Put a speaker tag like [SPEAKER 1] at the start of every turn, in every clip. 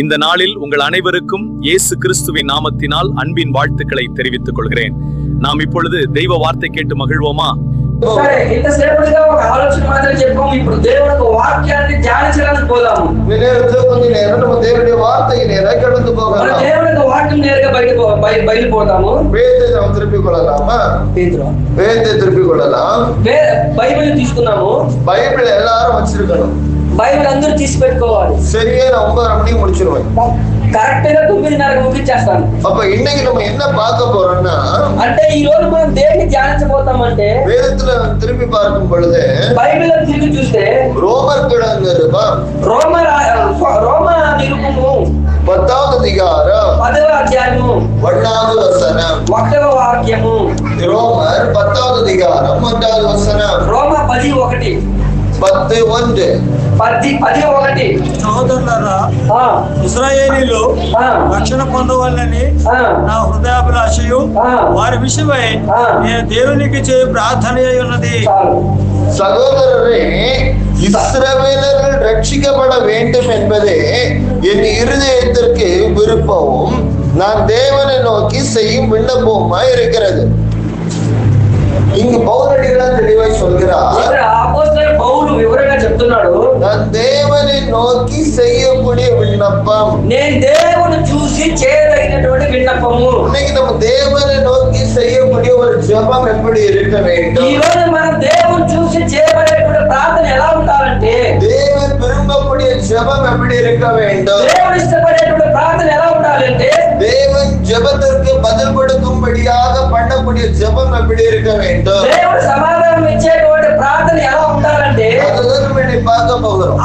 [SPEAKER 1] இந்த நாளில் உங்கள் அனைவருக்கும் இயேசு கிறிஸ்துவின் நாமத்தினால் அன்பின் வாழ்த்துக்களை தெரிவித்துக் கொள்கிறேன். நாம் இப்பொழுது தெய்வ வார்த்தை கேட்டு மகிழ்வோமா?
[SPEAKER 2] ఇంతసేపుగా ఒక ఆలోచన మాత్రం చెప్పాము. ఇప్పుడు దేవుని యొక్క వాక్యాన్ని ధ్యానించడానికి పోదాము.
[SPEAKER 3] దేవుని వార్తయినే కడந்து పోగలం.
[SPEAKER 2] మన దేవుని యొక్క వాక్యం నేరుగా బయలుపోతాము.
[SPEAKER 3] వేదం తిరుపికొள்ளலாமா? వేదం తిరుపికొள்ளலாம்.
[SPEAKER 2] బైబిల్ తీసుకున్నాము.
[SPEAKER 3] బైబిల్ எல்லாரும் வச்சிருக்கணும்.
[SPEAKER 2] బైబిల్ అందరూ తీసి పెట్టుకోవాలి.
[SPEAKER 3] சரியா 9:30 மணிக்கு முடிச்சிருவேன்.
[SPEAKER 2] కరెక్ట్ గా 9:30కి ముగించేస్తాను.
[SPEAKER 3] அப்ப இன்னைக்கு நம்ம என்ன பார்க்க போறோம்னா,
[SPEAKER 2] అంటే ఈ రోజు మనం దేన్ని ధ్యానించబోతామంటే,
[SPEAKER 3] వేదத்துல திருப்பி பார்க்கும் பொழுது
[SPEAKER 2] బైబిల్ తిరిగి చూస్తే
[SPEAKER 3] ரோமர்
[SPEAKER 2] రోమ నిరూపము
[SPEAKER 3] 10వ అధికారం
[SPEAKER 2] 10వ అధ్యాయము
[SPEAKER 3] 1వ వచనం
[SPEAKER 2] 1వ వాక్యము.
[SPEAKER 3] రోమర్ 10వ అధికారం 1వ వచనం
[SPEAKER 2] రోమ 10:1 10:1
[SPEAKER 4] సహోదరులారా, ఇశ్రాయేలీయులు రక్షణ పొందవాలని నా హృదయాభిలాషయు వారి విషయమై నేను దేవునికి చేయ ప్రార్థన అయి ఉన్నది.
[SPEAKER 3] சகோதரரே, இஸ்ரவேலர்கள் ரட்சிக்கப்பட வேண்டும் என்பதே என் இருதயத்திற்கு விருப்பமும் நான் தேவனை நோக்கி செய்யும் விண்ணப்பமுமாய் இருக்கிறது. இங்கு பவுலடிகளார் தெளிவாய் சொல்கிறார்,
[SPEAKER 2] పౌలు వివరంగా చెప్తున్నాడు,
[SPEAKER 3] நான் தேவனை நோக்கி செய்யக்கூடிய விண்ணப்பம்,
[SPEAKER 2] నేను దేవుని చూసి చేయదగినటువంటి విన్నపము.
[SPEAKER 3] இன்னைக்கு நம்ம தேவனை நோக்கி செய்யக்கூடிய ஒரு ஜெபம் எப்படி இருக்க வேண்டும்?
[SPEAKER 2] ఈ రోజు మనం దేవుని చూసి చేయబడేటువంటి ప్రార్థన ఎలా ఉండాలంటే,
[SPEAKER 3] தேவன் விரும்பக்கூடிய ஜெபம் எப்படி இருக்க வேண்டும்?
[SPEAKER 2] దేవుడు ఇష్టపడేటువంటి ప్రార్థన ఎలా ఉండాలంటే,
[SPEAKER 3] தேவன் ஜெபத்திற்கு பதில் கொடுக்கும்படியாக பண்ணக்கூடிய ஜெபம் எப்படி இருக்க வேண்டும்?
[SPEAKER 2] దేవుడు సమాధానం ఇచ్చేటువంటి ప్రార్థన ఎలా ఉండాలంటే,
[SPEAKER 3] அதுதான் நம்ம இன்னைக்கு பார்க்க போகிறோம்.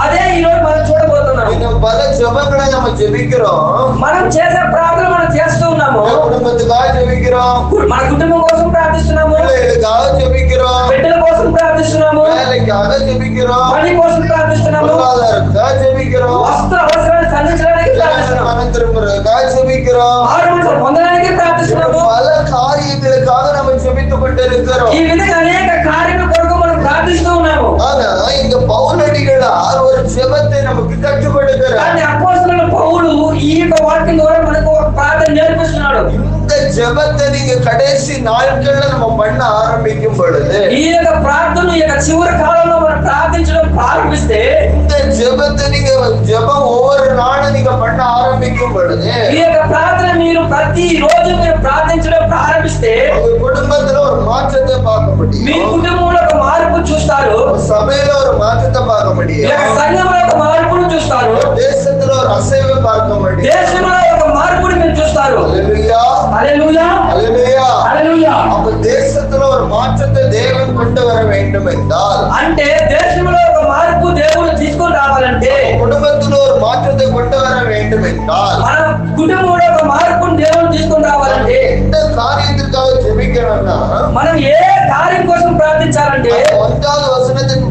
[SPEAKER 2] అదే ఈ రోజు మనం చూడబోతున్నాం.
[SPEAKER 3] இன்னும் பல ஜெபங்களை நம்ம ஜெபிக்கிறோம்.
[SPEAKER 2] మనం చేసే ప్రార్థన మనం చేస్తూ ఉన్నాము.
[SPEAKER 3] குடும்பத்துக்காக ஜெபிக்கிறோம்,
[SPEAKER 2] మన కుటుంబం కోసం ప్రార్థిస్తున్నాము,
[SPEAKER 3] பிள்ளைகளுக்காக ஜெபிக்கிறோம்,
[SPEAKER 2] బిడ్డల కోసం ప్రార్థిస్తున్నాము,
[SPEAKER 3] வேலைக்காக ஜெபிக்கிறோம்,
[SPEAKER 2] పని కోసం ప్రార్థిస్తున్నాము,
[SPEAKER 3] பொருளாதாரத்துக்காக ஜெபிக்கிறோம்,
[SPEAKER 2] వస్త్ర అవసరాన్ని సంధించడానికి ప్రార్థిస్తున్నాము,
[SPEAKER 3] மனம் திரும்புறதுக்காக ஜெபிக்கிறோம்,
[SPEAKER 2] ఆరోగ్యం పొందడానికి ప్రార్థిస్తున్నాము.
[SPEAKER 3] பல காரியங்களுக்காக நம்ம ஜெபித்துக் கொண்டிருக்கிறோம்.
[SPEAKER 2] ఈ విధంగా అనేక కార్యముల కొరకు మనం ప్రార్థిస్తూ ఉన్నాము.
[SPEAKER 3] ஆனா இந்த பவுலடிகளார் ஒரு ஜெபத்தை நமக்கு கற்றுக் கொடுக்கிறார்.
[SPEAKER 2] కానీ అపోస్తలుడైన పౌలు ఈ యొక్క వాక్యం ద్వారా మనకు ఒక ప్రార్థన నేర్పిస్తున్నాడు.
[SPEAKER 3] இந்த ஜெபத்தை நீங்க கடைசி நாட்கள்ல நம்ம பண்ண ஆரம்பிக்கும் பொழுது,
[SPEAKER 2] ఈ యొక్క ప్రార్థన ఈ యొక్క చివరి కాలంలో మనం ప్రార్థించడం ప్రారంభిస్తే,
[SPEAKER 3] இந்த ஜெபத்தை நீங்க ஜெபம் ஒவ்வொரு நாளும் நீங்க பண்ண ஆரம்பிக்கும் பொழுது,
[SPEAKER 2] ఈ యొక్క ప్రార్థన మీరు ప్రతి రోజు మీరు ప్రార్థించడం ప్రారంభిస్తే,
[SPEAKER 3] உங்க குடும்பத்துல ஒரு மாற்றத்தை பார்க்க
[SPEAKER 2] మీ
[SPEAKER 3] முடியும்,
[SPEAKER 2] కుటుంబంలో ఒక మార్పు చూస్తారు,
[SPEAKER 3] சபையில ஒரு மாற்றத்தை பார்க்க
[SPEAKER 2] ఈ
[SPEAKER 3] முடியும்,
[SPEAKER 2] యొక్క సంఘంలో ఒక మార్పును చూస్తారు,
[SPEAKER 3] தேசத்துல ஒரு அசைவை பார்க்க முடியும்.
[SPEAKER 2] దేశంలో ఒక మార్పుని మీరు చూస్తారు.
[SPEAKER 3] ஹல்லேலூயா,
[SPEAKER 2] హల్లెలూయా,
[SPEAKER 3] ஹல்லேலూயா.
[SPEAKER 2] హల్లెలూయా.
[SPEAKER 3] அப்ப தேசத்துல ஒரு மாற்றத்தை தேவன் கொண்டு வர வேண்டும் என்றால்,
[SPEAKER 2] అంటే దేశంలో ఒక మార్పు దేవుడు తీసుకొని రావాలంటే,
[SPEAKER 3] குடும்பத்துல ஒரு மாற்றத்தை கொண்டு வர வேண்டும் என்றால்,
[SPEAKER 2] మన కుటుంబంలో ఒక మార్పును దేవుడు తీసుకొని రావాలంటే,
[SPEAKER 3] எந்த காரியத்திற்காக ஜெபிக்கணும்னா,
[SPEAKER 2] మనం ఏ కార్యం కోసం ప్రార్థించాలంటే,
[SPEAKER 3] 1வது வசனத்தின்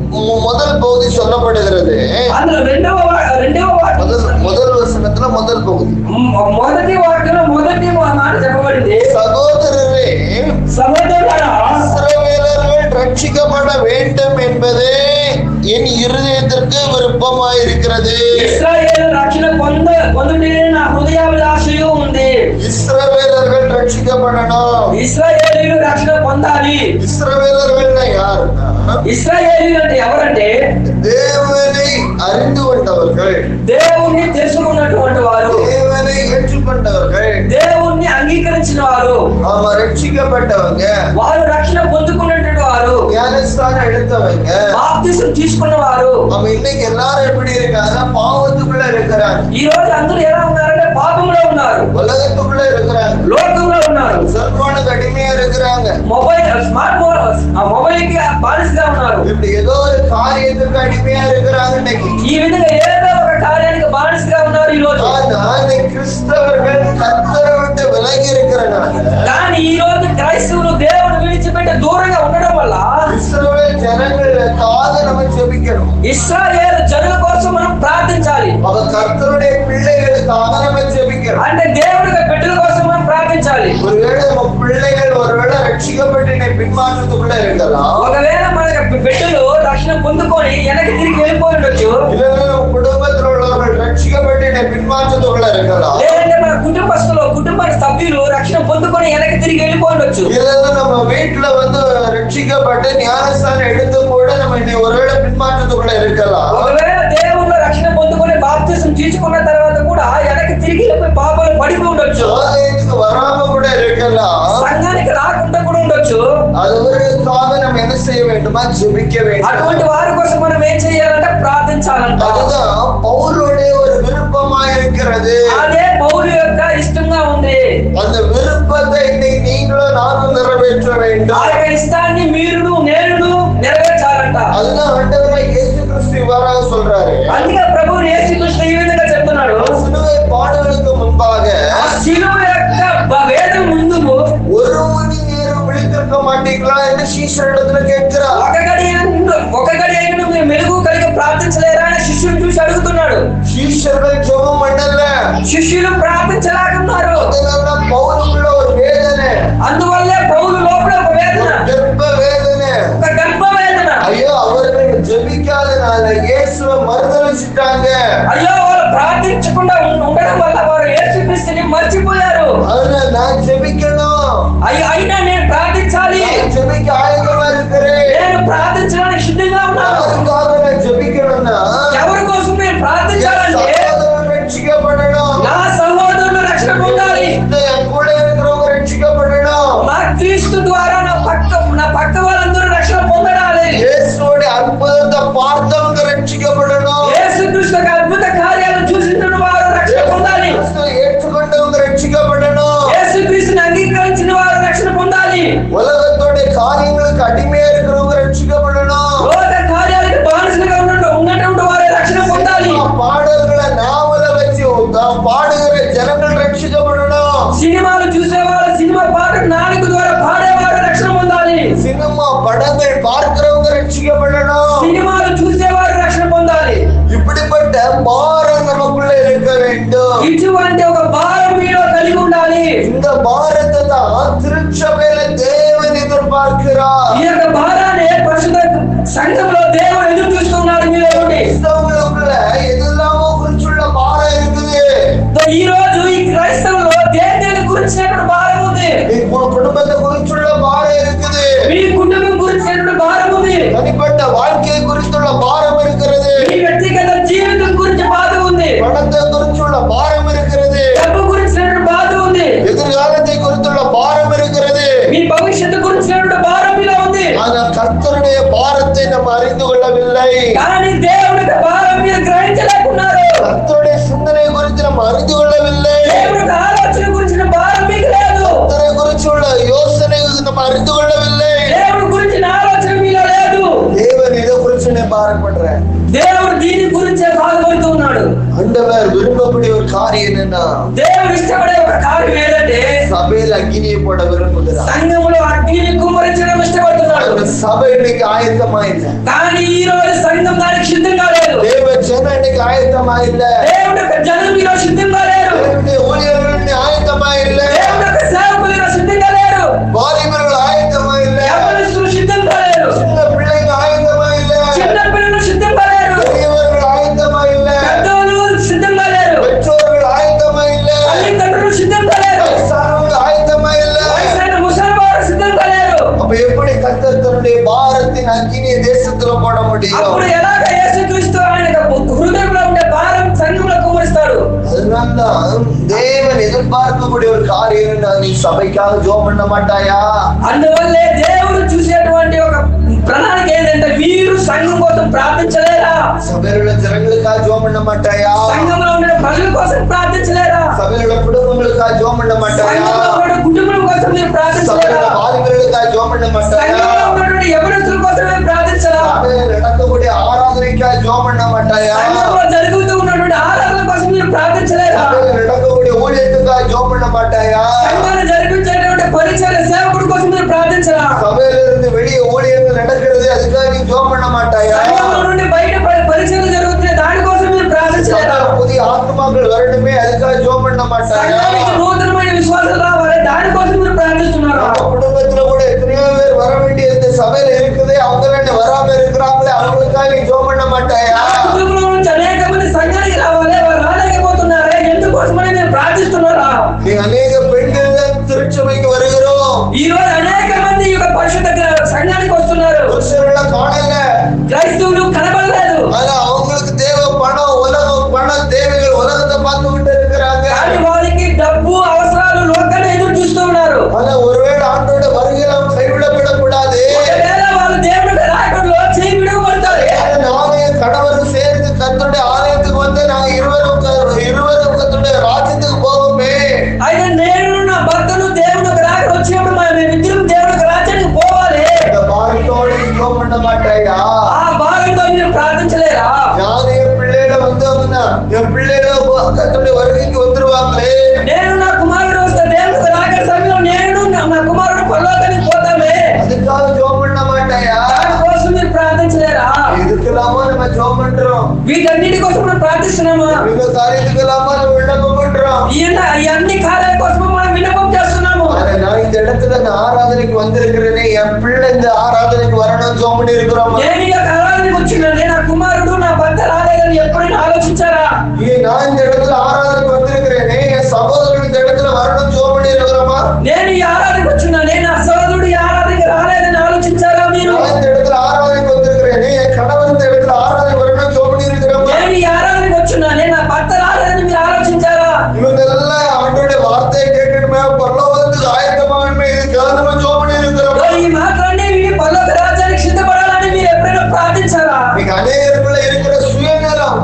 [SPEAKER 3] முதல் பகுதி சொல்லப்படுகிறது.
[SPEAKER 2] అందులో రెండవ
[SPEAKER 3] முதல் வசனத்துல முதல் பகுதி,
[SPEAKER 2] మొదటి వాక్యంలో మొదటి మాట చెప్పబడింది,
[SPEAKER 3] சகோதரரே,
[SPEAKER 2] సహోదరులారా,
[SPEAKER 3] இஸ்ரவேலர்கள் ரட்சிக்கப்பட வேண்டும் என்பதே என் இருதயத்திற்கு விருப்பமாயிருக்கிறது.
[SPEAKER 2] ఇశ్రాయేలు రక్షణ పొందుటే నా హృదయాభిలాషయు ఉంది.
[SPEAKER 3] இஸ்ரவேலர்கள் ரட்சிக்கப்படணும்.
[SPEAKER 2] ఇశ్రాయేలీయులు రక్షణ పొందాలి.
[SPEAKER 3] இஸ்ரவேலர்கள்னா யாருன்னா,
[SPEAKER 2] ఇశ్రాయేలీయులు అంటే ఎవరంటే,
[SPEAKER 3] தேவனை அறிந்து கொண்டவர்கள்,
[SPEAKER 2] దేవుణ్ణి తెలుసుకున్నటువంటి వారు,
[SPEAKER 3] தேவனை ஏற்றுக்கொண்டவர்கள்,
[SPEAKER 2] దేవుణ్ణి అంగీకరించిన వారు,
[SPEAKER 3] ஆமா, ரட்சிக்கப்பட்டவங்க,
[SPEAKER 2] వారు రక్షణ పొందుకున్నటువంటి వారు,
[SPEAKER 3] ஞானஸ்தானம் எடுத்தவங்க.
[SPEAKER 2] బాప్తిసం తీసుకున్న వారు.
[SPEAKER 3] நம்ம இன்னைக்கு எல்லாரும் எப்படி இருக்காங்க? பாவத்துக்குள்ள இருக்கிறாங்க,
[SPEAKER 2] ఈ రోజు అందరూ ఎలా ఉన్నారంటే పాపంలో ఉన్నారు,
[SPEAKER 3] உலகத்துக்குள்ள இருக்கிறாங்க,
[SPEAKER 2] లోకంలో ఉన్నారు,
[SPEAKER 3] செல்போனுக்கு அடிமையா இருக்கிறாங்க,
[SPEAKER 2] స్మార్ట్ మొబైల్ కి బానిసగా ఉన్నారు.
[SPEAKER 3] இப்படி ஏதோ ஒரு காரியத்துக்கு அடிமையா இருக்கிறாங்க இன்னைக்கு.
[SPEAKER 2] ఈ విధంగా ఏదో ఒక కార్యానికి బానిసగా ఉన్నారు ఈ రోజు.
[SPEAKER 3] ஆனா இந்த கிறிஸ்தவர்கள் கர்த்தரை விட்டு விலகி இருக்கிறனால,
[SPEAKER 2] కానీ ఈ రోజు క్రైస్తవులు దేవుని విడిచిపెట్టి దూరంగా ఉండడం వల్ల,
[SPEAKER 3] இஸ்ரவேல் ஜனங்களுக்காக நம்ம ஜெபிக்கணும்.
[SPEAKER 2] ఇశ్రాయేలు జనుల కోసం మనం ప్రార్థించాలి.
[SPEAKER 3] அவ கர்த்தருடைய பிள்ளைகளுக்காக நம்ம ஜெபிக்கணும்.
[SPEAKER 2] అంటే దేవుడి బిడ్డల కోసం మనం ప్రార్థించాలి.
[SPEAKER 3] ஒருவேளை நம்ம பிள்ளைகள் ஒருவேளை ரட்சிக்கப்பட்டு பின்மாற்றத்துக்குள்ள இருக்கலாம்,
[SPEAKER 2] ఒకవేళ మన బిడ్డలు రక్షణ పొందుకొని వెనక్కి తిరిగి వెళ్ళిపోయి ఉండొచ్చు.
[SPEAKER 3] இல்லைன்னா நம்ம குடும்பத்தில் உள்ளவர்கள் ரட்சிக்கப்பட்டு பின்மாற்றத்துக்குள்ள இருக்கலாம்.
[SPEAKER 2] లేదంటే మన కుటుంబ సభ్యులు రక్షణ పొందుకొని వెనక్కి తిరిగి వెళ్ళిపోయి ఉండొచ్చు.
[SPEAKER 3] இல்லைன்னா நம்ம வீட்டுல வந்து ரட்சிக்கப்பட்டு ஞானஸ்தானம் எடுத்து கூட நம்ம ஒருவேளை பின்மாற்றத்துக்குள்ள இருக்கலாம்.
[SPEAKER 2] ఒకవేళ దేవుళ్ళు రక్షణ పొందుకొని బాప్తిసం తీసుకున్న తర్వాత కూడా వెనక్కి తిరిగి వెళ్ళిపోయి పాపాలు పడిపోయి ఉండొచ్చు.
[SPEAKER 3] ஆலயத்துக்கு வராம கூட இருக்கலாம்.
[SPEAKER 2] సంఘానికి రాకుండా కూడా ఉండొచ్చు.
[SPEAKER 3] அதுவரைக்காக நம்ம என்ன செய்ய வேண்டுமா? ஜெபிக்க வேண்டும்.
[SPEAKER 2] అటువంటి వారి కోసం మనం ఏం చేయాలంటే ప్రార్థించాలంట.
[SPEAKER 3] அதுதான் பவுலுடைய ஒரு விருப்பமா இருக்கிறது.
[SPEAKER 2] అదే పౌలు యొక్క ఇష్టంగా ఉంది.
[SPEAKER 3] அந்த விருப்பத்தை இன்னைக்கு நீங்களும் நானும் நிறைவேற்ற வேண்டும்.
[SPEAKER 2] ఆ యొక్క ఇష్టాన్ని మీరును నేను నెరవేర్చాలంట.
[SPEAKER 3] அதுதான் ஆண்டவராய் இயேசு கிறிஸ்து இவ்வாறாக சொல்றாரு.
[SPEAKER 2] అందుకే ప్రభువు యేసుక్రీస్తు ఈ విధంగా చెప్తున్నాడు.
[SPEAKER 3] சிலுவை பாடுகளுக்கு முன்பாக
[SPEAKER 2] ఆ శిలువ యొక్క వేదం ముందు
[SPEAKER 3] ஒரு மணி நேரம் விழித்திருக்க மாட்டீங்களா என்று శిష్యుడిடத்துல கேட்கிறார்.
[SPEAKER 2] ఒక గడి అయినా మీరు మెలుగు కలిగి ప్రార్థించలేరా అని శిష్యుని చూసి అడుగుతున్నాడు.
[SPEAKER 3] శిష్యులు జపం பண்ணல.
[SPEAKER 2] శిష్యులు ప్రార్థించలేకున్నారు.
[SPEAKER 3] அதனால பவுலுக்குள்ள ஒரு வேதனை.
[SPEAKER 2] అందువల్లే పౌలు లోపల ఒక వేదన,
[SPEAKER 3] கர்ப்ப வேதனை.
[SPEAKER 2] ఒక గర్భ వేదన.
[SPEAKER 3] ஐயோ அவர்கள் ஜெபிக்காதனால இயேசுவை மறுதலிச்சிட்டாங்க.
[SPEAKER 2] అయ్యో వాళ్ళు ప్రార్థించకుండా ఉండడం వల్ల వారు యేసుక్రీస్తుని మర్చిపోయారు.
[SPEAKER 3] அதனால நான் ஜெபிக்கணும்.
[SPEAKER 2] అయినా నేను ప్రార్థించాలి.
[SPEAKER 3] ஜெபிக்க ஆயத்தமா இருக்கிறேன்.
[SPEAKER 2] నేను ప్రార్థించడానికి సిద్ధంగా ఉన్నాను.
[SPEAKER 3] யாருக்காக நான் ஜெபிக்கணும்னா
[SPEAKER 2] ఎవరి కోసం నేను ప్రార్థించాలంటే
[SPEAKER 3] சகோதரன் ரட்சிக்கப்படணும்.
[SPEAKER 2] నా సహోదరులు రక్షణ పొందాలి.
[SPEAKER 3] என் கூட இருக்கிறவங்க ரட்சிக்கப்படணும்.
[SPEAKER 2] మా క్రీస్తు ద్వారా నా పక్క వాళ్ళందరూ రక్షణ పొందడాలి.
[SPEAKER 3] இயேசுவோட அற்புதத்தை பார்த்தவங்க ரட்சிக்கப்படணும்.
[SPEAKER 2] యేసుక్రీస్తు యొక్క అద్భుత కార్యాలను చూసిన వారు రక్షణ పొందాలి.
[SPEAKER 3] கிறிஸ்துவை ஏற்றுக்கொண்டவங்க ரட்சிக்கப்படணும்.
[SPEAKER 2] యేసుక్రీస్తుని అంగీకరించిన వారు రక్షణ పొందాలి.
[SPEAKER 3] உலகத்தோட காரியங்களுக்கு அடிமையா இருக்கிறவங்க ரட்சிக்கப்படணும்.
[SPEAKER 2] లోక కార్యాలకు బానిసలుగా ఉన్నటువంటి వారు రక్షణ పొందాలి.
[SPEAKER 3] பாடல்களை நாவல வச்சு பாடுகிற ஜனங்கள் ரட்சிக்கப்படணும்.
[SPEAKER 2] సినిమాలు చూసేవారు సినిమా పాట నాలుగు ద్వారా పాడేవారు రక్షణ పొందాలి.
[SPEAKER 3] சினிமா படங்கள் பார்க்கிறவங்க ரட்சிக்கப்படணும்.
[SPEAKER 2] సినిమాలు చూసేవారు రక్షణ పొందాలి.
[SPEAKER 3] இப்படிப்பட்ட பாரம் நமக்குள்ள இருக்க வேண்டும்.
[SPEAKER 2] ఇటువంటి ఒక భారం మీలో కలిగి ఉండాలి.
[SPEAKER 3] இந்த பாரத்தை தான் திருச்சபையில தேவன் எதிர்பார்க்கிறார்.
[SPEAKER 2] ఈ యొక్క భారాన్ని పరిశుద్ధ సంఘంలో దేవుడు ఎదురు చూస్తున్నాడు మీలో నుండి.
[SPEAKER 3] கிறிஸ்தவங்களுக்குள்ள எதெல்லாமோ குறிச்சுள்ள பாரம் இருக்குது.
[SPEAKER 2] ఈ రోజు ఈ క్రైస్తవులు దేని గురించినటువంటి భారం ఉంది.
[SPEAKER 3] குடும்பத்தை குறிச்சுள்ள பாரம் இருக்குது.
[SPEAKER 2] మీ కుటుంబం గురించినటువంటి భారం ఉంది.
[SPEAKER 3] தனிப்பட்ட வாழ்க்கையை குறித்துள்ள பாரம் இருக்கிறது.
[SPEAKER 2] మీ వ్యక్తిగత జీవితం గురించి బాధ ఉంది.
[SPEAKER 3] பணத்தை குறிச்சுள்ள பாரம் இருக்கிறது.
[SPEAKER 2] డబ్బు గురించినటువంటి బాధ ఉంది.
[SPEAKER 3] எதிர்காலத்தை குறித்துள்ள பாரம் இருக்கிறது.
[SPEAKER 2] మీ భవిష్యత్తు గురించినటువంటి భారం మీలో ఉంది.
[SPEAKER 3] ஆனால் கர்த்தருடைய பாரத்தை நம்ம அறிந்து கொள்ளவில்லை.
[SPEAKER 2] కానీ దేవుడి యొక్క భారం మీరు గ్రహించలేకున్నారు.
[SPEAKER 3] கர்த்தருடைய சிந்தனை குறித்து நம்ம அறிந்து கொள்ளவில்லை.
[SPEAKER 2] దేవుడి యొక్క ఆలోచన గురించిన భారం మీకు లేదు.
[SPEAKER 3] கர்த்தரை குறிச்சுள்ள யோசனை நம்ம அறிந்து கொள்ளவில்லை.
[SPEAKER 2] దేవుడి గురించిన ఆలోచన మీలో లేదు.
[SPEAKER 3] தேவன் இதை குறித்து நான் பாரப்படுறேன்.
[SPEAKER 2] దేవుడు దీని గురించే బాధపడుతూ ఉన్నాడు.
[SPEAKER 3] ஆண்டவர் விரும்பக்கூடிய ஒரு காரியம் என்னன்னா
[SPEAKER 2] దేవుడు ఇష్టపడే ఒక కార్యం ఏంటంటే
[SPEAKER 3] சபையில அக்கினியை போட விரும்புகிறார்.
[SPEAKER 2] సంఘములో అగ్నిని కుమ్మరించడం ఇష్టపడుతున్నాడు.
[SPEAKER 3] அந்த சபை இன்னைக்கு ஆயத்தமா இல்ல.
[SPEAKER 2] కానీ ఈ రోజు సంఘం దానికి సిద్ధంగా లేదు.
[SPEAKER 3] தேவ ஜனம் இன்னைக்கு ஆயத்தமா இல்ல.
[SPEAKER 2] దేవుడి యొక్క జనం ఈ రోజు సిద్ధంగా లేరు.
[SPEAKER 3] தேவனுடைய ஊழியர்கள் இன்னைக்கு ஆயத்தமா இல்ல.
[SPEAKER 2] దేవుడి యొక్క సేవకులు ఈ రోజు సిద్ధంగా లేరు.
[SPEAKER 3] வாலிபர்கள் ஆயத்தமா இல்ல.
[SPEAKER 2] యవనస్తులు సిద్ధంగా లేరు.
[SPEAKER 3] சின்ன பிள்ளைங்க ஆயத்தமா இல்ல.
[SPEAKER 2] చిన్న పిల్లలు సిద్ధంగా లేరు.
[SPEAKER 3] பெரியவர்கள் ஆயத்தமா இல்ல.
[SPEAKER 2] పెద్దోళ్ళు సిద్ధంగా లేరు.
[SPEAKER 3] பெற்றோர்கள் ஆயத்தமா இல்ல.
[SPEAKER 2] తల్లిదండ్రులు సిద్ధంగా లేరు.
[SPEAKER 3] வயசானவங்க ஆயத்தமா இல்ல.
[SPEAKER 2] వయసైన ముసలివారు సిద్ధంగా లేరు.
[SPEAKER 3] அப்ப எப்படி கர்த்தர் தன்னுடைய பாரத்தின் அக்கினியை தேசத்துல போட முடியும்?
[SPEAKER 2] అప్పుడు ఎలాగ యేసుక్రీస్తు ఆయన హృదయంలో ఉండే భారం సంఘంలో కుమ్మరిస్తాడు.
[SPEAKER 3] அதனால்தான் தேவன் எதிர்பார்க்கக்கூடிய ஒரு காரியம் என்ன? நீ சபைக்காக ஜெபம் பண்ண மாட்டாயா?
[SPEAKER 2] అందువల్లే దేవుడు చూసేటువంటి ఒక ప్రణాళిక ఏంటంటే మీరు సంఘం కోసం ప్రార్థించలేరా?
[SPEAKER 3] சபையில உள்ள ஜனங்களுக்காக ஜெபம் பண்ண மாட்டாயா?
[SPEAKER 2] సంఘంలో ఉండే ప్రజల కోసం ప్రార్థించలేరా?
[SPEAKER 3] சபையில உள்ள குடும்பங்களுக்காக ஜெபம் பண்ண மாட்டாயா?
[SPEAKER 2] సంఘంలో ఉండే కుటుంబం కోసం మీరు
[SPEAKER 3] சபையில
[SPEAKER 2] ప్రార్థించలేరా?
[SPEAKER 3] வாலிபர்களுக்காக ஜெபம் பண்ண மாட்டாயா?
[SPEAKER 2] సంఘంలో ఉన్నటువంటి యవనస్తుల కోసం మీరు ప్రార్థించరా?
[SPEAKER 3] சபையில நடக்கக்கூடிய ஆராதனைக்காக ஜெபம் பண்ண மாட்டாயா?
[SPEAKER 2] సంఘంలో జరుగుతూ ఉన్నటువంటి ఆరాధన కోసం మీరు ప్రార్థించలేరా?
[SPEAKER 3] சபையில நடக்கக்கூடிய ஊழியத்துக்காக ஜெபம் பண்ண மாட்டாயா?
[SPEAKER 2] సంఘాన్ని జరిపించేటువంటి పరిచయ సేవకుడి కోసం మీరు ప్రార్థించరా?
[SPEAKER 3] சபையில இருந்து வெளியே ஊழியங்கள் நடக்கிறது, அதுக்காக நீ ஜெபம் பண்ண மாட்டாயா?
[SPEAKER 2] సంఘంలో నుండి బయట పరిచయలు జరుగుతున్నాయి, దానికోసం మీరు ప్రార్థించలేరా?
[SPEAKER 3] சபையில புதிய ஆத்மாக்கள் வரணுமே, அதுக்காக ஜெபம் பண்ண மாட்டாயா?
[SPEAKER 2] సంఘానికి నూతనమైన విశ్వాసం రావాలి, దానికోసం మీరు ప్రార్థిస్తున్నారా?
[SPEAKER 3] நம்ம குடும்பத்துல கூட எத்தனையோ பேர் வர வேண்டிய இந்த சபையில இருக்குது, அவங்க வராம எனக்காக நீ ஜெபம் பண்ண மாட்டாயா?
[SPEAKER 2] కుటుంబంలో నుంచి అనేక మంది సంఘానికి రావాలి, వారు రాలేకపోతున్నారే, ఎందుకోసమని మేము ప్రార్థిస్తున్నారా?
[SPEAKER 3] நீ அநேக பெண்கள் திருச்சபைக்கு வருகிறோம்.
[SPEAKER 2] ఈ రోజు అనేక మంది ఈ యొక్క పరిశుద్ధ సంఘానికి వస్తున్నారు.
[SPEAKER 3] புருஷர்களை காணல,
[SPEAKER 2] క్రైస్తవులు కనబడలేదు.
[SPEAKER 3] ஆனா அவங்களுக்கு தேவை பணம், உலகம், பண தேவைகள், உலகத்தை பார்த்துக்கிட்டு இருக்கிறாங்க.
[SPEAKER 2] కానీ వారికి డబ్బు అవసరాలు లోకాన్ని ఎదురు చూస్తూ ఉన్నారు.
[SPEAKER 3] ஆனா ஒருவேளை ஆண்டோட வருகையில அவங்க கைவிடப்படக்கூடாது.
[SPEAKER 2] ఒకవేళ వాళ్ళు దేవుడి రాకడలో చేయి విడవబడతారు.
[SPEAKER 3] நானே கணவரும் சேர்ந்து கர்த்தருடைய ஆலயத்துக்கு வந்து நாங்க இருவரும் கர்த்தருடைய ராஜ்யத்துக்கு போவோமே.
[SPEAKER 2] అయితే నేను నా భర్తను దేవుడి రాకడ వచ్చినప్పుడు మేమిద్దరం దేవుడి రాజ్యానికి పోవాలి.
[SPEAKER 3] இந்த பாரத்தோட ஜெபம் பண்ண மாட்டாயா?
[SPEAKER 2] ఆ భాగంతో మీరు ప్రార్థించలేరా?
[SPEAKER 3] நான் என் பிள்ளைகளை வந்தவங்கன்னா என் பிள்ளைகளை கர்த்தருடைய வருகைக்கு வந்துருவாங்களே.
[SPEAKER 2] నేను నా కుమారుడు వస్తే దేవుడి రాకడ సమయంలో నేను నా కుమారుడు పరలోకానికి పోతామే.
[SPEAKER 3] அதுக்காக ஜெபம் பண்ண மாட்டாயா?
[SPEAKER 2] దానికోసం మీరు ప్రార్థించలేరా?
[SPEAKER 3] இதுக்கெல்லாமா நம்ம ஜெபம் பண்றோம்.
[SPEAKER 2] వీటన్నిటి కోసం మనం ప్రార్థిస్తున్నామా?
[SPEAKER 3] இந்த காரியத்துக்கெல்லாமா நம்ம விண்ணப்பம் பண்றோம்.
[SPEAKER 2] ఈ అన్ని కార్యాల కోసం మనం విన్నపం చేస్తున్నాము.
[SPEAKER 3] ஆனா நான் இந்த இடத்துல இந்த ஆராதனைக்கு வந்திருக்கிறேனே, என் பிள்ளை இந்த ஆராதனைக்கு வரணும் ஜெபம் பண்ணி இருக்கிறோம்.
[SPEAKER 2] నేను ఈ ఆరాధనకు వచ్చినానే, నా కుమారుడు నా భర్త రాలేదని ఎప్పుడైనా ఆలోచించారా?
[SPEAKER 3] நான் இந்த இடத்துல ஆராதனைக்கு வந்திருக்கிறேனே, என் சகோதரர்கள் இந்த இடத்துல வரணும் ஜெபம் பண்ணி இருக்கிறோமா?
[SPEAKER 2] నేను ఈ ఆరాధనకు వచ్చినానే, నా సోదరుడు ఈ ఆరాధనకి రాలేదని ఆలోచించారా మీరు?
[SPEAKER 3] நான் இந்த இடத்துல ஆராதனைக்கு வந்திருக்கிறேனே, என் கணவர் இந்த இடத்துல ஆராதனை வரணும் ஜெபம் பண்ணி இருக்கிறோமா?
[SPEAKER 2] నేను ఈ ఆరాధనకు వచ్చినానే, నా భర్త రాలేదని మీరు ఆలోచించారా?
[SPEAKER 3] இவங்க எல்லாம் ஆண்டோட வார்த்தையை கேட்கணுமே, பரலோகத்துக்கு ஆயத்தமாகணுமே, இதுக்காக நம்ம ஜெபம் பண்ணி இருக்கிறோமா?
[SPEAKER 2] ఈ మాటలన్నీ విని పరలోక రాజ్యానికి సిద్ధపడాలని మీరు ఎప్పుడైనా ప్రార్థించారా?
[SPEAKER 3] இன்னைக்கு அநேகருக்குள்ள இருக்கிற சுயநலம்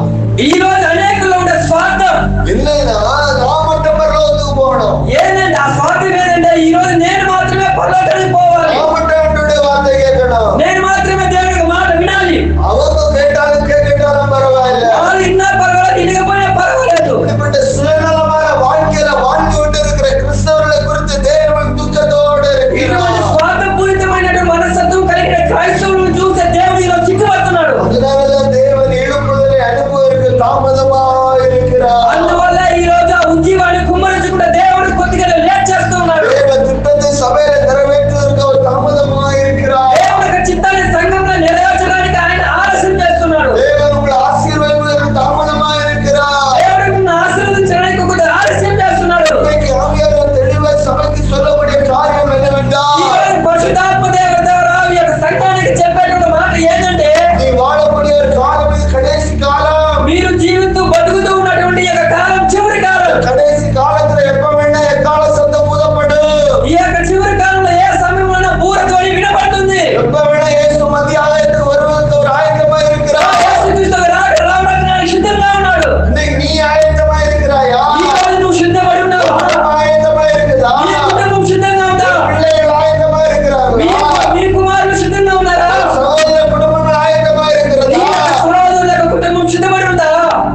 [SPEAKER 2] ఈ రోజు అనేకుల్లో ఉండే స్వార్థం
[SPEAKER 3] என்னன்னா, நான் மட்டும் பரலோகத்துக்கு போகணும்,
[SPEAKER 2] ఏంటంటే ఆ స్వార్థం ఏంటంటే ఈ రోజు నేను మాత్రమే పరలోకానికి పోవాలి,
[SPEAKER 3] நான் மட்டும் ஆண்டோட வார்த்தை கேட்கணும்.
[SPEAKER 2] నేను మాత్రమే దేవుడి మాట వినాలి.
[SPEAKER 3] அவங்க கேட்டாலும் கேட்கட்டாலும் பரவாயில்ல.
[SPEAKER 2] వాళ్ళు ఇన్నా పర్వాలేదు, ఇనకపోయినా పర్వాలేదు.
[SPEAKER 3] இப்படிப்பட்ட சுயநலமான வாழ்க்கையில வாழ்ந்து கொண்டு இருக்கிற கிறிஸ்தவர்களை குறித்து தேவன் துக்கத்தோடு
[SPEAKER 2] ఇటువంటి
[SPEAKER 3] இருக்கிறார்.
[SPEAKER 2] స్వార్థపూరితమైన మనస్తత్వం కలిగిన క్రైస్తవులను చూసే దేవుడు ఇలా సిగ్గుపడుతున్నాడు.
[SPEAKER 3] அதனாலதான் தேவன் எழுப்புதலை அனுப்புவதற்கு தாமதமா இருக்கிறார்.
[SPEAKER 2] అందువల్ల ఈ రోజు ఆ ఉద్యమాన్ని కుమ్మరించకుండా దేవుడు కొద్దిగా లేట్ చేస్తూ ఉన్నాడు.
[SPEAKER 3] தேவ திட்டத்தை சபையில நிறைவேற்றுவதற்கு அவர் தாமதமா இருக்கிறார்.
[SPEAKER 2] దేవుడి యొక్క చిత్తాన్ని సంఘంలో నెరవేర్చడానికి ఆయన ఆలస్యం చేస్తున్నాడు.
[SPEAKER 3] தேவன் உங்களை ஆசீர்வதிப்பதற்கு தாமதமா இருக்கிறார்.
[SPEAKER 2] దేవుడిని ఆశీర్వదించడానికి కొద్దిగా ఆలస్యం చేస్తున్నాడు.
[SPEAKER 3] இன்னைக்கு ஆவியானவர் தெளிவா சபைக்கு சொல்லக்கூடிய காரியம்
[SPEAKER 2] ఈ
[SPEAKER 3] என்னவென்றால்,
[SPEAKER 2] రోజు పరిశుద్ధాత్మ దేవుడి ద్వారా ఈ యొక్క సంఘానికి చెప్పేటువంటి మాట ఏంటంటే,
[SPEAKER 3] நீ வாழக்கூடிய ஒரு காலம் இது கடைசி காலம்.
[SPEAKER 2] మీరు జీవిస్తూ బతుకుతూ ఉన్నటువంటి ఈ యొక్క కాలం చివరి కాలం.
[SPEAKER 3] கடைசி காலத்துல எப்ப வேணா எக்கால சத்தம் ஊதப்படும்.
[SPEAKER 2] ఈ యొక్క చివరి కాలంలో ఏ సమయంలో బూరధ్వని వినపడుతుంది.
[SPEAKER 3] எப்ப வேணா இயேசு மத்திய ஆலயத்துக்கு வருவதற்கு ஒரு ஆயத்தமா இருக்கிறார்.
[SPEAKER 2] యేసుక్రీస్తు రావడానికి ఆయన సిద్ధంగా ఉన్నాడు.
[SPEAKER 3] இன்னைக்கு நீ ஆயத்தமா இருக்கிறாயா?
[SPEAKER 2] ఈ రోజు నువ్వు సిద్ధపడి ఉన్నావు.
[SPEAKER 3] குடும்பம் ஆயத்தமா இருக்குதா?
[SPEAKER 2] నీ కుటుంబం సిద్ధంగా ఉందా?
[SPEAKER 3] பிள்ளைகள் ஆயத்தமா இருக்கிறார்களா?
[SPEAKER 2] మీ కుమారులు సిద్ధంగా ఉన్నారా?
[SPEAKER 3] சகோதர குடும்பங்கள் ஆயத்தமா
[SPEAKER 2] నీ
[SPEAKER 3] இருக்கிறதா?
[SPEAKER 2] యొక్క సహోదరుల యొక్క కుటుంబం సిద్ధపడి ఉందా?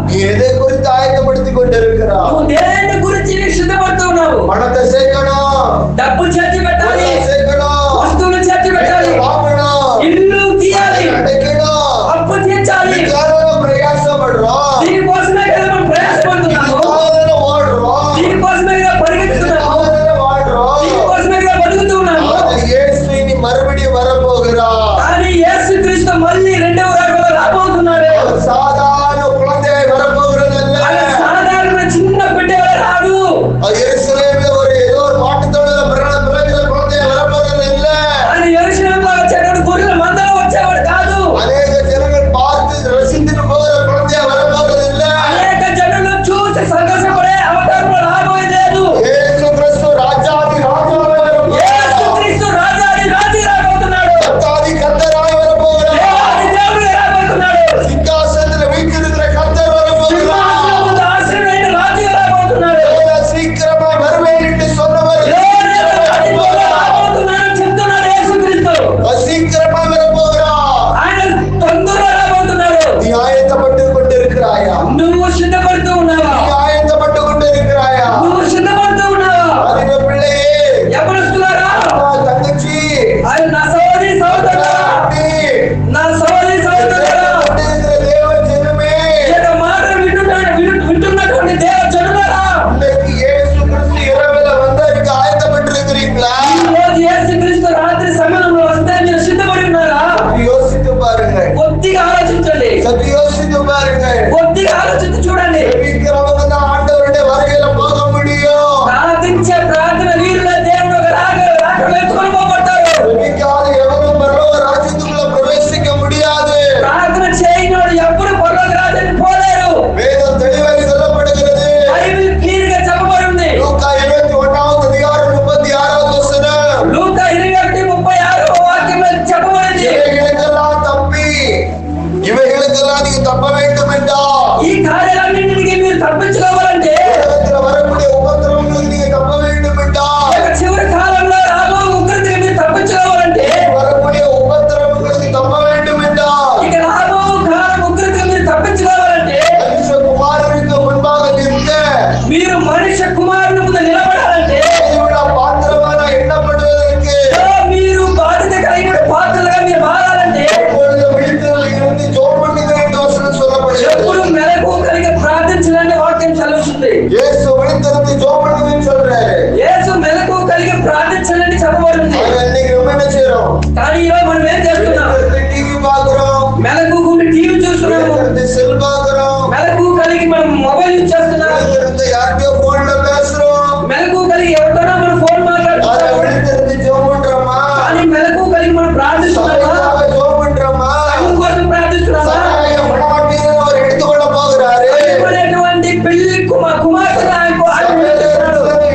[SPEAKER 3] நீ எதை குறித்து ஆயத்தப்படுத்திக் கொண்டிருக்கிறாய்?
[SPEAKER 2] నువ్వు దేని గురించి నీకు సిద్ధపడుతూ ఉన్నావు?
[SPEAKER 3] பணத்தை சேர்க்கணும்,
[SPEAKER 2] డబ్బు చేర్చి పెట్టాలి,
[SPEAKER 3] சேர்க்கணும்,
[SPEAKER 2] వస్తువులు చేర్చి పెట్టాలి,
[SPEAKER 3] வாங்கணும்,
[SPEAKER 2] ఇల్లు తీయాలి,
[SPEAKER 3] அடைக்கணும்.
[SPEAKER 2] అప్పు తీర్చాలి.
[SPEAKER 3] இதுக்காக நம்ம பிரயாசப்படுறோம்,
[SPEAKER 2] దీనికోసమే కదా మనం ప్రయాసపడుతున్నాము.
[SPEAKER 3] இதுக்காக ஓடுறோம்,
[SPEAKER 2] దీనికోసమే కదా పరిగెత్తుతున్నాము.
[SPEAKER 3] இதுக்காக வாழ்றோம்.
[SPEAKER 2] దీనికోసమే కదా బతుకుతూ ఉన్నాము.
[SPEAKER 3] ஆனால் இயேசு இனி மறுபடியும் வரப்போகிறார்.
[SPEAKER 2] కానీ యేసుక్రీస్తు మళ్ళీ రెండవ రాకడలో రాబోతున్నాడు.
[SPEAKER 3] அவர் சாதாரண குழந்தையை வரப்போகிறதல்ல.
[SPEAKER 2] ఆయన సాధారణ చిన్న బిడ్డ రాడు.
[SPEAKER 3] அது எருசலேமில் ஏதோ ஒரு மாட்டுத்தொழுல பிறந்த குழந்தையை வரப்போகிறது இல்ல.
[SPEAKER 2] ఆయన యెరూషలేములో వచ్చేటప్పుడు గొర్రెల మందలో వచ్చేవాడు కాదు.
[SPEAKER 3] அநேக ஜனங்கள் பார்த்து ரசித்துட்டு போகிற குழந்தையை வரப்போகிறது இல்ல.
[SPEAKER 2] అనేక జనులు చూసి సంతోషపడే అవతారంలో రాబోయేలేదు.
[SPEAKER 3] இயேசு கிறிஸ்து ராஜாதி ராஜாவாய் வரப்போகிறார்.
[SPEAKER 2] యేసుక్రీస్తు రాజాది రాజు రాబోతున్నాడు.
[SPEAKER 3] கர்த்தாதி கர்த்தராய் வரப்போகிறார்.
[SPEAKER 2] దేవాది దేవుడు రాబోతున్నాడు.
[SPEAKER 3] சிங்காசனத்தில் வீற்றிருக்கிற கர்த்தர் வரப்போகிறார்.
[SPEAKER 2] సింహాసనముపై ఆసీనుడైన రాజు రాబోతున్నాడు.
[SPEAKER 3] சீக்கிரமாய் வருவேன் என்று சொன்னவர்
[SPEAKER 2] రాబోతున్నాడని చెప్తున్నాడు యేసుక్రీస్తు.
[SPEAKER 3] சீக்கிரமாய் வரப்போகிறார்.
[SPEAKER 2] ఆయన తొందరగా రాబోతున్నాడు.
[SPEAKER 3] நீ ஆயத்தப்பட்டு கொண்டிருக்கிறாயா?
[SPEAKER 2] నువ్వు సిద్ధపడుతూ ఉన్నావా?
[SPEAKER 3] நீ ஆயத்தப்பட்டு கொண்டிருக்கிறாயா?
[SPEAKER 2] నువ్వు సిద్ధపడుతూ ఉన్నావా?
[SPEAKER 3] அறிவு பிள்ளையே,
[SPEAKER 2] ఎవరుస్తున్నారా?
[SPEAKER 3] அம்மா, தங்கச்சி,
[SPEAKER 2] ఆయన నా సోదరి సోదరుడా,
[SPEAKER 3] நீ
[SPEAKER 2] నా సోదరి సోదరుడా,
[SPEAKER 3] கொண்டிருக்கிற தேவ ஜனமே,
[SPEAKER 2] ఈ యొక్క మాటలు వింటున్నటువంటి దేవ జనులారా,
[SPEAKER 3] இன்னைக்கு இயேசு கிறிஸ்து இரவுல வந்ததற்கு ஆயத்தப்பட்டிருக்கிறீங்களா?
[SPEAKER 2] ఈ రోజు యేసుక్రీస్తు రాత్రి సమయంలో వస్తే మీరు సిద్ధపడి ఉన్నారా?
[SPEAKER 3] யோசித்து பாருங்க.
[SPEAKER 2] కొద్దిగా ఆలోచన
[SPEAKER 3] செல் பார்க்கிறோம்,
[SPEAKER 2] మెలకు కలిగి మనం మొబైల్ యూజ్ చేస్తున్నాం,
[SPEAKER 3] விழித்திருந்து யார்கிட்டயோ போன்ல பேசுறோம்,
[SPEAKER 2] మెలకు కలిగి ఎవరితోనో మనం ఫోన్
[SPEAKER 3] அதை
[SPEAKER 2] మాట్లాడుతున్నాం,
[SPEAKER 3] விழித்திருந்து ஜெபம் பண்றோமா,
[SPEAKER 2] కానీ మెలకు కలిగి మనం ప్రార్థిస్తున్నామా,
[SPEAKER 3] சபைக்காக ஜெபம் பண்றோமா,
[SPEAKER 2] సంఘం కోసం ప్రార్థిస్తున్నామా,
[SPEAKER 3] சகாய மனவாட்டியை அவர் எடுத்துக்கொள்ள போகிறாரு,
[SPEAKER 2] అనేటువంటి పెళ్లి కుమార్తెను ఆయన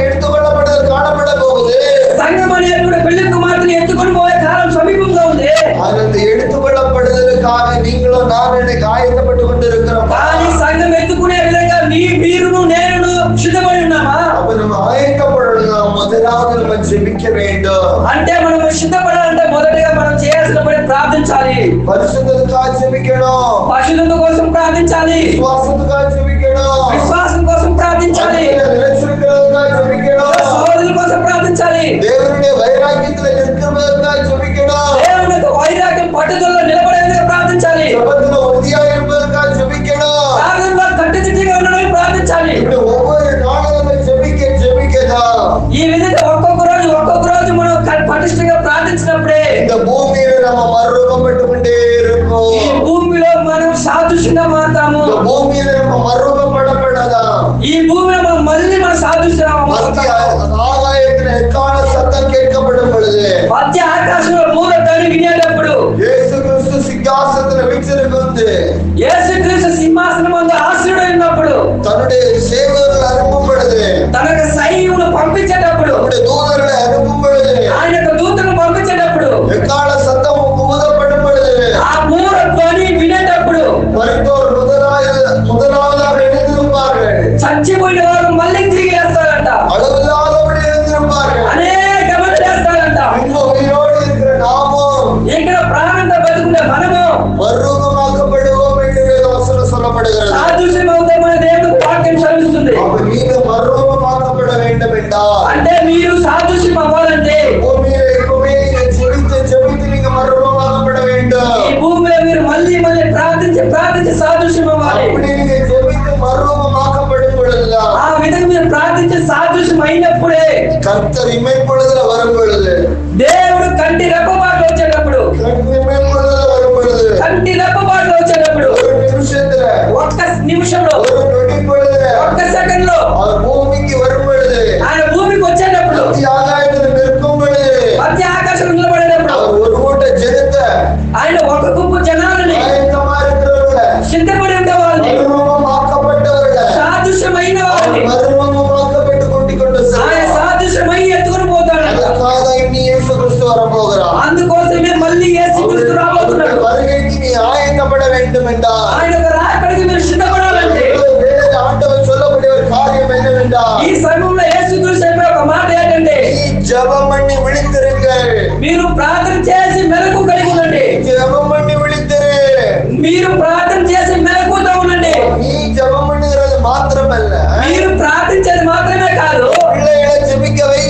[SPEAKER 3] எடுத்துக்கொள்ளப்பட்டது காணப்பட போகுது.
[SPEAKER 2] సంఘం అనేటువంటి పెళ్లి కుమార్తెను ఎత్తుకొని పోయే కాలం సమీపంలో ఉంది.
[SPEAKER 3] அந்த எடுத்துக்கொள்ளப்படுதலுக்காக நீங்களும் நான் இன்னைக்கு ஆயத்தப்பட்டு கொண்டிருக்கிறோம்.
[SPEAKER 2] కానీ సంఘం ఎత్తుకునే విధంగా మీరును నేను సిద్ధపడి ఉన్నామా?
[SPEAKER 3] அப்ப நம்ம ஆயத்தப்படணும், முதலாவது நம்ம ஜெபிக்க வேண்டும்.
[SPEAKER 2] అంటే మనం సిద్ధపడాలంటే మొదటగా మనం చేయాల్సిన పని ప్రార్థించాలి.
[SPEAKER 3] పరిశుద్ధతగా జెபிக்கணும்,
[SPEAKER 2] పరిశుద్ధత కోసం ప్రార్థించాలి,
[SPEAKER 3] విశ్వాసంగా జెபிக்கணும்,
[SPEAKER 2] విశ్వాసం కోసం ప్రార్థించాలి,
[SPEAKER 3] నిలచిరుக்கிறதுగా జెபிக்கணும்,
[SPEAKER 2] సహోదరుల కోసం ప్రార్థించాలి,
[SPEAKER 3] దేవుని వైరాగ్యத்துல நிற்கிறதுగా జెபிக்கணும்,
[SPEAKER 2] దేవుని యొక్క వైరాగ్యం పట్టుదలలో నిలబడేందుకు ప్రార్థించాలి,
[SPEAKER 3] ஜெபத்துல உறுதியா இருப்பதற்கா ஜெபிக்கணும்.
[SPEAKER 2] ప్రార్థనలో కట్టుదిట్టంగా ఉండడానికి ప్రార్థించాలి.
[SPEAKER 3] இப்படி ஒவ்வொரு நாளும் நம்ம ஜெபிக்கதான்
[SPEAKER 2] ఈ విధంగా ఒక్కొక్క రోజు మనం పటిష్టంగా ప్రార్థించినప్పుడే
[SPEAKER 3] இந்த பூமியில நம்ம மறுரூபப்பட்டு கொண்டே இருக்கோம்.
[SPEAKER 2] ఈ భూమిలో మనం సాదృశ్యంగా మారుతాము.
[SPEAKER 3] இந்த பூமியில நம்ம மறுரூபப்படப்படாதான்.
[SPEAKER 2] ఈ భూమిలో మనం మళ్ళీ మన సాదృశ్యం
[SPEAKER 3] ஆகாயத்துல எக்கால சத்தம் கேட்கப்படும் பொழுது
[SPEAKER 2] మధ్య ఆకాశంలో మూలతాన్ని వినేటప్పుడు
[SPEAKER 3] இயேசு கிறிஸ்து சிங்காசனத்துல வீற்றிருக்குது.
[SPEAKER 2] యేసుక్రీస్తు సింహాసనం ముందు ఆసీనుడై ఉన్నప్పుడు
[SPEAKER 3] தன்னுடைய சேவகர்கள் அனுப்பும் பொழுது,
[SPEAKER 2] తన యొక్క సైన్యమును పంపించేటప్పుడు
[SPEAKER 3] தன்னுடைய தூதர்களை அனுப்பும் பொழுது,
[SPEAKER 2] ఆయన యొక్క దూతను పంపించేటప్పుడు
[SPEAKER 3] எக்கால சத்தம் ஊதப்படும் பொழுது
[SPEAKER 2] ఆ మూల ధ్వని వినేటప్పుడు
[SPEAKER 3] மருத்துவர் முதலாவதாக எழுந்திருப்பார்கள்,
[SPEAKER 2] చచ్చిపోయిన వారు మళ్ళీ తిరిగి వేస్తారంట,
[SPEAKER 3] அளவில்லாதபடி எழுந்திருப்பார்கள்.
[SPEAKER 2] అనేక మంది వేస్తారంట.
[SPEAKER 3] இங்கு உயிரோடு இருக்கிற நாமும்
[SPEAKER 2] ఇక్కడ ప్రాణంతో బతుకునే మనము
[SPEAKER 3] மறுரூபமாக்கப்படுவோம் என்று வசனம் சொல்லப்படுகிறது.
[SPEAKER 2] సాదృశ్యం అవుతామని దేవుని వాక్యం చదివిస్తుంది.
[SPEAKER 3] அப்ப நீங்க மறுரூபமாக்கப்பட வேண்டும் என்றால்
[SPEAKER 2] అంటే మీరు సాదృశ్యం అవ్వాలంటే
[SPEAKER 3] பூமியில எப்பவுமே நீங்க ஜெபித்து நீங்க மறுரூபமாக்கப்பட வேண்டும்.
[SPEAKER 2] ఈ భూమిలో మీరు మళ్ళీ ప్రార్థించి సాదృశ్యం అవ్వాలి.
[SPEAKER 3] அப்படி நீங்க ஜெபித்து மறுரூபமாக்கப்படும் பொழுதுதான்
[SPEAKER 2] ఆ విధంగా మీరు ప్రార్థించి సాదృశ్యం అయినప్పుడే
[SPEAKER 3] கர்த்தர் இமைப்பொழுதுல வரும் பொழுது,
[SPEAKER 2] దేవుడు కంటి రెప్పపాట్లు వచ్చేటప్పుడు
[SPEAKER 3] இமைப்பொழுதுல வரும் பொழுது,
[SPEAKER 2] కంటి రెప్పపాట్లు వచ్చేటప్పుడు
[SPEAKER 3] ஒரு நிமிஷத்துல
[SPEAKER 2] ఒక్క నిమిషంలో
[SPEAKER 3] ஒரு நொடி பொழுதுல
[SPEAKER 2] ఒక్క సెకండ్ లో
[SPEAKER 3] அவர் பூமிக்கு வரும் பொழுது,
[SPEAKER 2] ఆయన భూమికి వచ్చేటప్పుడు
[SPEAKER 3] ஆகாயத்தில் நிற்கும் பொழுது,
[SPEAKER 2] మధ్య ఆకాశం నిలబడేటప్పుడు
[SPEAKER 3] அவர் ஒரு கூட்ட ஜனத்தை
[SPEAKER 2] ఆయన ఒక గుంపు జనాలని
[SPEAKER 3] ஆயத்தமா இருக்கிறவர்களை,
[SPEAKER 2] సిద్ధపడి ఉండే వాళ్ళని
[SPEAKER 3] மறுரூபமாக்கப்பட்டவர்களை,
[SPEAKER 2] సాదృశ్యమైన వాళ్ళని
[SPEAKER 3] மறுரூபமாக்கப்பட்டு கூட்டிக் கொண்டு
[SPEAKER 2] ఆయన
[SPEAKER 3] செல்வார்.
[SPEAKER 2] సాదృశ్యమై ఎత్తుకుని పోతాడంట.
[SPEAKER 3] அதற்காக இனி இயேசு கிறிஸ்து வரப்போகிறார்.
[SPEAKER 2] అందుకోసమే మళ్ళీ యేసుక్రీస్తు రాబోతున్నాడు.
[SPEAKER 3] வருகைக்கு நீ ஆயத்தப்பட வேண்டும் என்றால்
[SPEAKER 2] ఆయన యొక్క రాకడికి మీరు సిద్ధపడాలంటే
[SPEAKER 3] வேத ஆண்டவர் சொல்லக்கூடிய ஒரு காரியம் என்னவென்றால்,
[SPEAKER 2] ఈ సమయంలో యేసుక్రీస్తు చెప్పే ఒక మాట ఏంటంటే
[SPEAKER 3] நீ ஜெபம் பண்ணி விழித்திருங்கள்,
[SPEAKER 2] మీరు ప్రార్థన చేసి మెలకు కలిగి ఉండండి.
[SPEAKER 3] ஜெபம் பண்ணி விழித்திரு.
[SPEAKER 2] మీరు ప్రార్థన చేసి మెలకుతో ఉండండి.
[SPEAKER 3] நீ ஜெபம் பண்ணுகிறது மாத்திரமல்ல,
[SPEAKER 2] మీరు ప్రార్థించేది మాత్రమే కాదు,
[SPEAKER 3] பிள்ளைகளை ஜெபிக்க வை,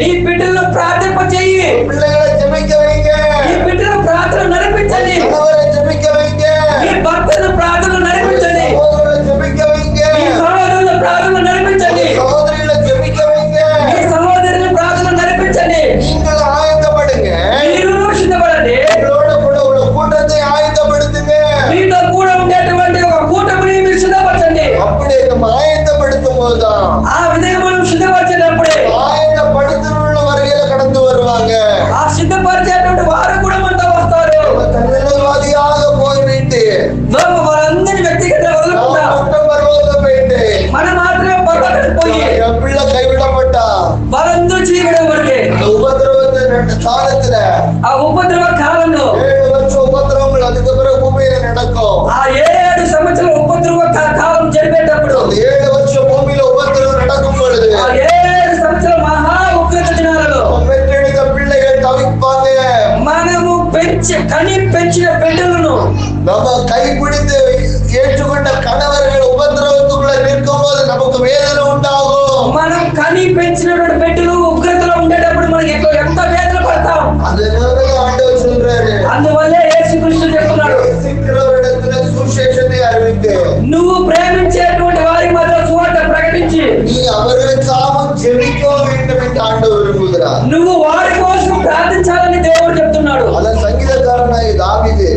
[SPEAKER 2] ఈ బిడ్డలను ప్రార్థింప చెయ్యి,
[SPEAKER 3] பிள்ளைகளை ஜெபிக்க வைங்க,
[SPEAKER 2] ఈ బిడ్డల ప్రార్థన నడిపించండి,
[SPEAKER 3] கணவரை ஜெபிக்க வைங்க,
[SPEAKER 2] ఈ భక్తుల ప్రార్థన నడిపించండి,
[SPEAKER 3] சகோதரரை ஜெபிக்க வைங்க,
[SPEAKER 2] ఈ సహోదరుల ప్రార్థన నడిపించండి,
[SPEAKER 3] சகோதரிகளை ஜெபிக்க வைங்க.
[SPEAKER 2] ఈ సహోదరుల ప్రార్థన నడిపించండి.
[SPEAKER 3] நீங்கள் ஆயத்தப்படுங்க,
[SPEAKER 2] మీరు సిద్ధపడండి.
[SPEAKER 3] உங்களோட கூட ஒரு கூட்டத்தை ஆயத்தப்படுத்துங்க.
[SPEAKER 2] మీతో కూడా ఉండేటువంటి ఒక కూటమిని మీరు సిద్ధపరచండి.
[SPEAKER 3] அப்படி நம்ம ஆயத்தப்படுத்தும் போதுதான்
[SPEAKER 2] ఆ విధంగా మనం సిద్ధపరిచేటప్పుడే
[SPEAKER 3] ஆயத்தப்படுத்துள்ள வருகையில கடந்து வருவாங்க.
[SPEAKER 2] ఆ సిద్ధపరిచేటువంటి వారు కూడా మనతో వస్తారు.
[SPEAKER 3] நம்ம தன்னலவாதியாக போயிட்டு
[SPEAKER 2] వారందరినీ వ్యక్తిగతంగా వదులుకుంటా
[SPEAKER 3] மட்டும் பரலோகம் போயிட்டு
[SPEAKER 2] మనం మాత్రమే పర్వతానికి పోయి
[SPEAKER 3] என் பிள்ளை கைவிடப்பட்டா
[SPEAKER 2] వారందరూ చీకడబడితే
[SPEAKER 3] அந்த உபதிரவத்தை காலத்துல
[SPEAKER 2] ఆ ఉపద్రవ కాలంలో
[SPEAKER 3] 7 வருஷம் உபதிரவங்கள் அதுக்கு பிறகு பூமியில நடக்கும்.
[SPEAKER 2] ఆ 7 సంవత్సరాల ఉపద్రవ కాలం జరిపేటప్పుడు
[SPEAKER 3] அந்த 7 வருஷம் பூமியில உபதிரவம் நடக்கும் பொழுது
[SPEAKER 2] ఆ 7 సంవత్సరాల మహా ఉగ్రత దినాలలో
[SPEAKER 3] பெற்றெடுத்த பிள்ளைகள் தவிப்பாங்க.
[SPEAKER 2] మనము పెంచిన బిడ్డలను
[SPEAKER 3] நம்ம கைப்பிடித்து ஏற்றுக்கொண்ட கணவர்கள் உபதிரவத்துக்குள்ள நிற்கும் போது நமக்கு வேதனை உண்டாகும்.
[SPEAKER 2] మనం పెంచినటువంటి బిడ్డలు ఉగ్రతలో ఉండేటప్పుడు మనకి ఎంత వేదన పడతాం.
[SPEAKER 3] அதனால ஆண்டவர் சொல்றாரு,
[SPEAKER 2] అందువల్లే యేసుక్రీస్తు చెప్తున్నాడు,
[SPEAKER 3] நேசிக்கிறவரிடத்துல சுவிசேஷத்தை அறிவித்து
[SPEAKER 2] నువ్వు ప్రేమించేటువంటి వారికి మాత్రం సువార్త ప్రకటించి
[SPEAKER 3] நீ அவர்களுக்காக ஜெபிக்க வேண்டும் என்று ஆண்டவர் விரும்புகிறார்.
[SPEAKER 2] నువ్వు వారి కోసం ప్రార్థించాలని దేవుడు చెప్తున్నాడు.
[SPEAKER 3] அதான் சங்கீதக்காரனாகிய தாவீது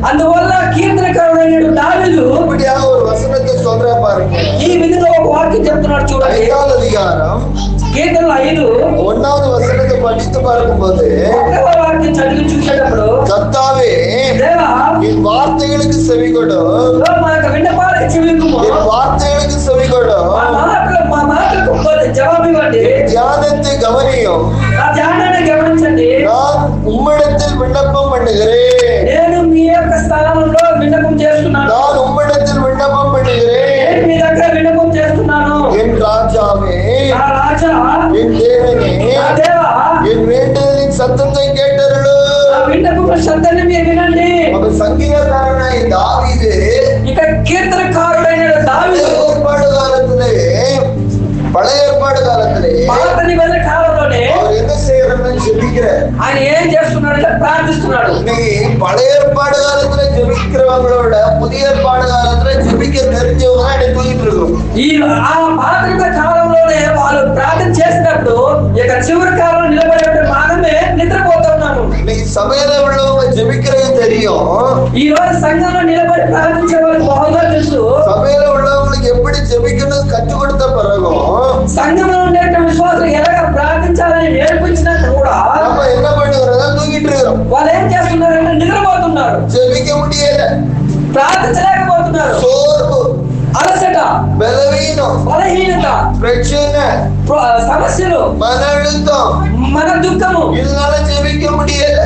[SPEAKER 2] అందువల్ల కీర్తనకారుడైన దావీదు
[SPEAKER 3] இப்படி சொல்ற பாருங்க.
[SPEAKER 2] ఈ విధంగా ఒక వాక్యం చెప్తున్నాడు చూడండి.
[SPEAKER 3] 5వ அதிகாரம்
[SPEAKER 2] కీర్తనలు 5
[SPEAKER 3] 1వ వచనத்தை படித்து பார்க்கும்போது,
[SPEAKER 2] 1వ వాక్యం చదివి చూసేటప్పుడు,
[SPEAKER 3] கர்த்தாவே
[SPEAKER 2] దేవా
[SPEAKER 3] என் வார்த்தைகளுக்கு செவி கொடு,
[SPEAKER 2] మా యొక్క విన్నపాలకు చెవియొగ్గుము,
[SPEAKER 3] என் வார்த்தைகளுக்கு செவி கொடு,
[SPEAKER 2] మా మాటలకు జవాబు ఇవ్వండి,
[SPEAKER 3] தியானத்தை கவனியும்,
[SPEAKER 2] ఆ ధ్యానాన్ని గమనించండి.
[SPEAKER 3] நான் உம்மிடத்தில் விண்ணப்பம் பண்ணுகிறேன்,
[SPEAKER 2] నేను మీ యొక్క స్థానంలో విన్నపం చేస్తున్నాను,
[SPEAKER 3] நான் உம்மிடத்தில் விண்ணப்பம் பண்ணுகிறேன்,
[SPEAKER 2] నేను మీ దగ్గర విన్నపం చేస్తున్నాను.
[SPEAKER 3] என் ராஜாவே,
[SPEAKER 2] ఆ రాజా,
[SPEAKER 3] என் தேவனே,
[SPEAKER 2] ఆ దేవా,
[SPEAKER 3] என் வேண்டுதலின் சத்தத்தை கேட்டருளு.
[SPEAKER 2] ఆ విన్నపం శబ్దాన్ని మీరు వినండి.
[SPEAKER 3] ఒక సంగీతకారుడైన దావీదు
[SPEAKER 2] ఇక కీర్తనకారుడైన దావీదు
[SPEAKER 3] பழைய ஏற்பாடு காலத்திலே
[SPEAKER 2] పాత నిబంధన కాలంలోనే
[SPEAKER 3] அவர் என்ன செய்யறதுன்னு ஜெபிக்கிறார்.
[SPEAKER 2] ఆయన ఏం చేస్తున్నాడంటే ప్రార్థిస్తున్నాడు.
[SPEAKER 3] இன்னைக்கு பழைய ஏற்பாடு காலத்துல ஜெபிக்கிறவங்களோட புதிய ஏற்பாடு காலத்துல ஜெபிக்க தெரிஞ்சவங்க தான் இன்னைக்கு தூங்கிட்டு இருக்கோம்.
[SPEAKER 2] ఈ ఆ పాత నిబంధన కాలంలోనే వాళ్ళు ప్రార్థన చేసినప్పుడు ఇక చివరి కాలంలో నిలబడే మనమే నిద్రపోతున్నాము.
[SPEAKER 3] இன்னைக்கு சபையில உள்ளவங்க ஜெபிக்கிறது தெரியும்.
[SPEAKER 2] ఈ రోజు సంఘంలో నిలబడి ప్రార్థించే వాళ్ళకి బాగా తెలుసు.
[SPEAKER 3] சபையில உள்ளவங்களுக்கு எப்படி ஜெபிக்கணும் கற்றுக் கொடுத்த பிறகும்
[SPEAKER 2] సంఘంలో ఉండే విశ్వాసులు ఎలాగ ప్రార్థించాలని నేర్పించినాక కూడా
[SPEAKER 3] நம்ம என்ன பண்ணுகிறதா தூங்கிட்டு இருக்கிறோம்.
[SPEAKER 2] వాళ్ళు ఏం చేస్తున్నారంటే నిద్రపోతున్నారు,
[SPEAKER 3] ஜெபிக்க முடியல,
[SPEAKER 2] ప్రార్థించలేకపోతున్నారు.
[SPEAKER 3] சோர்வு,
[SPEAKER 2] అలసట,
[SPEAKER 3] பலவீனம்,
[SPEAKER 2] బలహీనత,
[SPEAKER 3] பிரச்சனை,
[SPEAKER 2] సమస్యలు,
[SPEAKER 3] மன அழுத்தம்,
[SPEAKER 2] మన దుఃఖము,
[SPEAKER 3] இதனால ஜெபிக்க முடியல.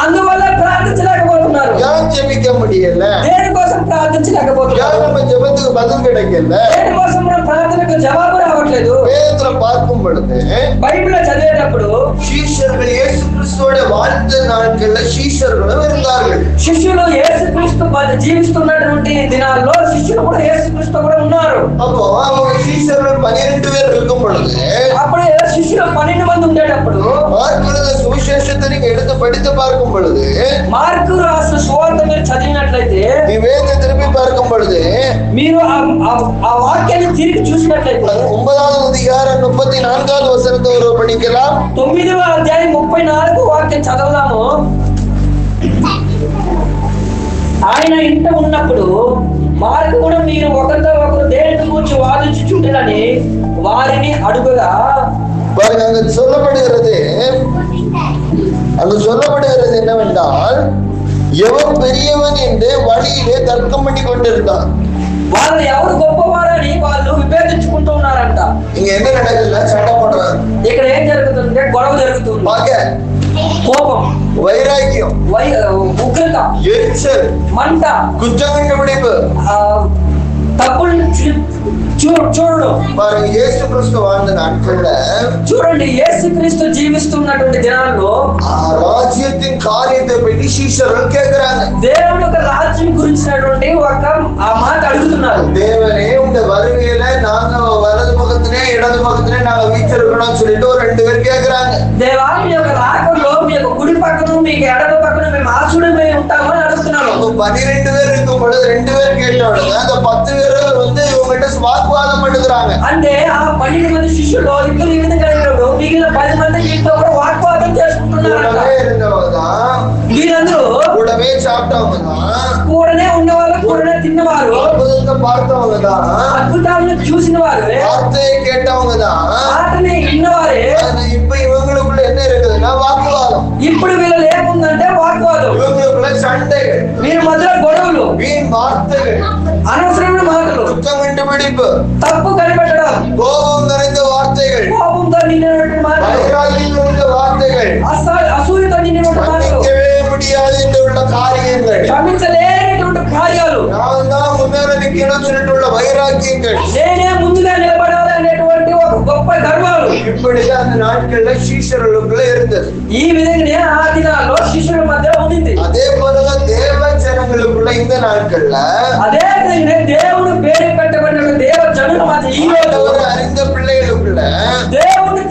[SPEAKER 2] అందువల్ల ప్రార్థించలేకపోతున్నారు.
[SPEAKER 3] ஏன் ஜெபிக்க முடியல?
[SPEAKER 2] దేనికోసం
[SPEAKER 3] ஏன்
[SPEAKER 2] ప్రార్థించలేకపోతున్నారు?
[SPEAKER 3] நம்ம ஜெபத்துக்கு பதில் கிடைக்கல?
[SPEAKER 2] దేనికోసం మన ప్రార్థనకు జవాబు రావట్లేదు?
[SPEAKER 3] வேதத்துல பார்க்கும் பொழுது
[SPEAKER 2] బైబిల్ చదివేటప్పుడు
[SPEAKER 3] சீஷர்கள் இயேசு கிறிஸ்துவோட வாழ்ந்த நாட்கள்ல சீஷர்களும் இருந்தார்கள்.
[SPEAKER 2] శిష్యులు యేసుక్రీస్తు జీవిస్తున్నటువంటి దినాల్లో శిష్యులు కూడా యేసుక్రీస్తు కూడా ఉన్నారు.
[SPEAKER 3] அப்போ அவங்க சீஷர்கள் 12 பேர் இருக்கும் பொழுது
[SPEAKER 2] అప్పుడు శిష్యులు 12 మంది ఉండేటప్పుడు
[SPEAKER 3] மார்க் எழுதின சுவிசேஷத்தை நீங்க எடுத்து படித்து பார்க்கும் பொழுது,
[SPEAKER 2] మార్కు రాసిన సువార్త మీరు చదివినట్లయితే,
[SPEAKER 3] நீ வேதத்தை திருப்பி பார்க்கும் பொழுது
[SPEAKER 2] మీరు ఆ వాక్యాన్ని తిరిగి చూసినట్లయితే
[SPEAKER 3] 9వ அதிகாரம் 34வது வசனத்தை ஒரு படிக்கலாம்.
[SPEAKER 2] 9వ అధ్యాయం 34 వాక్యం చదవదాము. ఆయన ఇంట ఉన్నప్పుడు మార్కు కూడా మీరు ఒకరితో ఒకరు దేనిని గురించి వాదించుచుంటారని వారిని అడుగుగా,
[SPEAKER 3] பாருங்க, அங்க சொல்லப்படுகிறது என்னவென்றால், எவன் பெரியவன் என்று வழியிலே தர்க்கம் பண்ணி கொண்டிருந்தான்.
[SPEAKER 2] వాళ్ళు ఎవరు గొప్పవారని వాళ్ళు విభేదించుకుంటూ ఉన్నారంట.
[SPEAKER 3] இங்க என்ன நடக்குதுன்னா சண்டை போடுறாங்க.
[SPEAKER 2] ఇక్కడ ఏం జరుగుతుందంటే గొడవ జరుగుతుంది.
[SPEAKER 3] பாக்க,
[SPEAKER 2] కోపం,
[SPEAKER 3] வைராக்கியம்,
[SPEAKER 2] ఉగ్రత,
[SPEAKER 3] எரிச்சல்,
[SPEAKER 2] మంట,
[SPEAKER 3] குற்றம் கண்டுபிடிப்பு.
[SPEAKER 2] తప్పులు చూడడం.
[SPEAKER 3] பாருங்க, இயேசு கிறிஸ்து வாழ்ந்த நாட்கள்ல
[SPEAKER 2] చూడండి, యేసుక్రీస్తు జీవిస్తున్నటువంటి దినాల్లో
[SPEAKER 3] ఆ రాజ్యத்தின் காரியத்தை பற்றி சீஷர்கள் கேக்குறாங்க.
[SPEAKER 2] దేవుని యొక్క రాజ్యం గురించినటువంటి ఒక ఆ మాట అడుగుతున్నారు.
[SPEAKER 3] தேவனே, உங்க வருகையில நாங்க வலது பக்கத்திலே இடது பக்கத்திலே நாங்க வீச்சிருக்கணும்னு சொல்லிட்டு ஒரு 2 பேர் கேக்குறாங்க.
[SPEAKER 2] దేవా, మీ యొక్క రాకల్లో మీ యొక్క కుడి పక్కన మీకు ఎడమ పక్కన మేము ఆశుడమై ఉంటామని అడుగుతున్నాను.
[SPEAKER 3] 12 பேர் இருக்கும் பொழுது 2 பேர் கேட்ட உடனே அந்த 10 பேர் வந்து இவங்ககிட்ட வாக்குவாதம் பண்ணுகிறாங்க.
[SPEAKER 2] అంటే ఆ 12 మంది శిష్యులు ఇద్దరు ఈ విధంగా అడిగినప్పుడు మిగిలిన 10 మంది ఇంట్లో కూడా వాగ్వాదం చేసుకుంటున్నారు.
[SPEAKER 3] கூடவே இருந்தவங்கதான்,
[SPEAKER 2] వీరందరూ
[SPEAKER 3] கூடவே சாப்பிட்டவங்கதான்,
[SPEAKER 2] కూడనే ఉన్నవారు, కూడనే తిన్నవారు,
[SPEAKER 3] அற்புதத்தை பார்த்தவங்கதான்,
[SPEAKER 2] అద్భుతాలను చూసిన వారు,
[SPEAKER 3] வார்த்தையை கேட்டவங்கதான்.
[SPEAKER 2] మాటని విన్నవారే.
[SPEAKER 3] இப்ப ఇవங்களுக்குள்ள என்ன இருக்குதுன்னா வாக்குவாதம்.
[SPEAKER 2] ఇప్పుడు వీళ్ళు ఏముందంటే వాగ్వాదం,
[SPEAKER 3] இவங்களுக்குள்ள சண்டைகள்,
[SPEAKER 2] వీరి మధ్యలో గొడవలు,
[SPEAKER 3] வீண் வார்த்தைகள்,
[SPEAKER 2] అనవసరమైన మాటలు,
[SPEAKER 3] குற்றம் கண்டுபிடிப்பு,
[SPEAKER 2] తప్పు కనిపెట్టడం,
[SPEAKER 3] கோபம் நிறைந்த வார்த்தைகள்,
[SPEAKER 2] కోపంతో నిండినటువంటి మాటలు,
[SPEAKER 3] வைராகியம் நிறைந்த வார்த்தைகள்,
[SPEAKER 2] అసూయతో నిండినటువంటి మాటలు,
[SPEAKER 3] மன்னிக்கவே முடியாது என்று உள்ள காரியங்கள்,
[SPEAKER 2] క్షమించలేనటువంటి కార్యాలు,
[SPEAKER 3] நான் தான் முன்னேற நிக்கணும்னு சொல்லிட்டு உள்ள வைராக்கியங்கள்,
[SPEAKER 2] నేనే ముందుగా నిలబడాలి అనేటువంటి ఒక గొప్ప గర్వాలు,
[SPEAKER 3] இப்படிதான் அந்த நாட்கள்ல சீஷர்களுக்குள்ள இருந்தது.
[SPEAKER 2] ఈ విధంగానే ఆ దినాల్లో శిష్యుల మధ్య ఉంది.
[SPEAKER 3] அதே போலதான் தேவ ஜனங்களுக்குள்ள இந்த நாட்கள்ல
[SPEAKER 2] అదే విధంగానే దేవుడు పేరు పెట్టబడిన దేవ జనుల మధ్య ఈ రోజు
[SPEAKER 3] அறிந்த பிள்ளைகளுக்குள்ள
[SPEAKER 2] దేవుడిని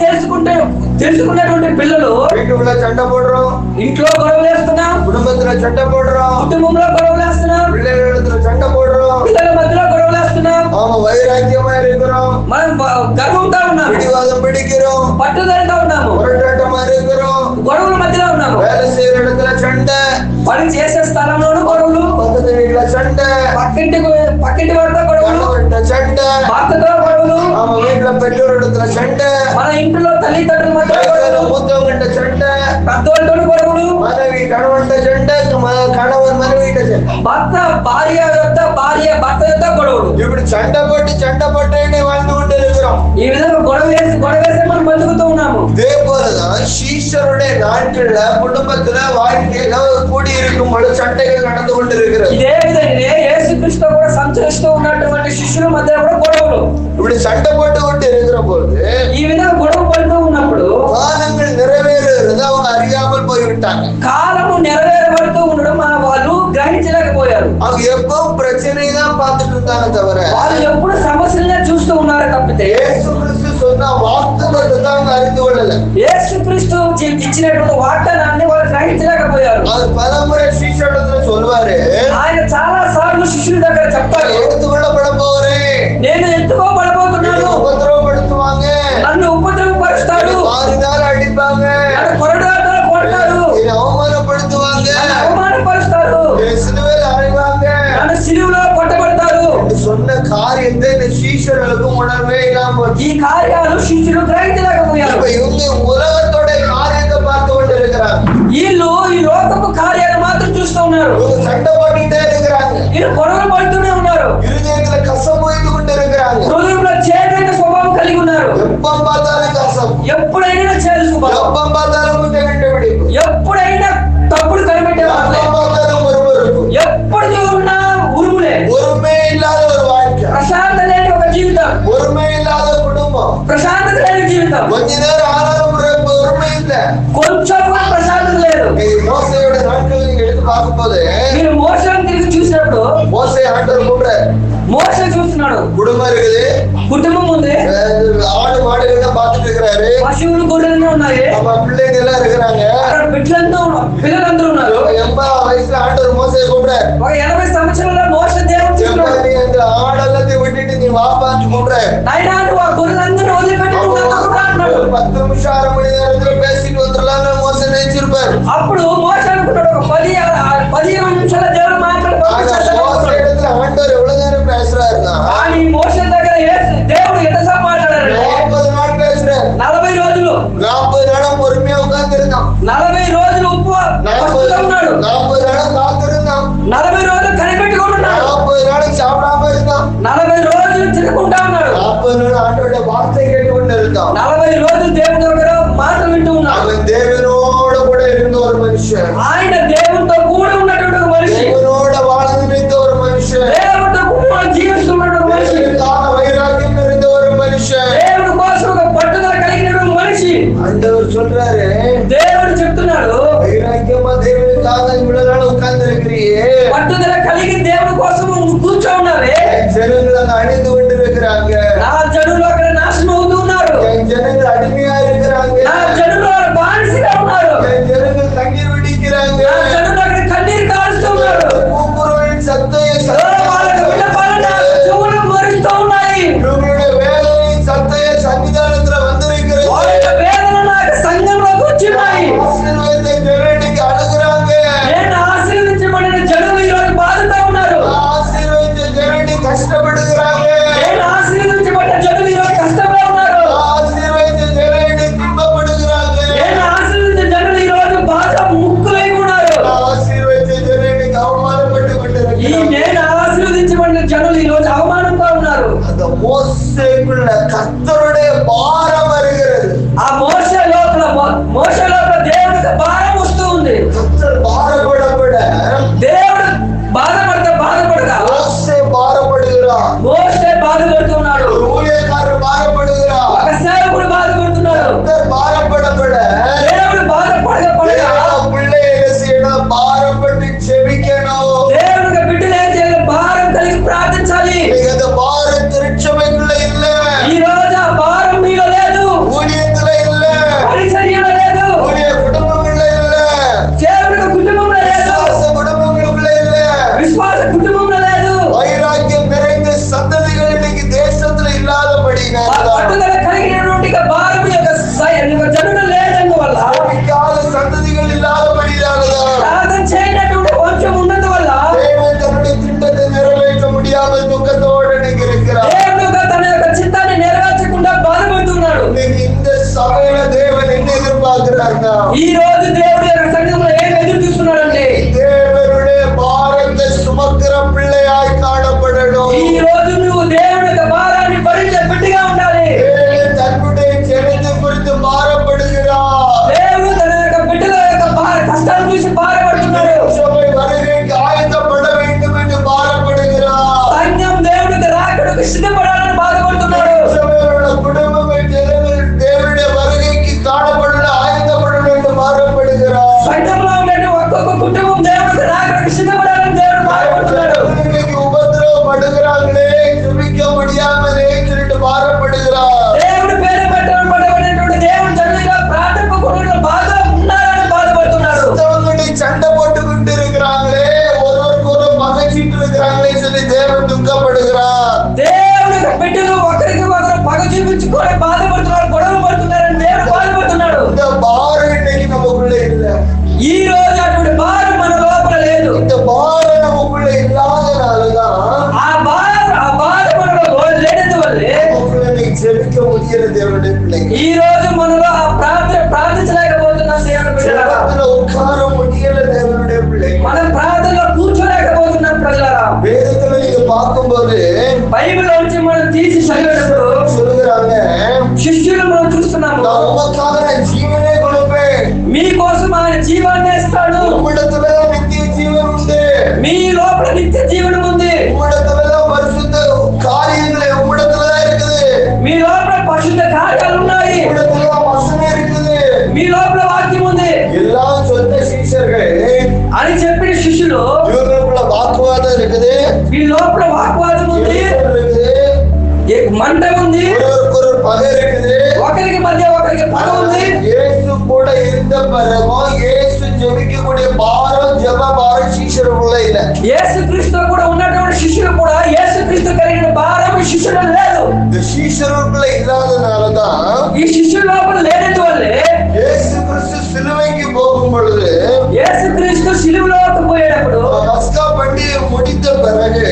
[SPEAKER 2] తెలుసుకున్నటువంటి పిల్లలు
[SPEAKER 3] வீட்டுக்குள்ள சண்டை போடுறோம்,
[SPEAKER 2] ఇంట్లో గొడవలు వేస్తున్నాం,
[SPEAKER 3] குடும்பத்துல சண்டை போடுறோம்,
[SPEAKER 2] కుటుంబంలో గొడవలు వేస్తున్నాం,
[SPEAKER 3] பிள்ளைகளிடத்துல சண்டை போடுறோம்,
[SPEAKER 2] పిల్లల మధ్యలో గొడవలు వేస్తున్నాం,
[SPEAKER 3] ஆமா வைராக்கியமா இருக்கிறோம்,
[SPEAKER 2] మనం గర్వంతో ఉన్నాం,
[SPEAKER 3] பிடிவாதம் பிடிக்கிறோம்,
[SPEAKER 2] పట్టుదలతో ఉన్నాము,
[SPEAKER 3] போராட்டமா இருக்கிறோம்,
[SPEAKER 2] గొడవల మధ్యలో ఉన్నాము,
[SPEAKER 3] வேலை செய்யற இடத்துல சண்டை,
[SPEAKER 2] పని చేసే స్థలంలోనూ గొడవలు,
[SPEAKER 3] பக்கத்து வீட்டுல சண்டை,
[SPEAKER 2] పక్కింటి వారితో గొడవలు,
[SPEAKER 3] கணவன் கிட்ட சண்டை,
[SPEAKER 2] భర్తతో గొడవలు,
[SPEAKER 3] நம்ம வீட்டுல பெற்றோர் இடத்துல சண்டை,
[SPEAKER 2] మన ఇంట్లో తల్లిదండ్రుల మధ్య
[SPEAKER 3] வயசுல
[SPEAKER 2] గొడవలు,
[SPEAKER 3] மூத்தவங்கிட்ட சண்டை,
[SPEAKER 2] పెద్దోళ్ళతో గొడవలు,
[SPEAKER 3] மனைவி கணவன்கிட்ட சண்டை, கணவன் மனைவிட்ட சண்டை.
[SPEAKER 2] భర్త భార్య యొక్క భార్య భర్త యొక్క గొడవలు.
[SPEAKER 3] இப்படி சண்டை போட்டே வாழ்ந்து கொண்டு இருக்கிறோம்.
[SPEAKER 2] ఈ విధంగా గొడవ వేసి మనం బతుకుతూ ఉన్నాము.
[SPEAKER 3] இதே போலதான் சீஷருடைய நாட்கள்ல குடும்பத்துல வாழ்க்கையில கூடி இருக்கும் பொழுது சண்டைகள் நடந்து கொண்டு இருக்கிறது.
[SPEAKER 2] ఇదే విధంగా యేసుక్రీస్తు కూడా సంచరిస్తూ ఉన్నటువంటి శిష్యుల మధ్య కూడా గొడవలు.
[SPEAKER 3] இப்படி சண்டை போட்டு கொண்டு இருக்கிற போது
[SPEAKER 2] ఈ విధంగా గొడవ పడుతూ ఉన్నప్పుడు
[SPEAKER 3] காலங்கள் நிறைவேறுகிறது அவங்க அறியாமல் போய்விட்டாங்க.
[SPEAKER 2] కాలము నెరవేరబడుతూ ఉండడం వాళ్ళు గ్రహించలేకపోయారు.
[SPEAKER 3] அவங்க எப்பவும் பிரச்சனையை தான் பார்த்துட்டு இருந்தாங்க தவிர
[SPEAKER 2] వాళ్ళు ఎప్పుడు సమస్యలనే చూస్తూ ఉన్నారు తప్పితే
[SPEAKER 3] இயேசு கிறிஸ்து சொன்ன வாக்குத்தத்தத்தை தான் அவங்க அறிந்து கொள்ளல.
[SPEAKER 2] యేసుక్రీస్తు ఇచ్చినటువంటి వాగ్దానాన్ని వాళ్ళు గ్రహించలేకపోయారు.
[SPEAKER 3] அது பலமுறை சீஷரிடத்துல சொல்வாரு,
[SPEAKER 2] ఆయన చాలా సార్లు శిష్యుల దగ్గర చెప్తారు,
[SPEAKER 3] எடுத்துக்கொள்ளப்பட போறேன்,
[SPEAKER 2] నేను ఎత్తుకోబడబోతున్నాను,
[SPEAKER 3] உபத்திரவப்படுத்துவாங்க,
[SPEAKER 2] నన్ను ఉపద్రవపరుస్తాడు,
[SPEAKER 3] மாறினால் அடிப்பாங்க,
[SPEAKER 2] నన్ను కొరడాతో కొడతాడు,
[SPEAKER 3] என்னை அவமானப்படுத்துவாங்க,
[SPEAKER 2] నన్ను అవమానపరుస్తాడు,
[SPEAKER 3] என்னை சிலுவையில் அறைவாங்க.
[SPEAKER 2] నన్ను సిలువలో కొట్టబడతారు.
[SPEAKER 3] சொன்ன காரியத்தை இந்த சீஷர்களுக்கு உணர்வே இல்லாம போச்சு.
[SPEAKER 2] ఈ కార్యాలు శిష్యులు గ్రహించలేకపోయారు.
[SPEAKER 3] இப்ப இவங்க உலகத்தோட காரியத்தை பார்த்து கொண்டு இருக்கிறாங்க.
[SPEAKER 2] వీళ్ళు ఈ లోకపు కార్యాలు మాత్రం చూస్తూ ఉన్నారు.
[SPEAKER 3] இவங்க சண்டை போட்டுட்டே இருக்கிறாங்க.
[SPEAKER 2] వీళ్ళు గొడవలు పడుతూనే ఉన్నారు.
[SPEAKER 3] இருதயத்துல கசம் வைத்து கொண்டு இருக்கிறாங்க.
[SPEAKER 2] హృదయంలో చేదైన స్వభావం కలిగి ఉన్నారు.
[SPEAKER 3] எப்ப பார்த்தாலும் கசம்,
[SPEAKER 2] ఎప్పుడైనా చేదు స్వభావం,
[SPEAKER 3] எப்ப பார்த்தாலும் முட்டை கண்டுபிடிப்பு,
[SPEAKER 2] ఎప్పుడైనా తప్పుడు కనిపెట్టే వాళ్ళే,
[SPEAKER 3] எப்ப பார்த்தாலும் ஒருவருக்கு
[SPEAKER 2] ఎప్పుడు చూసినా ఉరుములే,
[SPEAKER 3] ஒருமே இல்லாத ஒரு வாழ்க்கை,
[SPEAKER 2] ప్రశాంతత లేని ఒక జీవితం,
[SPEAKER 3] ஒருமே இல்லாத குடும்பம்.
[SPEAKER 2] ప్రశాంతత లేని జీవితం,
[SPEAKER 3] கொஞ்ச நேரம் ஆனாலும் ஒருமை இல்ல.
[SPEAKER 2] కొంచెం కూడా ప్రశాంతత లేదు.
[SPEAKER 3] மோசையோட நாட்கள் நீங்க எடுத்து பார்க்கும் போது
[SPEAKER 2] మీరు మోసను తిరిగి చూసినప్పుడు
[SPEAKER 3] மோசை ஆண்டவர் கூப்பிடுறாரு.
[SPEAKER 2] మోస చూస్తున్నాడు,
[SPEAKER 3] குடும்பம் இருக்குது,
[SPEAKER 2] కుటుంబం ఉంది,
[SPEAKER 3] ஆடு மாடுகள் தான் பார்த்துட்டு இருக்கிறாரு,
[SPEAKER 2] పశువులు గొర్రెలు ఉన్నాయి,
[SPEAKER 3] நம்ம பிள்ளைங்க எல்லாம் இருக்கிறாங்க.
[SPEAKER 2] అక్కడ పిల్లలందరూ ఉన్నారు.
[SPEAKER 3] 80 వయసుல ஆண்டவர் மோசையை கூப்பிடுறாரு.
[SPEAKER 2] ఒక 80 సంవత్సరాల మోస దేవుడు చూస్తున్నాడు.
[SPEAKER 3] நீ அந்த ஆடெல்லாத்தையும் விட்டுட்டு நீ வாப்பான்னு கூப்பிடுறாரு.
[SPEAKER 2] నాయనా నువ్వు ఆ గొర్రెలందరినీ వదిలిపెట్టి నువ్వు నాతో రా అన్నాడు.
[SPEAKER 3] ஒரு 10 நிமிஷம் அரை மணி நேரத்துல பேசிட்டு வந்துடலாம்னு மோசை நினைச்சிருப்பாரு.
[SPEAKER 2] అప్పుడు మోస అనుకున్నాడు ఒక 15 నిమిషాల దేవుడు మాట్లాడి
[SPEAKER 3] மோசை இடத்துல ஆண்டவர் எவ்வளவு நேரம் பேசுறாருன்னா
[SPEAKER 2] కానీ మోస దగ్గర దేవుడు ఎంతసేపు మాట్లాడారు?
[SPEAKER 3] 40 நாள் பேசுறாரு.
[SPEAKER 2] 40 రోజులు
[SPEAKER 3] 40 நாளும் பொறுமையா உட்கார்ந்து இருந்தான்.
[SPEAKER 2] 40 రోజులు ఉన్నాడు.
[SPEAKER 3] 40 நாளும் காத்திருந்தான்.
[SPEAKER 2] 40 రోజులు కనిపెట్టుకుంటున్నాడు.
[SPEAKER 3] 40 நாளுக்கு சாப்பிடாம இருந்தான்.
[SPEAKER 2] 40 రోజులు తినకుండా ఉన్నాడు.
[SPEAKER 3] 40 நாள் ஆண்டோட வார்த்தை கேட்டுக்கொண்டு இருந்தான்.
[SPEAKER 2] 40 రోజులు దేవుని దగ్గర మాటలు వింటూ ఉన్నాడు.
[SPEAKER 3] அவன் தேவனோட கூட இருந்த ஒரு மனுஷன்,
[SPEAKER 2] ఆయన దేవునితో కూడా ఉన్నటువంటి ఒక మనిషి,
[SPEAKER 3] தேவனோட வாழ்ந்து நின்ற ஒரு மனுஷன்,
[SPEAKER 2] దేవునితో కూడా జీవిస్తున్నటువంటి ఒక మనిషి,
[SPEAKER 3] தேவனுக்கான வைராக்கியம் இருந்த ஒரு மனுஷன்.
[SPEAKER 2] దేవుని కోసం ఒక పట్టుదల కలిగిన ఒక మనిషి.
[SPEAKER 3] ஆண்டவர் சொல்றாரு,
[SPEAKER 2] దేవుడు చెప్తున్నాడు,
[SPEAKER 3] வைராக்கியமா தேவனுக்காக இவ்வளவு நாள் உட்கார்ந்து இருக்கிறியே,
[SPEAKER 2] పట్టుదల కలిగి దేవుని కోసం కూర్చో ఉన్నావే,
[SPEAKER 3] ஜனங்கள் அங்க அணிந்து கொண்டு இருக்கிறாங்க,
[SPEAKER 2] నా జనులు అక్కడ నాశనం అవుతూ ఉన్నారు,
[SPEAKER 3] என் ஜனங்கள் அடிமையா இருக்கிறாங்க,
[SPEAKER 2] నా జనులు బానిసగా ఉన్నారు,
[SPEAKER 3] என் ஜனங்கள் தண்ணீர் விடிக்கிறாங்க,
[SPEAKER 2] నా జనులు అక్కడ కన్నీరు కారుస్తూ ఉన్నారు,
[SPEAKER 3] கூக்குரலின்
[SPEAKER 2] వాళ్ళకి విన్నపాలన చెవులు మరుస్తూ ఉన్నాయి,
[SPEAKER 3] இவங்களுடைய வேதனையின் சத்தைய சன்னிதானத்துல வந்திருக்கிறது.
[SPEAKER 2] వాళ్ళ వేదన నాకు సంఘంలోకి వచ్చినాయి.
[SPEAKER 3] ஆசீர்வாதத்தை ஜனனிக்கு அழுகுறாங்க.
[SPEAKER 2] నేను ఆశీర్వదించబడిన జనులు ఈరోజు బాధతో ఉన్నారు.
[SPEAKER 3] ஆசீர்வாத ஜனனி கஷ்டப்படுகிறாங்க.
[SPEAKER 2] నేను ఆశీర్వదించబడిన జనులు ఈరోజు కష్టంలో ఉన్నారు.
[SPEAKER 3] ஆசீர்வாத ஜனனி துன்பப்படுகிறாங்க.
[SPEAKER 2] నేను ఆశీర్వదించిన జనులు ఈరోజు బాధ ముక్కులై ఉన్నారు.
[SPEAKER 3] ஆசீர்வாத ஜனனிக்கு அவமானப்பட்டு கொண்டிருக்கிறாங்க.
[SPEAKER 2] నేను ఆశీర్వదించబడిన జనులు ఈరోజు అవమానంగా ఉన్నారు.
[SPEAKER 3] அந்த மோசேக்குள்ள கர்த்தருடைய பாரம் வருகிறது.
[SPEAKER 2] ఆ మోసే లోపల దేవుడికి భారం వస్తూ ఉంది.
[SPEAKER 3] கர்த்தர் பாரப்படப்பட
[SPEAKER 2] దేవుడు బాధపడగా
[SPEAKER 3] மோசே பாரப்படுகிறார்.
[SPEAKER 2] మోసే బాధపడుతున్నాడు.
[SPEAKER 3] ஒரு ஊழியக்காரர் பாரப்படுகிறார்.
[SPEAKER 2] ఒక సేవకుడు బాధపడుతున్నాడు.
[SPEAKER 3] கர்த்தர் பாரப்படப்பட
[SPEAKER 2] దేవుడు బాధపడగా
[SPEAKER 3] பிள்ளை என்ன செய்யணும்? பாரப்பட்டு செபிக்கணும்.
[SPEAKER 2] దేవుడికి బిడ్డలు ఏం చేయాలి? భారం కలిగి ప్రార్థించాలి.
[SPEAKER 3] அந்த பாரம் திருச்சபைக்குள்ள இல்ல,
[SPEAKER 2] ఈ రోజు ఆ భారం మీలో లేదు,
[SPEAKER 3] ஊழியத்துல இல்ல,
[SPEAKER 2] పరిచర్యలో లేదు, కూడా బాధపడుతున్నారు, గొడవ పడుతున్నారని దేవుడు బాధపడుతున్నాడు.
[SPEAKER 3] இந்த பாரம் இன்னைக்கு நமக்குள்ள இல்ல.
[SPEAKER 2] ఈ రోజు అటువంటి భారం మన లోపల లేదు.
[SPEAKER 3] இந்த பாரம் நமக்குள்ள இல்லாதனாலதான்
[SPEAKER 2] ఆ బాధ మనలో లేనందువల్లే
[SPEAKER 3] ஜெபிக்க முடியல தேவனுடைய பிள்ளைங்க.
[SPEAKER 2] ఈ రోజు మనలో ఆ ప్రార్థించలేకపోతున్నాం దేవుని బిడ్డలారా.
[SPEAKER 3] உட்கார முடியல தேவனுடைய பிள்ளைங்க.
[SPEAKER 2] మనం ప్రార్థనలో కూర్చోలేకపోతున్నాం ప్రజలారా.
[SPEAKER 3] வேதத்துல நீங்க பார்க்கும்போது
[SPEAKER 2] బైబిల్ నుంచి మనం తీసి చదివేటప్పుడు
[SPEAKER 3] சொல்லுகிறாங்க,
[SPEAKER 2] శిష్యులు మనం చూస్తున్నాము,
[SPEAKER 3] நமக்காக நான் ஜீவனே கொடுப்பேன்,
[SPEAKER 2] మీకోసం ఆయన జీవాన్ని ఇస్తాడు,
[SPEAKER 3] உம்மிடத்துலதான் நித்திய ஜீவன் உண்டு,
[SPEAKER 2] మీ లోపల నిత్య జీవనం ఉంది,
[SPEAKER 3] உம்மிடத்துலதான் பரிசுத்த காரியங்கள் உம்மிடத்துலதான் இருக்குது,
[SPEAKER 2] మీ లోపల పరిశుద్ధ కార్యాలు ఉన్నాయి,
[SPEAKER 3] உம்மிடத்துலதான் வசனம் இருக்குது,
[SPEAKER 2] మీ లోపల వాక్యం ఉంది
[SPEAKER 3] எல்லாம் சொந்த சீஷர்கள்.
[SPEAKER 2] అని చెప్పిన శిష్యులు
[SPEAKER 3] இவர்களுக்குள்ள வாக்குவாதம் இருக்குது,
[SPEAKER 2] మీ లోపల వాగ్వాదం ఉంది,
[SPEAKER 3] இருக்குது,
[SPEAKER 2] మంట ఉంది,
[SPEAKER 3] ஒருவருக்கு ஒரு பகை இருக்குது.
[SPEAKER 2] ఒకరికి మధ్య ఒకరికి పగ ఉంది.
[SPEAKER 3] இயேசு கூட இருந்த பிறகும் இயேசு ஜெபிக்கக்கூடிய பாரம் ஜெப பாரம் சீஷருக்குள்ள இல்ல.
[SPEAKER 2] యేసుక్రీస్తు కూడా ఉన్నటువంటి శిష్యులు కూడా యేసుక్రీస్తు కలిగిన భారం శిష్యులు లేదు.
[SPEAKER 3] இந்த சீஷருக்குள்ள இல்லாதனாலதான்
[SPEAKER 2] ఈ శిష్యుల లోపల లేనందువల్లే
[SPEAKER 3] இயேசு கிறிஸ்து சிலுவைக்கு போகும் பொழுது
[SPEAKER 2] యేసుక్రీస్తు శిలువలోకి పోయేటప్పుడు
[SPEAKER 3] பஸ்கா பண்டிகை முடிந்த பிறகு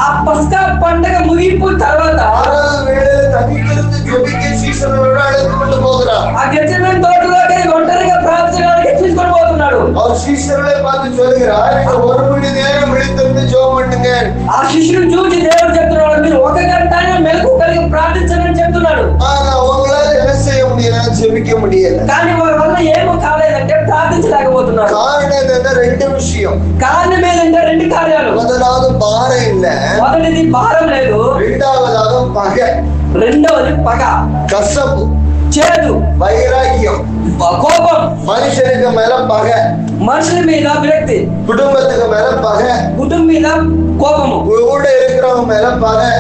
[SPEAKER 2] ఆ పస్కా పండగ ముగింపు తర్వాత
[SPEAKER 3] ஆறாவது வேளையில தனித்திருந்து ஜெபிக்க சீஷர்களோட அழைத்து கொண்டு போகிறார்.
[SPEAKER 2] ఆ గెత్సేమనే తోటలోకి ఒంటరిగా ప్రార్థించడానికి తీసుకొని పోతున్నాడు.
[SPEAKER 3] அவர் சீஷர்களை பார்த்து சொல்கிறார், நீங்க 1 மணி நேரம் விழித்திருந்து ஜெபம் பண்ணுங்க.
[SPEAKER 2] ఆ శిష్యుడు చూసి దేవుడు చెప్తున్నాడు, మీరు 1 గంట మెలకు కలిగి ప్రార్థించండి అని చెప్తున్నాడు.
[SPEAKER 3] ஆனா அவங்களால என்ன செய்ய முடியல, ஜெபிக்க முடியல.
[SPEAKER 2] కానీ వారి వల్ల ఏమో కాలేదంటే ప్రార్థించలేకపోతున్నారు.
[SPEAKER 3] காரணம் என்னன்னா 2 விஷயம்.
[SPEAKER 2] కారణం ఏంటంటే 2 కార్యాలు.
[SPEAKER 3] முதலாவது பாரம் இல்ல,
[SPEAKER 2] మొదటిది భారం లేదు,
[SPEAKER 3] இரண்டாவதாக பகை,
[SPEAKER 2] రెండవది పగ,
[SPEAKER 3] கசப்பு,
[SPEAKER 2] చేదు,
[SPEAKER 3] வைராக்கியம்,
[SPEAKER 2] కోపం,
[SPEAKER 3] மனுஷனுக்கு மேல பகை,
[SPEAKER 2] మనుషుల మీద విరక్తి,
[SPEAKER 3] குடும்பத்துக்கு மேல பகை,
[SPEAKER 2] కుటుంబం మీద కోపము,
[SPEAKER 3] கூட இருக்கிறவங்க மேல பகை.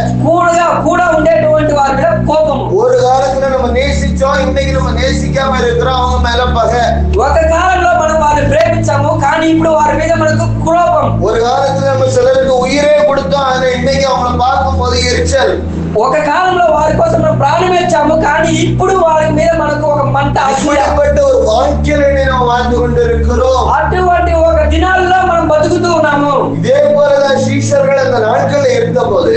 [SPEAKER 2] కూడా ఉండేటువంటి వారి మీద కోపము.
[SPEAKER 3] ஒரு காலத்துல நம்ம நேசிச்சோம், இன்னைக்கு நம்ம நேசிக்காம இருக்கிறோம், அவங்க மேல பகை.
[SPEAKER 2] ఒక కాలంలో మనం వారిని ప్రేమించాము, కానీ ఇప్పుడు వారి మీద మనకు కోపం.
[SPEAKER 3] ஒரு காலத்துல நம்ம சிலருக்கு உயிரே கொடுத்தோம், ஆனா இன்னைக்கு அவங்கள பார்க்கும் போது எரிச்சல்.
[SPEAKER 2] ఒక కాలంలో వారి కోసం మనం ప్రాణం ఇచ్చాము, కానీ ఇప్పుడు వారి మీద మనకు ఒక మంట,
[SPEAKER 3] இப்படிப்பட்ட ஒரு வாழ்க்கையில நம்ம வாழ்ந்து கொண்டு இருக்கிறோம்.
[SPEAKER 2] అటువంటి ఒక దినాల్లో మనం బతుకుతూ ఉన్నాము.
[SPEAKER 3] இதே போலதான் சீஷர்கள் அந்த நாட்கள்ல இருந்த போது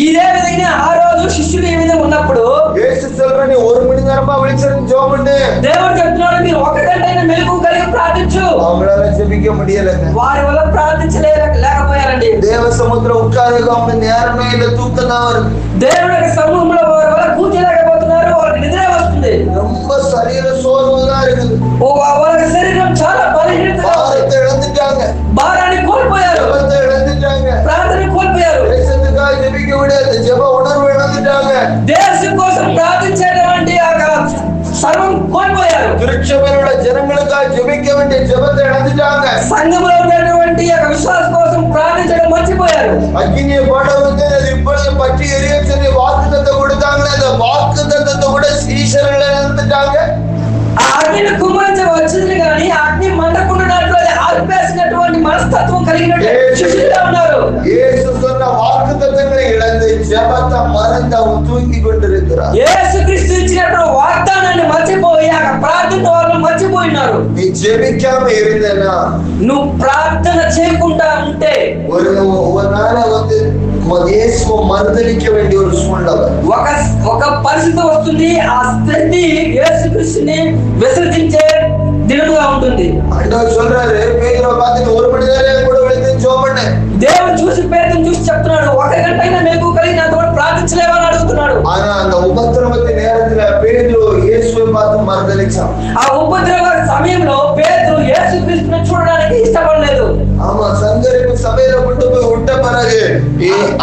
[SPEAKER 2] ఇదే విధంగా ఆ రోజు శిష్యులు ఈ విధంగా ఉన్నప్పుడు
[SPEAKER 3] இயேசு சொல்ற, நீ 1 மணி நேரமா விழிச்சிருந்து ஜெபம் பண்ணு.
[SPEAKER 2] దేవుడు చెప్తున్నాడు, మీరు 1 గంట మెలకు కలిగి ప్రార్థించు.
[SPEAKER 3] அவங்களால ஜெபிக்க முடியலங்க.
[SPEAKER 2] వారి వల్ల ప్రార్థించలేకపోయారండి.
[SPEAKER 3] தேவ சமுத்திரம் உட்கார்ந்து அவங்க நேரமே இல்ல, தூக்கம் தான் வருது.
[SPEAKER 2] దేవుడి యొక్క సమూహంలో వారి వల్ల కూర్చోలేకపోతున్నారు, వారికి నిద్ర వస్తుంది,
[SPEAKER 3] ரொம்ப சரீர சோர்வுதான் இருக்குது.
[SPEAKER 2] వారి శరీరం చాలా బలహీనతగా ఉంది.
[SPEAKER 3] பாரத்தை இழந்துட்டாங்க,
[SPEAKER 2] భారాన్ని కోల్పోయారు,
[SPEAKER 3] ஜெபத்தை இழந்துட்டாங்க,
[SPEAKER 2] ప్రార్థన కోల్పోయారు,
[SPEAKER 3] தேசத்துக்காக ஜெபிக்க முடியாது, ஜெப உணர்வு இழந்துட்டாங்க,
[SPEAKER 2] దేశం కోసం ప్రార్థించేటువంటి ఆ సర్వం కోల్పోయారు,
[SPEAKER 3] திருச்சபையோட ஜனங்களுக்காக ஜெபிக்க வேண்டிய ஜெபத்தை இழந்துட்டாங்க,
[SPEAKER 2] సంఘంలో ఉన్నటువంటి ఆ విశ్వాసం కోసం ప్రార్థించడం మర్చిపోయారు.
[SPEAKER 3] அக்கினியை போட வந்து அது இப்பொழுது பற்றி எரிய சொல்லி வாக்குத்தத்தை கொடுத்தாங்களே, அந்த வாக்குத்தத்தத்தை கூட சீஷர்கள் இழந்துட்டாங்க.
[SPEAKER 2] ఆ అగ్నిని కుమ్మరించ వచ్చింది కానీ అగ్ని మండకుండాట్లు అది ఆర్పేసినటువంటి మనస్తత్వం కలిగినటువంటి శిష్యులుగా ఉన్నారు.
[SPEAKER 3] இயேசு சொன்ன வாக்குத்தத்தங்களை இழந்து ஜெபத்தை மறந்து அவன் தூங்கி கொண்டிருக்கிறார்.
[SPEAKER 2] యేసుక్రీస్తు ఇచ్చినటువంటి వాగ్దానాన్ని మర్చిపోయి ఆ ప్రార్థన వాళ్ళు మర్చిపోయినారు.
[SPEAKER 3] நீ ஜெபிக்காம இருந்தேன்னா,
[SPEAKER 2] నువ్వు ప్రార్థన చేయకుండా ఉంటే
[SPEAKER 3] ஒரு நாள வந்து இயேசுவை மறுதலிக்க வேண்டிய ஒரு சூழ்நிலை,
[SPEAKER 2] ఒక పరిస్థితి వస్తుంది, ఆ స్థితి యేసుక్రీస్తుని విసర్జించే దినముగా ఉంటుంది.
[SPEAKER 3] ஆண்டவர் சொல்றாரு, பேதுருவை பார்த்துட்டு 1 மணி நேரம் கூட விழித்து ஜெபம் பண்ணு.
[SPEAKER 2] దేవుడు చూసి పేతురుని చూసి చెప్తున్నాడు, 1 గంట అయినా మెలకు కలిగి నాతో ప్రార్థించలేవా అని అడుగుతున్నాడు.
[SPEAKER 3] ஆனா அந்த உபத்திரவத்தின் நேரத்துல பேதுரு இயேசுவை பார்த்து மறுதலிச்சான்.
[SPEAKER 2] ఆ ఉపద్రవ సమయంలో పేతురు యేసుక్రీస్తుని చూడడానికి ఇష్టపడలేదు.
[SPEAKER 3] ஆமா, சங்கரிப்பு சபையில கொண்டு போய் விட்ட பிறகு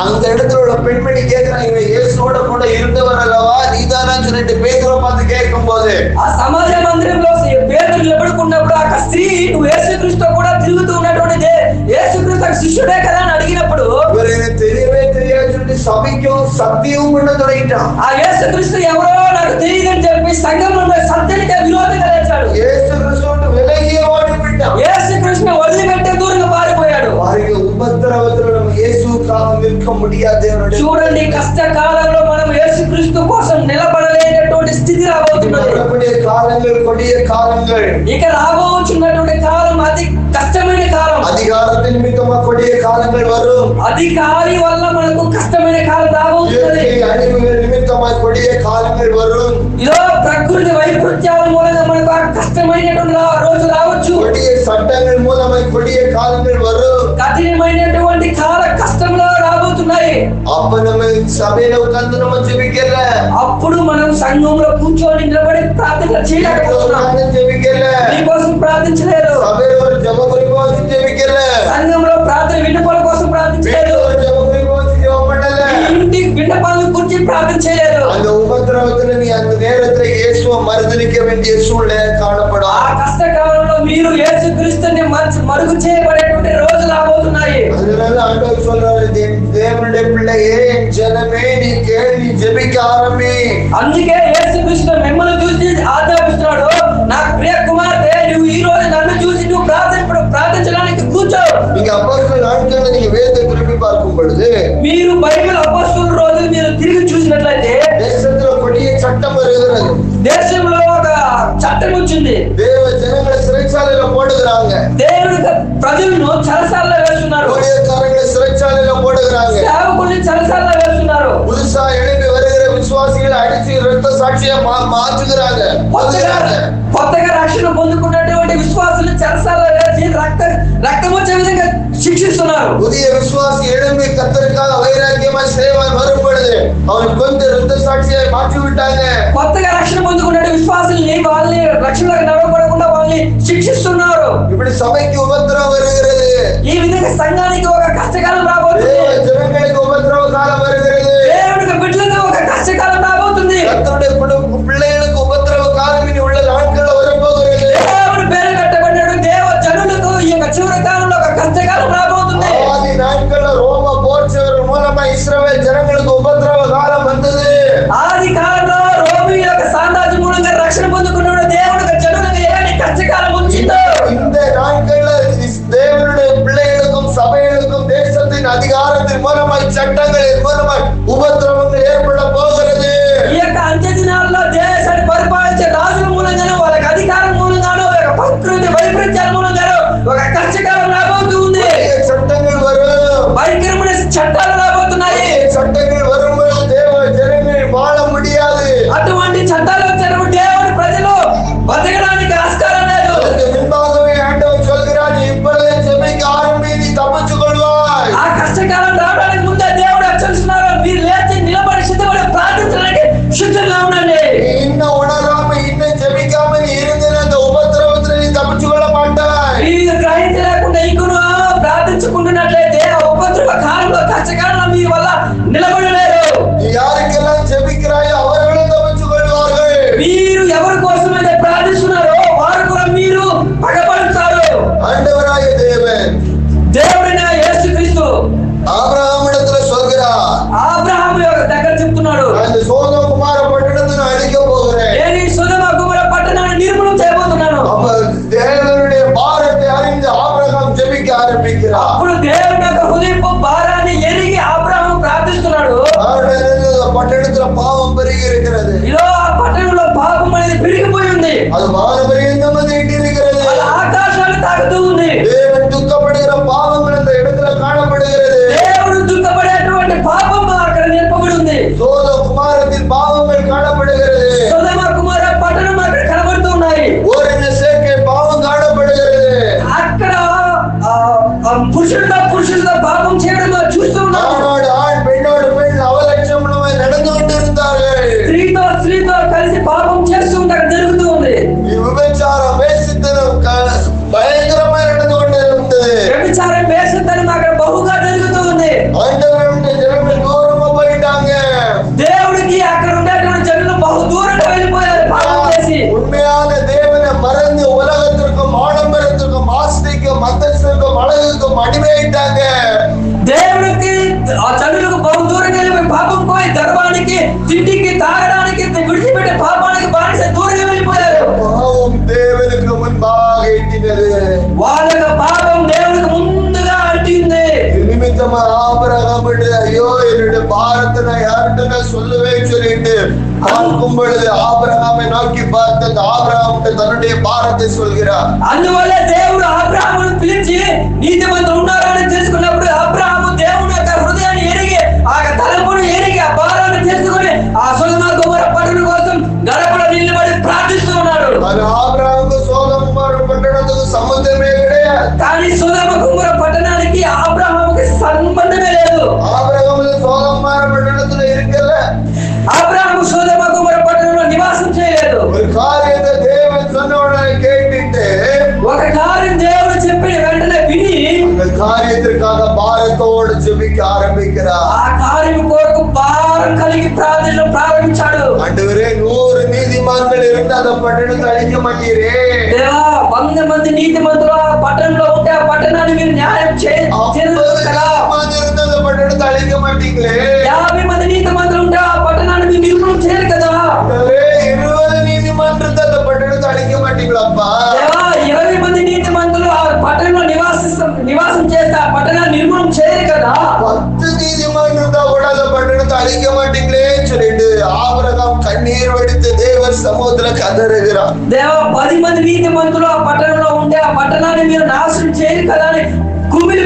[SPEAKER 3] அந்த இடத்துல உள்ள பெண்மணி கேட்கிறான், இவன் இயேசுவோட கூட இருந்தவர் அல்லவா, நீதானா சொல்லிட்டு பேதுருவை பார்த்து கேட்கும் போது
[SPEAKER 2] ఆ సమాజ మందిరంలో పేతురు నిలబడుకున్నప్పుడు ఆ స్త్రీ, నువ్వు యేసుక్రీస్తు కూడా తిరుగుతూ ఉన్నటువంటి యేసుక్రీస్తు శిష్యుడే కదా అని అడిగినప్పుడు
[SPEAKER 3] இவர் எனக்கு தெரியவே தெரியாது சொல்லி சபைக்கும் சத்தியமும் பண்ண தொடங்கிட்டான்.
[SPEAKER 2] ఆ యేసుక్రీస్తు ఎవరో నాకు తెలియదని చెప్పి సంఘంలో ఉన్న సత్యానికి విరోధంగా లేచాడు.
[SPEAKER 3] இயேசு கிறிஸ்துவோடு விலகியே ஓடிவிட்டான்.
[SPEAKER 2] యేసుక్రీస్తుని వదిలిపెట్టి దూరంగా పారిపోయాడు.
[SPEAKER 3] వారికి ఉపద్రవத்துல நம்ம இயேசுக்காக நிற்க முடியாது.
[SPEAKER 2] చూడండి, కష్ట కాలంలో మనం యేసుక్రీస్తు కోసం నిలబడలేని
[SPEAKER 3] காலங்கள் கொடிய காலங்கள்.
[SPEAKER 2] ఇక రాబోచున్నటువంటి కాలం అతి కష్టమైన కాలం.
[SPEAKER 3] அதிகாரத்தின் நிமித்தமா கொடிய காலங்கள் வரும்.
[SPEAKER 2] అధికారి వల్ల మనకు కష్టమైన కాలం రాబోతున్నది.
[SPEAKER 3] அழிவுகள் நிமித்தமா கொடிய காலங்கள் வரும்.
[SPEAKER 2] ఇదో ప్రకృతి వైపరీత్యాల మూలంగా మనకు ఆ కష్టమైనటువంటి రోజు రావచ్చు.
[SPEAKER 3] கொடிய சட்டங்கள் மூலமா கொடிய காலங்கள் வரும்.
[SPEAKER 2] కఠినమైనటువంటి కాల కష్టంలో రాబోతున్నాయి.
[SPEAKER 3] அப்ப நம்ம சபையில உட்கார்ந்து நம்ம ஜெபிக்கல.
[SPEAKER 2] అప్పుడు మనం సంఘంలో కూర్చొని నిలబడి ప్రార్థన చేయలేకపోతున్నాం.
[SPEAKER 3] ஜெபிக்கல.
[SPEAKER 2] నీకోసం ప్రార్థించలేదు.
[SPEAKER 3] சபையில ஒரு ஜெப குறிப்பு வச்சு ஜெபிக்கல.
[SPEAKER 2] సంఘంలో ప్రార్థన విన్నపాల కోసం ప్రార్థించలేదు.
[SPEAKER 3] ஒரு ஜெப குறிப்பு வச்சு ஜெபம் பண்ணல.
[SPEAKER 2] ఇంటి విన్నపాల గురించి ప్రార్థన చేయలేదు.
[SPEAKER 3] அந்த உபத்திரவத்துல நீ அந்த நேரத்துல இயேசுவை மறுதலிக்க வேண்டிய சூழ்நிலை காணப்படும்.
[SPEAKER 2] ఆ కష్టకాలంలో మీరు యేసుక్రీస్తుని మరుగు చేయబడేటువంటి రోజులు రాబోతున్నాయి.
[SPEAKER 3] அதனால ஆண்டவர் சொல்றாரு, தேவனுடைய பிள்ளையே, என் ஜனமே, நீ கேள்வி ஜெபிக்க ஆரம்பி.
[SPEAKER 2] అందుకే యేసుక్రీస్తు మిమ్మల్ని చూసి ఆజ్ఞాపిస్తున్నాడు, నా ప్రియ కుమార్తె, నువ్వు ఈ రోజు నన్ను చూసి నువ్వు ప్రార్థించడానికి కూర్చో.
[SPEAKER 3] நீங்க அப்போஸ்தலர் நாட்கள்ல நீங்க வேதத்தை திருப்பி பார்க்கும் பொழுது,
[SPEAKER 2] మీరు బైబిల్ అపోస్తలుల రోజులు మీరు తిరిగి చూసినట్లయితే
[SPEAKER 3] தேசத்துல கொடிய சட்டம் வருகிறது.
[SPEAKER 2] దేశంలో ఒక చట్టం వచ్చింది.
[SPEAKER 3] தேவ ஜனங்களை சிறைச்சாலையில போடுகிறாங்க.
[SPEAKER 2] దేవుడు ప్రజలను చెరసాలలో వేస్తున్నారు.
[SPEAKER 3] ஊழியக்காரங்களை சிறைச்சாலையில போடுகிறாங்க.
[SPEAKER 2] సేవకుల్ని చెరసాలలో వేస్తున్నారు.
[SPEAKER 3] புதுசா எழுப்பி வருகிற விசுவாசிகளை அடிச்சு இரத்த சாட்சியா மாற்றுகிறாங்க.
[SPEAKER 2] కొత్తగా రక్షణ పొందుకున్నటువంటి విశ్వాసులు చెరసాలలో వేసి రక్తం వచ్చే విధంగా శిక్షిస్తున్నారు.
[SPEAKER 3] புதிய விசுவாசி எழும்பி கர்த்தருக்காக வைராக்கியமாய் சேவாய் வரும் பொழுது அவன் கொஞ்சம் இரத்த சாட்சியாய் மாற்றி விட்டாங்க.
[SPEAKER 2] కొత్తగా రక్షణ పొందుకున్న విశ్వాసుల్ని వాళ్ళని రక్షణలోకి నడవకుండా వాళ్ళని శిక్షిస్తున్నారు.
[SPEAKER 3] இப்படி சபைக்கு உபத்திரவம் வருகிறது.
[SPEAKER 2] ఈ విధంగా సంఘానికి ఒక కష్టకాలం రాబోతుంది.
[SPEAKER 3] ஜனங்களுக்கு உபத்திரவ காலம் வருகிறது.
[SPEAKER 2] దేవునికి బిడ్డలకు ఒక కష్టకాలం రాబోతుంది.
[SPEAKER 3] கர்த்தருடைய பிள்ளைகளுக்கு உபத்திரவ காலம் இனி உள்ள நாட்கள்ல வரப்போகிறது.
[SPEAKER 2] దేవుడు పేరు కట్టబడ్డాడు దేవ జనులకు ఈ యొక్క చివరి కాలంలో ఒక కష్టకాలం రాబోతుంది.
[SPEAKER 3] ஆதி நாட்கள்ல ரோம போர்ச்சவர் மூலமா இஸ்ரவேல் ஜனங்களுக்கு உபத்திரவ காலம் வந்தது.
[SPEAKER 2] ఆది కాలంలో రోమి యొక్క సామ్రాజ్యం మూలంగా రక్షణ పొందుకున్న దేవుడు జనులకు ఎలాంటి కష్టకాలం వచ్చిందో
[SPEAKER 3] இந்த நாட்கள்ல தேவனுடைய பிள்ளைகளுக்கும் சபைகளுக்கும் தேசத்தின் அதிகாரத்தின் மூலமாய் சட்டங்களின் மூலமாய் உபத்திரவங்கள் ஏற்பட போகிறது.
[SPEAKER 2] ఈ యొక్క అంత్య దినాల్లో దేశాన్ని పరిపాలించే రాజుల మూలంగానో వాళ్ళకి అధికారం మూలంగానో ఒక ప్రకృతి వైపరీత్యాల మూలంగానో ఒక కష్టకాలం రాబోతుంది.
[SPEAKER 3] சட்டங்கள் வரும்.
[SPEAKER 2] భయంకరమైన చట్టాలు రాబోతున్నాయి.
[SPEAKER 3] சட்டங்கள் வரும்போது தேவ ஜனங்கள் வாழ முடியாது.
[SPEAKER 2] అటువంటి చట్టాలు వచ్చినప్పుడు దేవుడి ప్రజలు బతకడానికి ఆస్కారం లేదు.
[SPEAKER 3] முன்பாகவே ஆண்டவர் சொல்கிறார், இப்பொழுதே ஜெபிக்க ஆரம்பி, நீ தப்பித்துக் கொள்வாய்.
[SPEAKER 2] ఆ కష్టకాలం రావడానికి ముందే దేవుడు హెచ్చరిస్తున్నారు, మీరు లేచి నిలబడి సిద్ధపడి ప్రార్థించడానికి సిద్ధంగా ఉండండి.
[SPEAKER 3] இன்னும் உணராம இன்னும் ஜெபிக்காம நீ இருந்த அந்த உபத்திரவத்துல நீ தப்பித்துக் கொள்ள மாட்டாய்.
[SPEAKER 2] మీరు గ్రహించలేకుండా ఇంకొను ప్రార్థించుకుంటున్నట్లయితే ఆ ఉపద్రవ కాలంలో కష్టకాలంలో మీ వల్ల నిలబడలేరు.
[SPEAKER 3] நீ யாருக்கெல்லாம் ஜெபிக்கிறாயோ அவர்களும் தப்பித்துக் கொள்வார்கள்.
[SPEAKER 2] మీరు ఎవరి కోసమైతే ప్రార్థిస్తున్నారో వారు కూడా మీరు పగబడతారు.
[SPEAKER 3] ஆண்டவராய தேவன்
[SPEAKER 2] దేవుడైన యేసుక్రీస్తు
[SPEAKER 3] ஆபிரகாமிடத்துல சொல்கிறார்,
[SPEAKER 2] అబ్రహాము యొక్క దగ్గర చెప్తున్నాడు,
[SPEAKER 3] அந்த சோதோம் குமார பட்டணத்தை நான் அழிக்க போகிறேன்.
[SPEAKER 2] నేను ఈ సొదొమ గొమొర్రా పట్టణాన్ని నిర్మూలన చేయబోతున్నాను.
[SPEAKER 3] அப்ப தேவனுடைய பாரத்தை அறிந்து ஆபிரகாம் ஜெபிக்க ஆரம்பிக்கிறார்.
[SPEAKER 2] అప్పుడు దేవుని యొక్క హృదయపు భారాన్ని ఎరిగి అబ్రహాము ప్రార్థిస్తున్నాడు.
[SPEAKER 3] பட்டணத்துல பாவம் பெருகி இருக்கிறது.
[SPEAKER 2] ఇలా ఆ పట్టణంలో పాపం అనేది పెరిగిపోయి ఉంది.
[SPEAKER 3] அது வானபரியந்தம் நீட்டி இருக்கிறது.
[SPEAKER 2] అది ఆకాశాన్ని తాకుతూ ఉంది.
[SPEAKER 3] தேவன் துக்கப்படுகிற பாவங்கள் அந்த இடத்துல காணப்படுகிறது.
[SPEAKER 2] దేవుడు దుఃఖపడేటువంటి పాపం అక్కడ నింపబడి ఉంది.
[SPEAKER 3] சோதோம் குமாரத்தின் பாவங்கள் காணப்படுகிறது.
[SPEAKER 2] సొదొమ గొమొర్రా పట్టణం అక్కడ కనబడుతూ ఉన్నాయి.
[SPEAKER 3] ஓரின சேர்க்கை பாவம் காணப்படுகிறது.
[SPEAKER 2] అక్కడ పురుషులతో పాపం చేయడం చూస్తూ ఉన్నాం.
[SPEAKER 3] ஆணோடு ஆண் பெண்ணோடு பெண் அவலட்சணமாய் நடந்து கொண்டிருந்தார்கள்.
[SPEAKER 2] స్త్రీతో కలిసి పాపం చేస్తూ ఉంటే అక్కడ జరుగుతూ ఉంది.
[SPEAKER 3] விபச்சாரம் வேசித்தனம் பயங்கரமாய் நடந்து கொண்டிருந்தது.
[SPEAKER 2] వ్యభిచారం వేషతనం అక్కడ బహుగా జరుగుతూ ఉంది.
[SPEAKER 3] ஆண்டவருடைய ஜனங்கள் தூரமா போயிட்டாங்க.
[SPEAKER 2] దేవుడికి అక్కడ ఉండేటువంటి జనులు బహు దూరంగా వెళ్ళిపోయారు పాపం చేసి.
[SPEAKER 3] உண்மையான தேவனை மறந்து உலகத்திற்கும் ஆடம்பரத்திற்கும் ஆஸ்திக்கும் அந்தஸ்திற்கும் அழகுக்கும் அடிமையிட்டாங்க.
[SPEAKER 2] దేవుడికి ఆ జనులకు బహు దూరంగా వెళ్ళిపోయి పాపం పోయి గర్వానికి తిండికి తాగడానికి విడిచిపెట్టే పాపానికి బానిస దూరంగా వెళ్ళిపోయారు.
[SPEAKER 3] பாவம் தேவனுக்கு முன்பாக எட்டினது.
[SPEAKER 2] వాళ్ళ పాపం దేవుడికి ముందుగా అంటింది.
[SPEAKER 3] நிமித்தமா ஆபிரகாமுடைய பொழுது ஐயோ என்னுடைய பாரத்தை நான் யார்கிட்ட நான் சொல்லுவேன் சொல்லிட்டு பார்க்கும் பொழுது ஆபிரகாமை நோக்கி பார்த்து அந்த ஆபிரகாமுக்கு தன்னுடைய பாரத்தை சொல்கிறார்.
[SPEAKER 2] అందువల్ల దేవుడు అబ్రాహామును పిలిచి నీతిమంతులు ఉన్నారని తెలుసుకున్నప్పుడు అబ్రాహాము దేవుని యొక్క హృదయాన్ని ఎరిగి ఆ తలంపును ఎరిగి ఆ భారాన్ని తెలుసుకుని ఆ సొదొమ గొమొర్రా పట్టణం కోసం గడపడ నిలబడి ప్రార్థిస్తూ ఉన్నాడు.
[SPEAKER 3] అది ఆబ్రహాముకు సొదొమ గొమొర్రా పట్టణంతో సంబంధమే లేదు.
[SPEAKER 2] కానీ సొదొమ గొమొర్రా పట్టణానికి అబ్రాహాముకి సంబంధమే లేదు.
[SPEAKER 3] ఆబ్రహాము సొదొమ గొమొర్రా పట్టణంలో ఇరుకల
[SPEAKER 2] అబ్రాహాము సొదొమ గొమొర్రా పట్టణంలో నివాసం చేయలేదు.
[SPEAKER 3] ஒரு காரியத்தை தேவன் சொன்னவுடனே கேட்டுட்டு
[SPEAKER 2] ఒక కార్యం దేవుడు చెప్పిన వెంటనే విని
[SPEAKER 3] அந்த காரியத்திற்காக பாரத்தோடு ஜெபிக்க ஆரம்பிக்கிறார்.
[SPEAKER 2] ఆ కార్యం కొరకు భారం కలిగి ప్రార్థన ప్రారంభించాడు.
[SPEAKER 3] ஆண்டவரே 100 நீதிமான்கள் இருந்து அந்த పట్టణத்தை அழிக்க மாட்டீரே.
[SPEAKER 2] దేవా 100 మంది నీతిమంతులు ఆ పట్టణంలో ఉంటే ఆ పట్టణాన్ని మీరు న్యాయం చేయరు కదా.
[SPEAKER 3] அந்த పట్టణத்தை அழிக்க மாட்டீங்களே.
[SPEAKER 2] 50 మంది నీతిమంతులు ఉంటే ఆ పట్టణాన్ని మీరు నిర్మూలన చేయరు కదా.
[SPEAKER 3] 20 நீதிமான்கள் அந்த పట్టణத்தை அழிக்க மாட்டீங்களாப்பா.
[SPEAKER 2] దేవా 20 మంది నీతిమంతులు ఆ పట్టణంలో నివాసం చేస్తే ఆ పట్టణాన్ని నిర్మూలన చేయరు కదా.
[SPEAKER 3] 10 நீதிமான்கள் கூட அந்த పట్టణத்தை அழிக்க மாட்டீங்களே சொல்லிட்டு ஆபிரகாம் கண்ணீர் வடித்து தேவர் சமூகத்துல கதறுகிறார்.
[SPEAKER 2] దేవా 10 మంది నీతిమంతులు ఆ పట్టణంలో ఉంటే ఆ పట్టణాన్ని మీరు నాశనం చేయరు కదా అని కుమిలి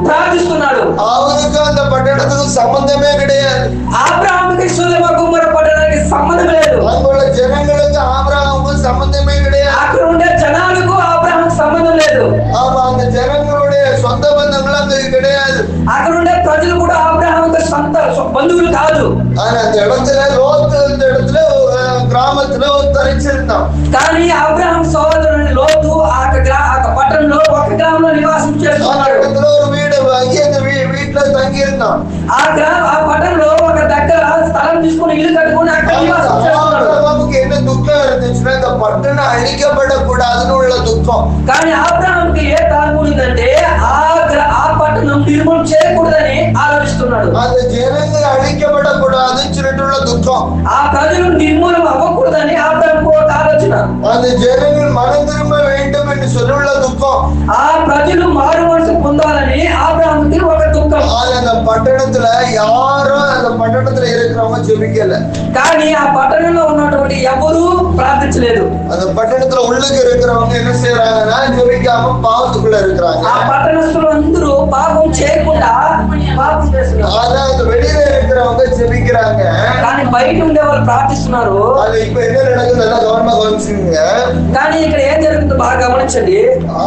[SPEAKER 2] ప్రార్థిస్తున్నాడు.
[SPEAKER 3] அவனுக்கு அந்த పట్టణத்துக்கு సంబంధమే கிடையாது.
[SPEAKER 2] అబ్రాహాముకి సొదొమ గొమొర్రా పట్టణానికి సంబంధం లేదు.
[SPEAKER 3] அங்குள்ள ஜனங்களுக்கு ஆபிரகாமுக்கு சம்பந்தமே கிடையாது.
[SPEAKER 2] అక్కడ ఉండే జనాలకు అబ్రాహాముకి సంబంధం లేదు.
[SPEAKER 3] ஆமா, அந்த ஜனங்களுடைய சொந்த பந்தங்கள் அங்க கிடையாது.
[SPEAKER 2] అక్కడ ఉండే ప్రజలు కూడా అబ్రాహాముకి సొంత బంధువులు కాదు.
[SPEAKER 3] ஆனா அந்த இடத்துல லோத்து இந்த இடத்துல கிராமத்துல தரிச்சிருந்தான்.
[SPEAKER 2] కానీ అబ్రాహాం సోదరుని లోతు ఆ పట్టణంలో ఒక గ్రామంలో నివాసం చేస్తున్నాడు.
[SPEAKER 3] இடத்துல ஒரு வீடு வாங்கி அந்த வீட்டுல தங்கி இருந்தான்.
[SPEAKER 2] ఆ పట్టణంలో ఒక దగ్గర స్థలం తీసుకుని ఇల్లు కట్టుకుని అక్కడ నివాసం చేస్తున్నాడు.
[SPEAKER 3] ஆபிரகாமுக்கு என்ன துக்கம் இருந்துச்சுன்னா இந்த பட்டணம் அழிக்கப்படக்கூடாதுன்னு உள்ள துக்கம்.
[SPEAKER 2] కానీ అబ్రాహాంకి ఏ తాల్పు ఉందంటే ఆ పట్టణం నిర్మూలన చేయకూడదని ఆలోచిస్తున్నాడు.
[SPEAKER 3] அந்த ஜனங்கள் அழிக்கப்படக்கூடாதுன்னு சொல்லிட்டு உள்ள துக்கம்.
[SPEAKER 2] ఆ ప్రజలు నిర్మూలన అవ్వకూడదని అబ్రాహాంకు ఒక ఆలోచన.
[SPEAKER 3] அந்த ஜனங்கள் மனம் திரும்ப வேண்டும் என்று சொல்லுள்ள துக்கம்.
[SPEAKER 2] ఆ ప్రజలు మారు మనసు పొందాలని అబ్రాహాముకి ఒక దుఃఖం.
[SPEAKER 3] அந்த పట్టణத்துல யாரும் அந்த పట్టణத்துல இருக்கிறவங்க ஜெபிக்கல.
[SPEAKER 2] కానీ ఆ పట్టణంలో ఉన్నటువంటి ఎవరు ప్రార్థించలేదు.
[SPEAKER 3] அந்த పట్టణத்துல உள்ளுக்கு இருக்கிறவங்க என்ன செய்யறாங்கன்னா ஜெபிக்காம பாவத்துக்குள்ள இருக்கிறாங்க.
[SPEAKER 2] ఆ పట్టణస్తులు అందరూ పాపం చేయకుండా పాపం చేస్తున్నారు.
[SPEAKER 3] ஆனா அந்த வெளியில இருக்கிறவங்க ஜெபிக்கிறாங்க.
[SPEAKER 2] కానీ బయట ఉండే వాళ్ళు ప్రార్థిస్తున్నారు.
[SPEAKER 3] அது இப்ப என்ன நடக்குது எல்லாம் கவனமா கவனிச்சுங்க.
[SPEAKER 2] కానీ ఇక్కడ ఏం జరుగుతుందో బాగా గమనించండి.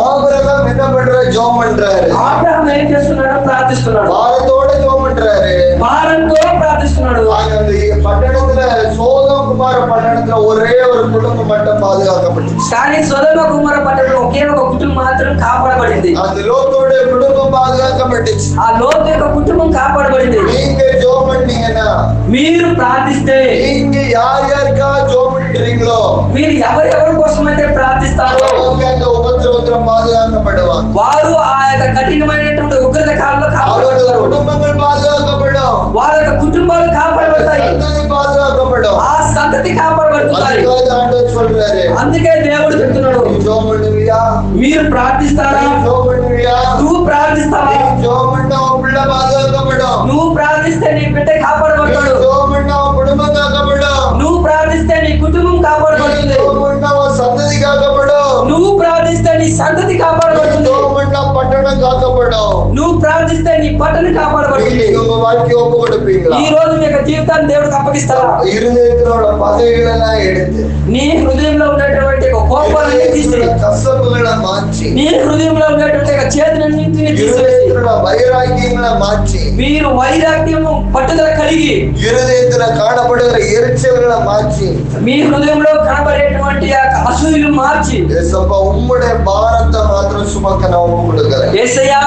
[SPEAKER 3] ஆபிரகாம் என்ன பண்றாரு? ஜெபம் பண்றாரு.
[SPEAKER 2] అబ్రాహాము ఏం చేస్తున్నాడు? ప్రార్థిస్తున్నాడు.
[SPEAKER 3] பாரத்தோட ஜெபம் பண்றாரு.
[SPEAKER 2] భారంతో ప్రార్థిస్తున్నాడు.
[SPEAKER 3] அந்த పట్టణத்துல சோதோம் குமார పట్టణத்துல ஒரே ஒரு குடும்பம் மட்டும் பாதுகாக்கப்பட்டுச்சு.
[SPEAKER 2] కానీ సొదొమ గొమొర్రా పట్టణంలో ఒకే ఒక కుటుంబం మాత్రం కాపాడబడింది.
[SPEAKER 3] அந்த லோத்தோட குடும்பம் பாதுகாக்கப்பட்டுச்சு.
[SPEAKER 2] ఆ లోతు యొక్క కుటుంబం కాపాడబడింది.
[SPEAKER 3] நீங்க ஜெபம் பண்ணீங்கன்னா
[SPEAKER 2] మీరు ప్రార్థిస్తే
[SPEAKER 3] நீங்க யார் யாருக்கா ஜெபம் பண்றீங்களோ
[SPEAKER 2] మీరు ఎవరెవరి కోసం అయితే ప్రార్థిస్తారో
[SPEAKER 3] அவங்க அந்த உபத்திரவத்துல பாதுகாக்கப்படுவாங்க.
[SPEAKER 2] వారు ఆ యొక్క కఠినమైనటువంటి ఉగ్రత కాలంలో
[SPEAKER 3] அவரோட
[SPEAKER 2] కాపాడబడతారు.
[SPEAKER 3] குடும்பங்கள் பாதுகாக்கப்படும்.
[SPEAKER 2] వాళ్ళ యొక్క కుటుంబాలు కాపాడబడతాయి.
[SPEAKER 3] சந்ததி பாதுகாக்கப்படும்.
[SPEAKER 2] ఆ సంతతి కాపాడబడుతాయి.
[SPEAKER 3] அதுக்காக ஆண்டவர் சொல்றாரு,
[SPEAKER 2] అందుకే దేవుడు చెప్తున్నాడు,
[SPEAKER 3] நீ ஜெபம் பண்ணுவியா?
[SPEAKER 2] మీరు ప్రార్థిస్తారా?
[SPEAKER 3] நீ ஜெபம் பண்ணுவியா?
[SPEAKER 2] నువ్వు ప్రార్థిస్తావా?
[SPEAKER 3] நீ ஜெபம் பண்ணா உன் பிள்ளை பாதுகாக்கப்படும்.
[SPEAKER 2] నువ్వు ప్రార్థిస్తే నీ బిడ్డ
[SPEAKER 3] நீ
[SPEAKER 2] కాపాడబడతాడు.
[SPEAKER 3] ஜெபம் பண்ணா உன் குடும்பம் காக்கப்படும்.
[SPEAKER 2] నువ్వు ప్రార్థిస్తే నీ కుటుంబం
[SPEAKER 3] நீ
[SPEAKER 2] కాపాడబడుతుంది.
[SPEAKER 3] ஜெபம் பண்ணா உன் சந்ததி காக்கப்படும்.
[SPEAKER 2] నువ్వు ప్రార్థిస్తే నీ సంతతి
[SPEAKER 3] நீ
[SPEAKER 2] కాపాడబడుతుంది.
[SPEAKER 3] ஜெபம் பண்ணா பட்டணம் காக்கப்படும்.
[SPEAKER 2] నువ్వు ప్రార్థిస్తే నీ పట్టణం కాపాడబడుతుంది.
[SPEAKER 3] நீங்க உங்க வாழ்க்கையை ஒப்பு கொடுப்பீங்களா?
[SPEAKER 2] ఈ రోజు మీ యొక్క జీవితాన్ని దేవుడికి అప్పగిస్తారా?
[SPEAKER 3] இருதயத்திலோட பகைகளெல்லாம் எடுத்து
[SPEAKER 2] నీ హృదయంలో ఉన్నటువంటి ఒక కోపాలన్నీ తీసి,
[SPEAKER 3] கசப்புகளை மாற்றி
[SPEAKER 2] నీ హృదయంలో ఉన్నటువంటి ఒక చేతులన్నింటినీ తీసివేసి,
[SPEAKER 3] இருதயத்திலோட வைராக்கியங்களை மாற்றி
[SPEAKER 2] మీరు వైరాగ్యం పట్టుదల కలిగి
[SPEAKER 3] இருதயத்துல காணப்படுகிற எரிச்சல்களை மாற்றி
[SPEAKER 2] మీ హృదయంలో కనబడేటువంటి ఆ అసూయలు మార్చి,
[SPEAKER 3] ஏசப்பா உம்முடைய பாரத்தை மாத்திரம் சுமக்க நான் ஒப்பு கொடுக்கிறேன்.
[SPEAKER 2] యేసయ్యా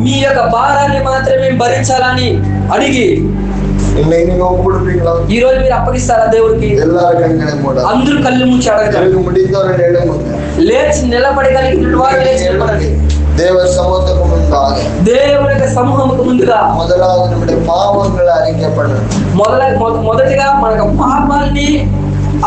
[SPEAKER 2] మీ యొక్క భారాన్ని మాత్రమే భరించాలని అడిగి
[SPEAKER 3] இன்னைக்கு நீங்க ஒப்பு கொடுப்பீங்களா?
[SPEAKER 2] ఈ రోజు మీరు అప్పగిస్తారా దేవుడికి?
[SPEAKER 3] எல்லாரும் கண்களை மூட
[SPEAKER 2] అందరూ కళ్ళు మూసి అడగతారు.
[SPEAKER 3] எனக்கு முடிந்தவரை இடமுங்க
[SPEAKER 2] లేచి నిలబడగలిగిన వారు లేచి నిలబడండి.
[SPEAKER 3] தேவ சமூகத்துக்கு முன்பாக
[SPEAKER 2] దేవుని యొక్క సమూహముకు ముందుగా
[SPEAKER 3] முதலாவது நம்முடைய பாவங்களை அறிக்கப்படணும்.
[SPEAKER 2] మొదటిగా మన పాపాలని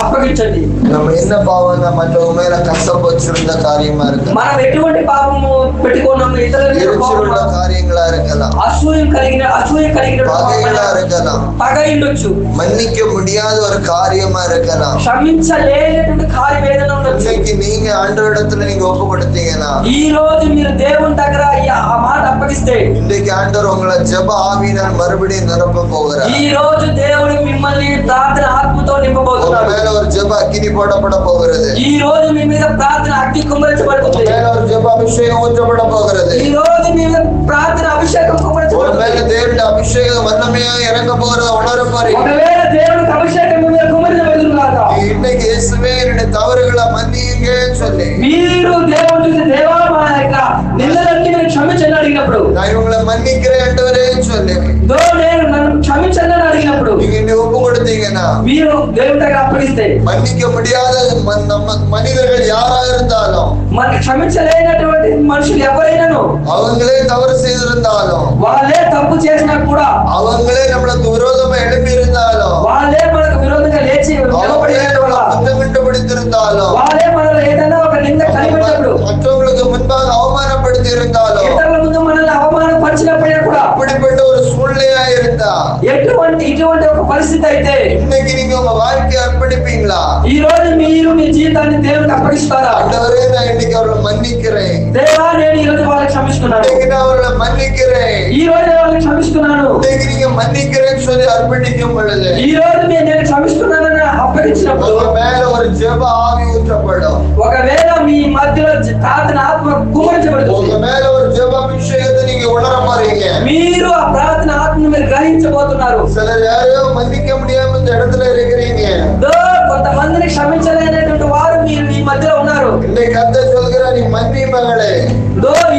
[SPEAKER 2] అప్పగించండి.
[SPEAKER 3] நம்ம என்ன பாவம் மற்றவங்க மேல கசப்பு வச்சிருந்த காரியமா இருக்கு,
[SPEAKER 2] మనం ఎటువంటి పాపము పెట్టుకున్నాము, ఇతరుల
[SPEAKER 3] எரிச்சல் உள்ள காரியங்களா இருக்கலாம்,
[SPEAKER 2] అసూయ కలిగిన
[SPEAKER 3] பகைகளா இருக்கலாம்,
[SPEAKER 2] పగ ఉండొచ్చు,
[SPEAKER 3] மன்னிக்க முடியாத ஒரு காரியமா இருக்கலாம்.
[SPEAKER 2] క్షమించలేనటువంటి కార్యం ఏదైనా ఉండొచ్చు.
[SPEAKER 3] இன்னைக்கு நீங்க ஆண்டவரிடத்துல நீங்க ஒப்பு கொடுத்தீங்கன்னா,
[SPEAKER 2] ఈ రోజు మీరు దేవుని దగ్గర ఆ మాట అప్పగిస్తే,
[SPEAKER 3] இன்றைக்கு ஆண்டவர் உங்களை ஜெப ஆவியினால் மறுபடியும் நிரப்ப போகிறார்.
[SPEAKER 2] ఈ రోజు దేవుడు మిమ్మల్ని ప్రార్థన ఆత్మతో
[SPEAKER 3] உங்க
[SPEAKER 2] నింపబోతున్నాడు.
[SPEAKER 3] மேல ஒரு ஜெப அக்கினி போடப்பட போகிறது.
[SPEAKER 2] ఈ రోజు మీ మీద ప్రార్థన అగ్ని కుమ్మరించబడుతుంది.
[SPEAKER 3] மேல ஒரு ஜெப அபிஷேகம் ஊற்றப்பட போகிறது.
[SPEAKER 2] ఈ రోజు మీ మీద ప్రార్థన అభిషేకం
[SPEAKER 3] ஒரு
[SPEAKER 2] కుమ్మరించబడుతుంది.
[SPEAKER 3] மேல தேவனுடைய அபிஷேகம் வல்லமையா இறங்க போகிறத உணர போறீங்க.
[SPEAKER 2] ఒకవేళ దేవునికి అభిషేకం మీ మీద కుమ్మరించబడుతుందాక
[SPEAKER 3] இன்னைக்கு இயேசுவே என்னுடைய தவறுகளை மன்னியுங்கன்னு சொல்லி
[SPEAKER 2] మీరు దేవుడు చూసి దేవా మా యొక్క నిందలన్నీ మీరు క్షమించండి అడిగినప్పుడు,
[SPEAKER 3] நான் இவங்களை மன்னிக்கிறேன் ஆண்டவரேன்னு சொல்லி
[SPEAKER 2] నేను నన్ను క్షమించండి అని అడిగినప్పుడు
[SPEAKER 3] நீங்க இன்னைக்கு ஒப்பு கொடுத்தீங்கன்னா,
[SPEAKER 2] మీరు దేవుని దగ్గర అప్పగిస్తే,
[SPEAKER 3] மன்னிக்க முடியாத நம்ம மனிதர்கள் யாரா இருந்தாலும்,
[SPEAKER 2] మనకి క్షమించలేనటువంటి మనుషులు ఎవరైనాను,
[SPEAKER 3] அவங்களே தவறு செய்திருந்தாலும்,
[SPEAKER 2] వాళ్ళే తప్పు చేసినా కూడా,
[SPEAKER 3] அவங்களே நம்மளுக்கு விரோதமா எழுப்பி இருந்தாலும்,
[SPEAKER 2] వాళ్ళే మనకు విరోధంగా లేచి
[SPEAKER 3] அவங்களே நம்மளை குற்றம் கண்டுபிடித்திருந்தாலும்,
[SPEAKER 2] వాళ్ళే మనలో ఏదైనా ఒక నింద కలిగినప్పుడు,
[SPEAKER 3] மற்றவங்களுக்கு முன்பாக அவமானப்படுத்தி இருந்தாலும்,
[SPEAKER 2] ఇతరుల ముందు మనల్ని అవమానపరిచినప్పుడే కూడా,
[SPEAKER 3] அப்படிப்பட்ட ஒரு சூழ்நிலையா இருந்தா
[SPEAKER 2] ఇటువంటి ఒక పరిస్థితి అయితే,
[SPEAKER 3] இன்னைக்கு நீங்க உங்க வாழ்க்கையை அர்ப்பணிப்பீங்களா?
[SPEAKER 2] ఈ రోజు మీరు మీ జీవితాన్ని దేవునికి అప్పగిస్తారా?
[SPEAKER 3] ஆண்டவரே, நான் இன்னைக்கு அவர்களை மன்னிக்கிறேன்,
[SPEAKER 2] దేవా నేను ఈ రోజు వాళ్ళకి క్షమిస్తున్నాను,
[SPEAKER 3] இன்னைக்கு நான் அவர்களை மன்னிக்கிறேன்,
[SPEAKER 2] ఈ రోజు వాళ్ళకి క్షమిస్తున్నాను,
[SPEAKER 3] இன்னைக்கு நீங்க மன்னிக்கிறேன்னு சொல்லி அர்ப்பணிக்கும் பொழுது
[SPEAKER 2] ఈ రోజు నేను క్షమిస్తున్నానని అప్పగించినప్పుడు
[SPEAKER 3] உங்க மேல ஒரு ஜெப ஆவி ஊற்றப்படும்.
[SPEAKER 2] ఒకవేళ మీ మధ్యలో ప్రార్థన ఆత్మ కుమ్మరించబడుతుంది,
[SPEAKER 3] உங்க மேல ஒரு ஜெப அபிஷேகத்தை நீங்க உணர போறீங்க.
[SPEAKER 2] మీరు ఆ ప్రార్థన ఆత్మను మీరు గ్రహించబోతున్నారు.
[SPEAKER 3] சிலர் யாரையோ மன்னிக்க முடியாம இந்த இடத்துல இருக்கிறீங்க.
[SPEAKER 2] కొంతమందిని క్షమించలేనటువంటి వారు మీరు మీ మధ్యలో ఉన్నారు.
[SPEAKER 3] இன்னைக்கு கர்த்தர் சொல்கிறார், நீ மன்னி மகளே.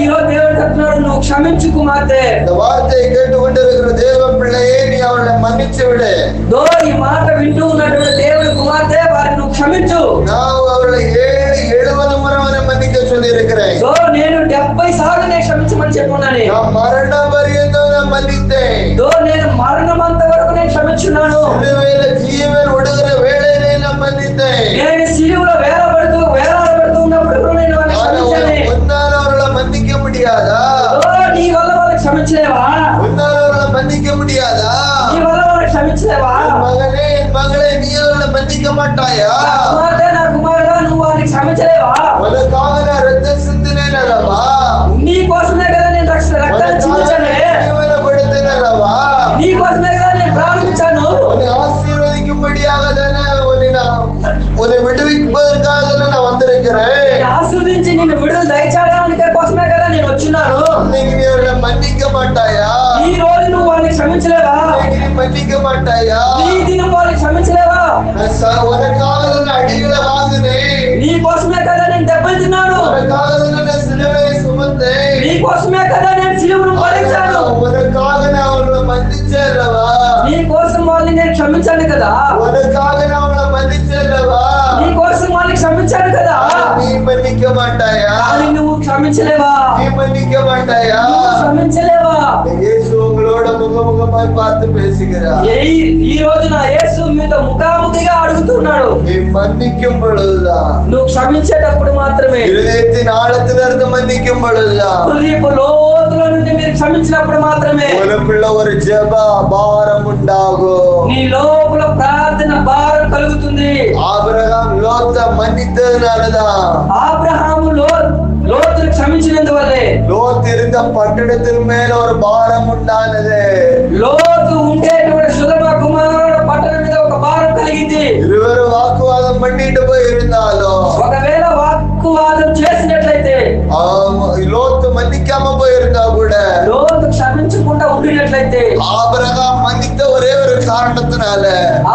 [SPEAKER 2] ఈ రోజు దేవుడు చెప్తున్నాడు, నువ్వు క్షమించు కుమార్తె.
[SPEAKER 3] இந்த வார்த்தையை கேட்டுக்கொண்டிருக்கிற தேவ பிள்ளையே, நீ அவளை மன்னிச்சு விடு.
[SPEAKER 2] ఈ మాట వింటూ ఉన్నటువంటి దేవుడి కుమార్తె, వారిని నువ్వు క్షమించు.
[SPEAKER 3] நான் அவளை 70 முறை அவனை மன்னிக்க சொல்லி இருக்கிறேன்.
[SPEAKER 2] నేను 70 సార్లు నేను క్షమించమని చెప్పున్నాను.
[SPEAKER 3] நான் மரண பரியந்தம் நான் மன்னித்தேன்.
[SPEAKER 2] నేను మరణమంత వరకు నేను క్షమించున్నాను.
[SPEAKER 3] சிலுவையில ஜீவன் விடுகிற வேளையிலே நான் மன்னித்தேன்.
[SPEAKER 2] నేను సిలువలో వేలాడబడుతూ ఉన్నప్పుడు కూడా నేను వాళ్ళని క్షమించాను.
[SPEAKER 3] உன்னால அவர்களை மன்னிக்க முடியாதா?
[SPEAKER 2] నీ వల్ల వాళ్ళకి క్షమించలేవా?
[SPEAKER 3] உன்னால அவர்களை மன்னிக்க முடியாதா?
[SPEAKER 2] నీ వల్ల వాళ్ళకి క్షమించలేవా?
[SPEAKER 3] என் மகனே, என் மகளே, நீ அவர்களை மன்னிக்க மாட்டாயா?
[SPEAKER 2] కుమార్తె, నా కుమారుడా, నువ్వు వాళ్ళకి క్షమించలేవా?
[SPEAKER 3] உனக்காக நான் ரத்தம் சிந்தினேன் அல்லவா?
[SPEAKER 2] నీ కోసమే కదా నేను రక్తాన్ని చిందించాను.
[SPEAKER 3] ஜீவனை கொடுத்தேன் அல்லவா?
[SPEAKER 2] నీ కోసమే కదా నేను ప్రారంభించాను.
[SPEAKER 3] உன்னை ஆசீர்வதிக்கும்படியாக தானே உன்னை விடுவிப்பதற்காக தானே நான் வந்திருக்கிறேன்.
[SPEAKER 2] ఆశీర్వదించి నిన్ను విడుదల దయచేయడానికి కోసమే కదా నేను వచ్చినాను.
[SPEAKER 3] இன்னைக்கு நீ அவர்களை மன்னிக்க மாட்டாயா?
[SPEAKER 2] ఈ రోజు నువ్వు వాళ్ళని క్షమించలేవా?
[SPEAKER 3] இன்னைக்கு நீ மன்னிக்க மாட்டாயா?
[SPEAKER 2] ఈ దినం వాళ్ళని క్షమించలేవా?
[SPEAKER 3] உனக்காக நான் அடிகளை வாங்கினேன்.
[SPEAKER 2] నీ కోసమే కదా నేను దెబ్బలు తిన్నాను.
[SPEAKER 3] உனக்காக நான் சிலுவையை சுமந்தேன்.
[SPEAKER 2] నీ కోసమే కదా నేను సిలువను భరించాను.
[SPEAKER 3] உனக்காக நான் அவர்களை மன்னிச்சேன் அல்லவா?
[SPEAKER 2] నీ కోసం వాళ్ళని నేను క్షమించాను కదా.
[SPEAKER 3] உனக்காக நான் அவளை மன்னிச்சேன் அல்லவா?
[SPEAKER 2] నీ కోసం వాళ్ళని క్షమించాను కదా.
[SPEAKER 3] நீ மன்னிக்க மாட்டாயா?
[SPEAKER 2] కానీ నువ్వు క్షమించలేవా?
[SPEAKER 3] நீ மன்னிக்க மாட்டாயா?
[SPEAKER 2] నువ్వు క్షమించలేవా?
[SPEAKER 3] இயேசு உங்களோட முகமுகமாய் பார்த்து பேசுகிறார்.
[SPEAKER 2] ఈ రోజున యేసు మీతో ముఖాముఖిగా అడుగుతున్నాడు.
[SPEAKER 3] நீ மன்னிக்கும் பொழுதுதான்,
[SPEAKER 2] నువ్వు క్షమించేటప్పుడు మాత్రమే,
[SPEAKER 3] இருதயத்தின் ஆழத்திலிருந்து மன்னிக்கும் பொழுதுதான்,
[SPEAKER 2] హృదయపు లోతుల నుండి మీరు క్షమించినప్పుడు మాత్రమే
[SPEAKER 3] உனக்குள்ள ஒரு ஜெப பாரம் உண்டாகும்.
[SPEAKER 2] నీ లోపల ప్రార్థన భారం కలుగుతుంది.
[SPEAKER 3] ஆபிரகாம் லோத்தை மன்னித்ததுனாலதான்,
[SPEAKER 2] అబ్రహాము లోతును క్షమించినందువల్లే
[SPEAKER 3] லோத் இருந்த பட்டணத்தின் மேல ஒரு பாரம் உண்டானது.
[SPEAKER 2] లోతు ఉండేటువంటి సుధమ కుమారుడు పట్టణం మీద ఒక భారం కలిగింది.
[SPEAKER 3] இருவரும் வாக்குவாதம் பண்ணிட்டு போய் இருந்தாலும்,
[SPEAKER 2] ఒకవేళ వాక్కువాదం చేసినట్లయితే,
[SPEAKER 3] லோத்து மன்னிக்காம போயிருந்தா கூட,
[SPEAKER 2] లోతు క్షమించకుండా ఉండినట్లయితే,
[SPEAKER 3] ஆபிரகாம் மன்னித்த ஒரே ஒரு காரணத்தினால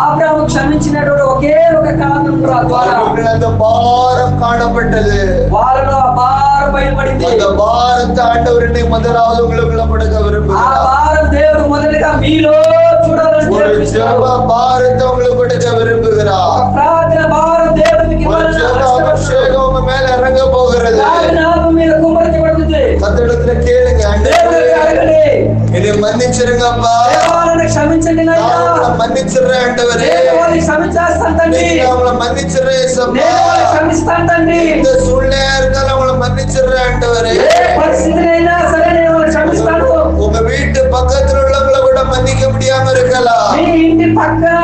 [SPEAKER 2] అబ్రహాము క్షమించినటువంటి ఒకే ఒక కారణం ద్వారా
[SPEAKER 3] அந்த பாரம் காணப்பட்டது.
[SPEAKER 2] వాళ్ళలో ఆ భారం బయటపడింది.
[SPEAKER 3] அந்த பாரத்தை ஆண்டவர் இன்னைக்கு முதலாவது உங்களுக்குள்ள படுக்க
[SPEAKER 2] ఆ
[SPEAKER 3] விரும்புகிறார்.
[SPEAKER 2] భారం దేవుడు మొదటిగా మీలో చూడాలని
[SPEAKER 3] ஒரு
[SPEAKER 2] చేస్తున్నాడు.
[SPEAKER 3] ஜெப பாரத்தை உங்களுக்கு படுக்க விரும்புகிறார்.
[SPEAKER 2] ప్రార్థన భారం దేవునికి
[SPEAKER 3] ஒரு ஜெப அபிஷேகம் உங்க மேல இறங்க போகிறது.
[SPEAKER 2] మీద కుమ్మరించబడుతుంది.
[SPEAKER 3] கர்த்தரிடத்துல கேளுங்க,
[SPEAKER 2] దేవుడికి అడగండి,
[SPEAKER 3] என்னை மன்னிச்சிருங்கப்பா,
[SPEAKER 2] దేవాలను క్షమించండి నాయనా.
[SPEAKER 3] நான் உங்களை மன்னிச்சிடுறேன் ஆண்டவரே,
[SPEAKER 2] నేను వాళ్ళని క్షమించేస్తాను తండ్రి.
[SPEAKER 3] நான் உங்களை மன்னிச்சிடுறேன் இயேசப்பா.
[SPEAKER 2] నేను వాళ్ళని క్షమిస్తాను తండ్రి.
[SPEAKER 3] இந்த சூழ்நிலையா இருந்தாலும் உங்களை மன்னிச்சிடுறேன் ஆண்டவரே.
[SPEAKER 2] ఏ పరిస్థితినైనా సరే నేను వాళ్ళని క్షమిస్తాను.
[SPEAKER 3] உங்க வீட்டு பக்கத்துல உள்ளவங்கள கூட மன்னிக்க முடியாம இருக்கலாம்.
[SPEAKER 2] మీ ఇంటి పక్కన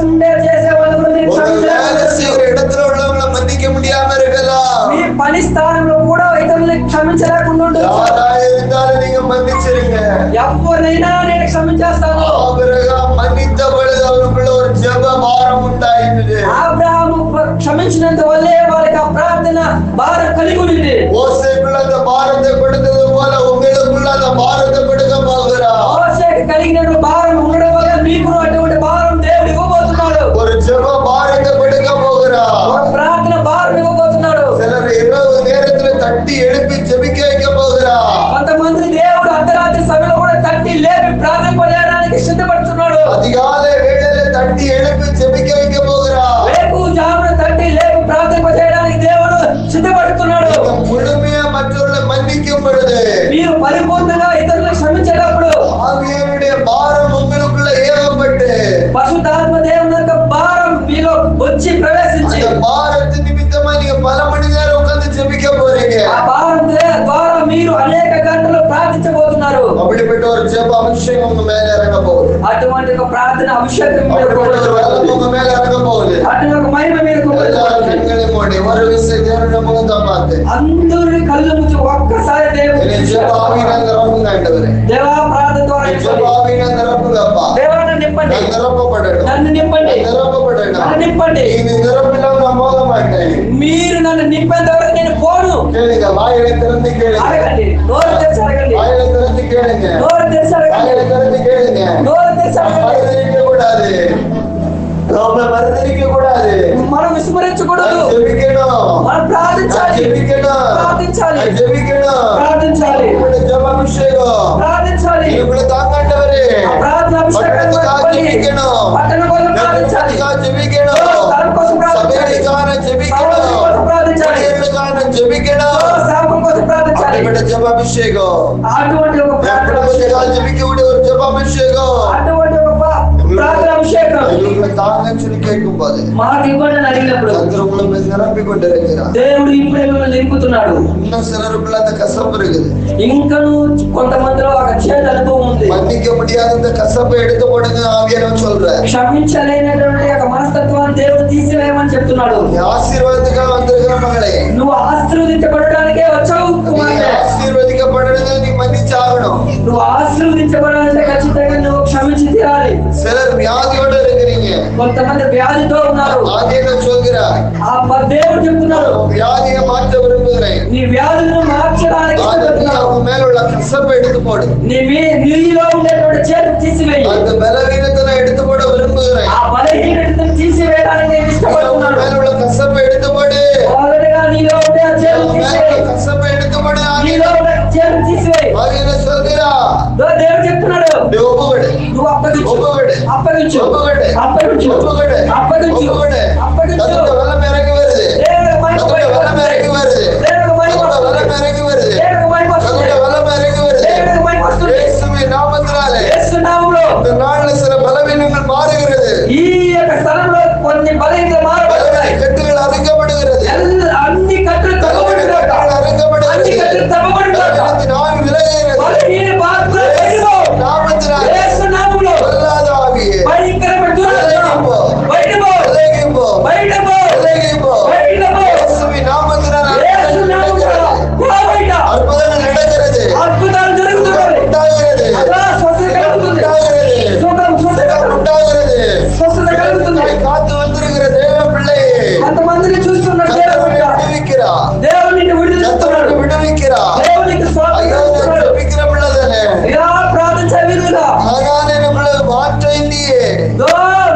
[SPEAKER 2] ఉండే చేసే వాళ్ళు కూడా మీరు
[SPEAKER 3] உங்க வேலை
[SPEAKER 2] క్షమించలేకపోవచ్చు.
[SPEAKER 3] செய்யற இடத்துல உள்ளவங்கள மன்னிக்க முடியாம இருக்கலாம்.
[SPEAKER 2] మీ పని స్థానంలో కూడా ఇతరులను క్షమించలేకుండా ఉండొచ్చు.
[SPEAKER 3] யாரா இருந்தாலும் நீங்க மன்னிச்சிருங்க.
[SPEAKER 2] ఎవరినైనా నేను క్షమించేస్తాను.
[SPEAKER 3] ஆபிரகாம் மன்னித்த பொழுது அவருக்குள்ள ஒரு ஜெப பாரம் உண்டாயிற்று.
[SPEAKER 2] అబ్రహాము క్షమించినంత వల్లే వారికి ఆ ప్రార్థన భారం కలిగి ఉంది.
[SPEAKER 3] மோசேக்குள்ள அந்த பாரத்தை கொடுத்தது போல உங்களுக்குள்ள அந்த பாரத்தை கொடுக்க போகிறார்.
[SPEAKER 2] మోషేకి కలిగిన భారం ఉండడం వల్ల మీకు అటువంటి భారం దేవుడు ఇవ్వబోతున్నాడు.
[SPEAKER 3] ஒரு ஜெப பாரத்தை கொடுக்க போகிறார்.
[SPEAKER 2] ఒక ప్రార్థన భారం ఇవ్వబోతున్నాడు.
[SPEAKER 3] சிலர் இரவு நேரத்துல தட்டி எழுப்பி ஜெபிக்க வைக்க போகிறார்.
[SPEAKER 2] కొంతమంది దేవుడు అర్ధరాత్రి సమయంలో కూడా తట్టి లేపి ప్రార్థన చేయడానికి సిద్ధపడుతున్నాడు.
[SPEAKER 3] அதிகாலை வேளையில தட்டி எழுப்பி ஜெபிக்க வைக்க போகிறார்.
[SPEAKER 2] రేపు జామున తట్టి లేపి ప్రార్థన చేయడానికి దేవుడు సిద్ధపడుతున్నాడు.
[SPEAKER 3] முழுமையா மற்றவர்களை மன்னிக்கும் பொழுது
[SPEAKER 2] మీరు పరిపూర్ణంగా ఇతరులను క్షమించేటప్పుడు
[SPEAKER 3] ஆவியானுடைய பாரம் உங்களுக்குள்ள ஏவப்பட்டு
[SPEAKER 2] పరిశుద్ధాత్మ దేవుని యొక్క భారం మీలో వచ్చి ప్రవేశించి
[SPEAKER 3] அந்த பாரத்து நிமித்தமா நீங்க பல மணி நேரம் உட்கார்ந்து ஜெபிக்க போறீங்க.
[SPEAKER 2] ఆ భారం ద్వారా మీరు అనేక గంటలు ప్రార్థించబోతున్నారు.
[SPEAKER 3] அப்படிப்பட்ட ஒரு ஜெப அபிஷேகம் உங்க மேல இறங்க போகுது.
[SPEAKER 2] అటువంటి ఒక ప్రార్థన అభిషేకం మీద
[SPEAKER 3] அப்படிப்பட்ட ஒரு வல்லமை உங்க மேல இறங்க போகுது.
[SPEAKER 2] అటువంటి ఒక మహిమ మీద
[SPEAKER 3] எல்லாரும் கண்களை மூடி ஒரு விஷயம் தேவனுடைய முகத்தை பார்த்து
[SPEAKER 2] అందరి కళ్ళు మూసి ఒక్కసారి
[SPEAKER 3] என்னை ஜெப ஆவியினால நிரப்புங்க ஆண்டவரே.
[SPEAKER 2] దేవా ప్రార్థన ద్వారా
[SPEAKER 3] ஜெப ஆவியினால நிரப்புங்கப்பா.
[SPEAKER 2] దేవాన్ని నింపండి,
[SPEAKER 3] நான் நிரப்பப்படணும்.
[SPEAKER 2] నన్ను నింపండి,
[SPEAKER 3] நான் நிரப்பப்படணும்.
[SPEAKER 2] నన్ను నింపండి.
[SPEAKER 3] நீ நிரப்பில்லாம நான் போக மாட்டேன்.
[SPEAKER 2] మీరు నన్ను నింపేంత వరకు నేను పోను.
[SPEAKER 3] கேளுங்க, வாயிலை திறந்து கேளுங்க.
[SPEAKER 2] అడగండి, నోరు తెరిచి అడగండి,
[SPEAKER 3] வாயிலை திறந்து கேளுங்க.
[SPEAKER 2] నోరు తెరిచి అడగండి,
[SPEAKER 3] வாயிலை திறந்து கேளுங்க.
[SPEAKER 2] నోరు తెరిచి అడగండి.
[SPEAKER 3] மறுதலிக்க கூடாது. நாம மறுதலிக்க கூடாது.
[SPEAKER 2] మనం విస్మరించకూడదు.
[SPEAKER 3] நான் ஜெபிக்கணும்.
[SPEAKER 2] మనం
[SPEAKER 3] நான்
[SPEAKER 2] ప్రార్థించాలి,
[SPEAKER 3] ஜெபிக்கணும்.
[SPEAKER 2] ప్రార్థించాలి,
[SPEAKER 3] நான் ஜெபிக்கணும்.
[SPEAKER 2] ప్రార్థించాలి,
[SPEAKER 3] உங்களுடைய ஜெப அபிஷேகம்
[SPEAKER 2] ప్రార్థించాలి.
[SPEAKER 3] உங்களை தாங்காண்டவரே.
[SPEAKER 2] ప్రార్థన అభిషేకం
[SPEAKER 3] பட்டணத்துக்காக ஜெபிக்கணும்.
[SPEAKER 2] పట్టణ కోసం ప్రార్థించాలి,
[SPEAKER 3] நகரத்துக்காக ஜெபிக்கணும்.
[SPEAKER 2] స్థలం కోసం ప్రార్థించాలి,
[SPEAKER 3] சபைக்காக ஜெபிக்கணும்.
[SPEAKER 2] సమాజం కోసం ప్రార్థించాలి,
[SPEAKER 3] ஊழியர்களுக்காக ஜெபிக்கணும்.
[SPEAKER 2] సేవకుల కోసం ప్రార్థించాలి.
[SPEAKER 3] அப்படிப்பட்ட ஜெப அபிஷேகம்
[SPEAKER 2] అటువంటి ఒక ప్రార్థన
[SPEAKER 3] குடும்பத்துக்காக ஜெபிக்கக்கூடிய ஒரு ஜெப அபிஷேகம்
[SPEAKER 2] అటువంటి ఒక ప్రార్థన అభిషేకం
[SPEAKER 3] உங்களை தாங்கன்னு சொல்லி கேட்கும் போது
[SPEAKER 2] మాకు ఇవ్వండి అని అడిగినప్పుడు
[SPEAKER 3] கர்த்தர் உங்களை மேல் நிரப்பி கொண்டிருக்கிறார்.
[SPEAKER 2] దేవుడు ఇప్పుడే మిమ్మల్ని నింపుతున్నాడు.
[SPEAKER 3] இன்னும் சிலருக்குள்ள அந்த கசப்பு இருக்குது.
[SPEAKER 2] ఇంకను కొంతమందిలో ఒక చేదు అనుభవం ఉంది.
[SPEAKER 3] மன்னிக்க முடியாத இந்த கசப்பை எடுத்து போடுங்க ஆவியானவர் சொல்றேன்.
[SPEAKER 2] క్షమించలేనటువంటి ఒక మనస్తత్వాన్ని దేవుడు తీసివేయమని చెప్తున్నాడు.
[SPEAKER 3] நீ ஆசீர்வாதத்துக்காக வந்திருக்கிற மகளே,
[SPEAKER 2] నువ్వు ఆశీర్వదించబడడానికే వచ్చావు
[SPEAKER 3] நீ
[SPEAKER 2] కుమార్తె.
[SPEAKER 3] ஆசீர்வதிக்கப்படுறது நீ மன்னிச்சாகணும்.
[SPEAKER 2] నువ్వు ఆశీర్వదించబడాలంటే ఖచ్చితంగా నువ్వు క్షమించి తీరాలి.
[SPEAKER 3] சிலர் வியாதியோட இருக்கிறீங்க.
[SPEAKER 2] కొంతమంది వ్యాధితో ఉన్నారు.
[SPEAKER 3] ஆவியானவர் சொல்கிறார்,
[SPEAKER 2] ఆ దేవుడు చెప్తున్నాడు,
[SPEAKER 3] உன் வியாதியை மாற்ற விரும்புகிறேன்.
[SPEAKER 2] నీ వ్యాధులను మార్చడానికి ఇష్టపడుతున్నావు.
[SPEAKER 3] அவங்க மேல உள்ள கசப்பை எடுத்து போடு.
[SPEAKER 2] నీలో ఉండేటువంటి చేతి తీసివేయి.
[SPEAKER 3] அந்த பலவீனத்தை நான் எடுத்து போட விரும்புகிறேன்.
[SPEAKER 2] ఆ బలహీనతను తీసివేయడానికి నేను
[SPEAKER 3] அவங்க
[SPEAKER 2] ఇష్టపడుతున్నాను.
[SPEAKER 3] மேல உள்ள கசப்பை எடுத்து போடு.
[SPEAKER 2] మొదటగా నీలో ఉండే ఆ చేతి
[SPEAKER 3] அவங்க மேல
[SPEAKER 2] తీసివేయి.
[SPEAKER 3] உள்ள கசப்பை எடுத்து போடு.
[SPEAKER 2] నీలో ఉండే చేతి తీసివేయి.
[SPEAKER 3] ஆவியானவர் சொல்கிறா,
[SPEAKER 2] దేవుడు చెప్తున్నాడు,
[SPEAKER 3] நீ ஒப்புவிடு.
[SPEAKER 2] నువ్వు అప్పగించు,
[SPEAKER 3] ஒப்புவிடு.
[SPEAKER 2] అప్పగించు,
[SPEAKER 3] ஒப்புவிடு.
[SPEAKER 2] అప్పగించు,
[SPEAKER 3] ஒப்புவிடு.
[SPEAKER 2] అప్పగించు,
[SPEAKER 3] ஒப்புவிடு.
[SPEAKER 2] అప్పగించు.
[SPEAKER 3] கர்த்தருடைய வல்லமை இறங்கி வருது.
[SPEAKER 2] దేవుడు మహిమ
[SPEAKER 3] கர்த்தருடைய வல்லமை இறங்கி வருது.
[SPEAKER 2] దేవుడు మహిమ
[SPEAKER 3] கர்த்தருடைய
[SPEAKER 2] వస్తుంది.
[SPEAKER 3] வல்லமை இறங்கி வருது.
[SPEAKER 2] దేవుడు మహిమ వస్తుంది.
[SPEAKER 3] கர்த்தருடைய வல்லமை இறங்கி வருது.
[SPEAKER 2] దేవుడు మహిమ వస్తుంది.
[SPEAKER 3] இயேசுவின் நாமத்தினாலே
[SPEAKER 2] యేసు నామములో
[SPEAKER 3] இந்த நாள்ல சில பலவீனங்கள் மாறுகிறது.
[SPEAKER 2] ఈ యొక్క స్థలంలో కొన్ని బలహీనతలు మారబడతాయి.
[SPEAKER 3] கட்டுகள் அறுக்கப்படுகிறது.
[SPEAKER 2] అన్ని కట్టులు
[SPEAKER 3] கட்டுகள்
[SPEAKER 2] తప్పబడిపోతాయి. అన్ని
[SPEAKER 3] அறுக்கப்படுகிறது.
[SPEAKER 2] కట్టులు తప్పబడిపోతాయి.
[SPEAKER 3] பலவீனத்தின் ஆவி விலகுகிறது.
[SPEAKER 2] బలహీన బాధలు వెళ్ళిపో.
[SPEAKER 3] நாமத்தினாலே
[SPEAKER 2] యేసు నామములో
[SPEAKER 3] பொல்லாத ఆవియే
[SPEAKER 2] భయంకరమైన దురాత్మ బయటపో,
[SPEAKER 3] விலகி போ.
[SPEAKER 2] బయటపో,
[SPEAKER 3] விலகி போ.
[SPEAKER 2] బయటపో.
[SPEAKER 3] இயேசுவின் நாமத்தினாலே
[SPEAKER 2] యేసు నామములో పో బయట.
[SPEAKER 3] அற்புதங்கள் நடக்கிறது.
[SPEAKER 2] అద్భుతాలు జరుగుతున్నాయి.
[SPEAKER 3] உண்டாகிறது.
[SPEAKER 2] అలా స్వస్థత కలుగుతుంది.
[SPEAKER 3] உண்டாகிறது.
[SPEAKER 2] సుఖం స్వస్థత
[SPEAKER 3] உண்டாகிறது.
[SPEAKER 2] స్వస్థత కలుగుతుంది.
[SPEAKER 3] காத்து வந்திருக்கிற தேவ பிள்ளையே,
[SPEAKER 2] కొంతమందిని చూస్తున్న దేవుడు
[SPEAKER 3] விடுவிக்கிறா.
[SPEAKER 2] దేవుడు నిన్ను విడుదలస్తున్నాడు.
[SPEAKER 3] விடுவிக்கிறா.
[SPEAKER 2] దేవునికి
[SPEAKER 3] ஐயோ, நான்
[SPEAKER 2] స్వాతంత్రం
[SPEAKER 3] ஜெபிக்கிற பிள்ளை தானே.
[SPEAKER 2] ఇలా ప్రార్థించే వీరుగా
[SPEAKER 3] ஆனாலும் என் பிள்ளை மாற்றம் இல்லையே.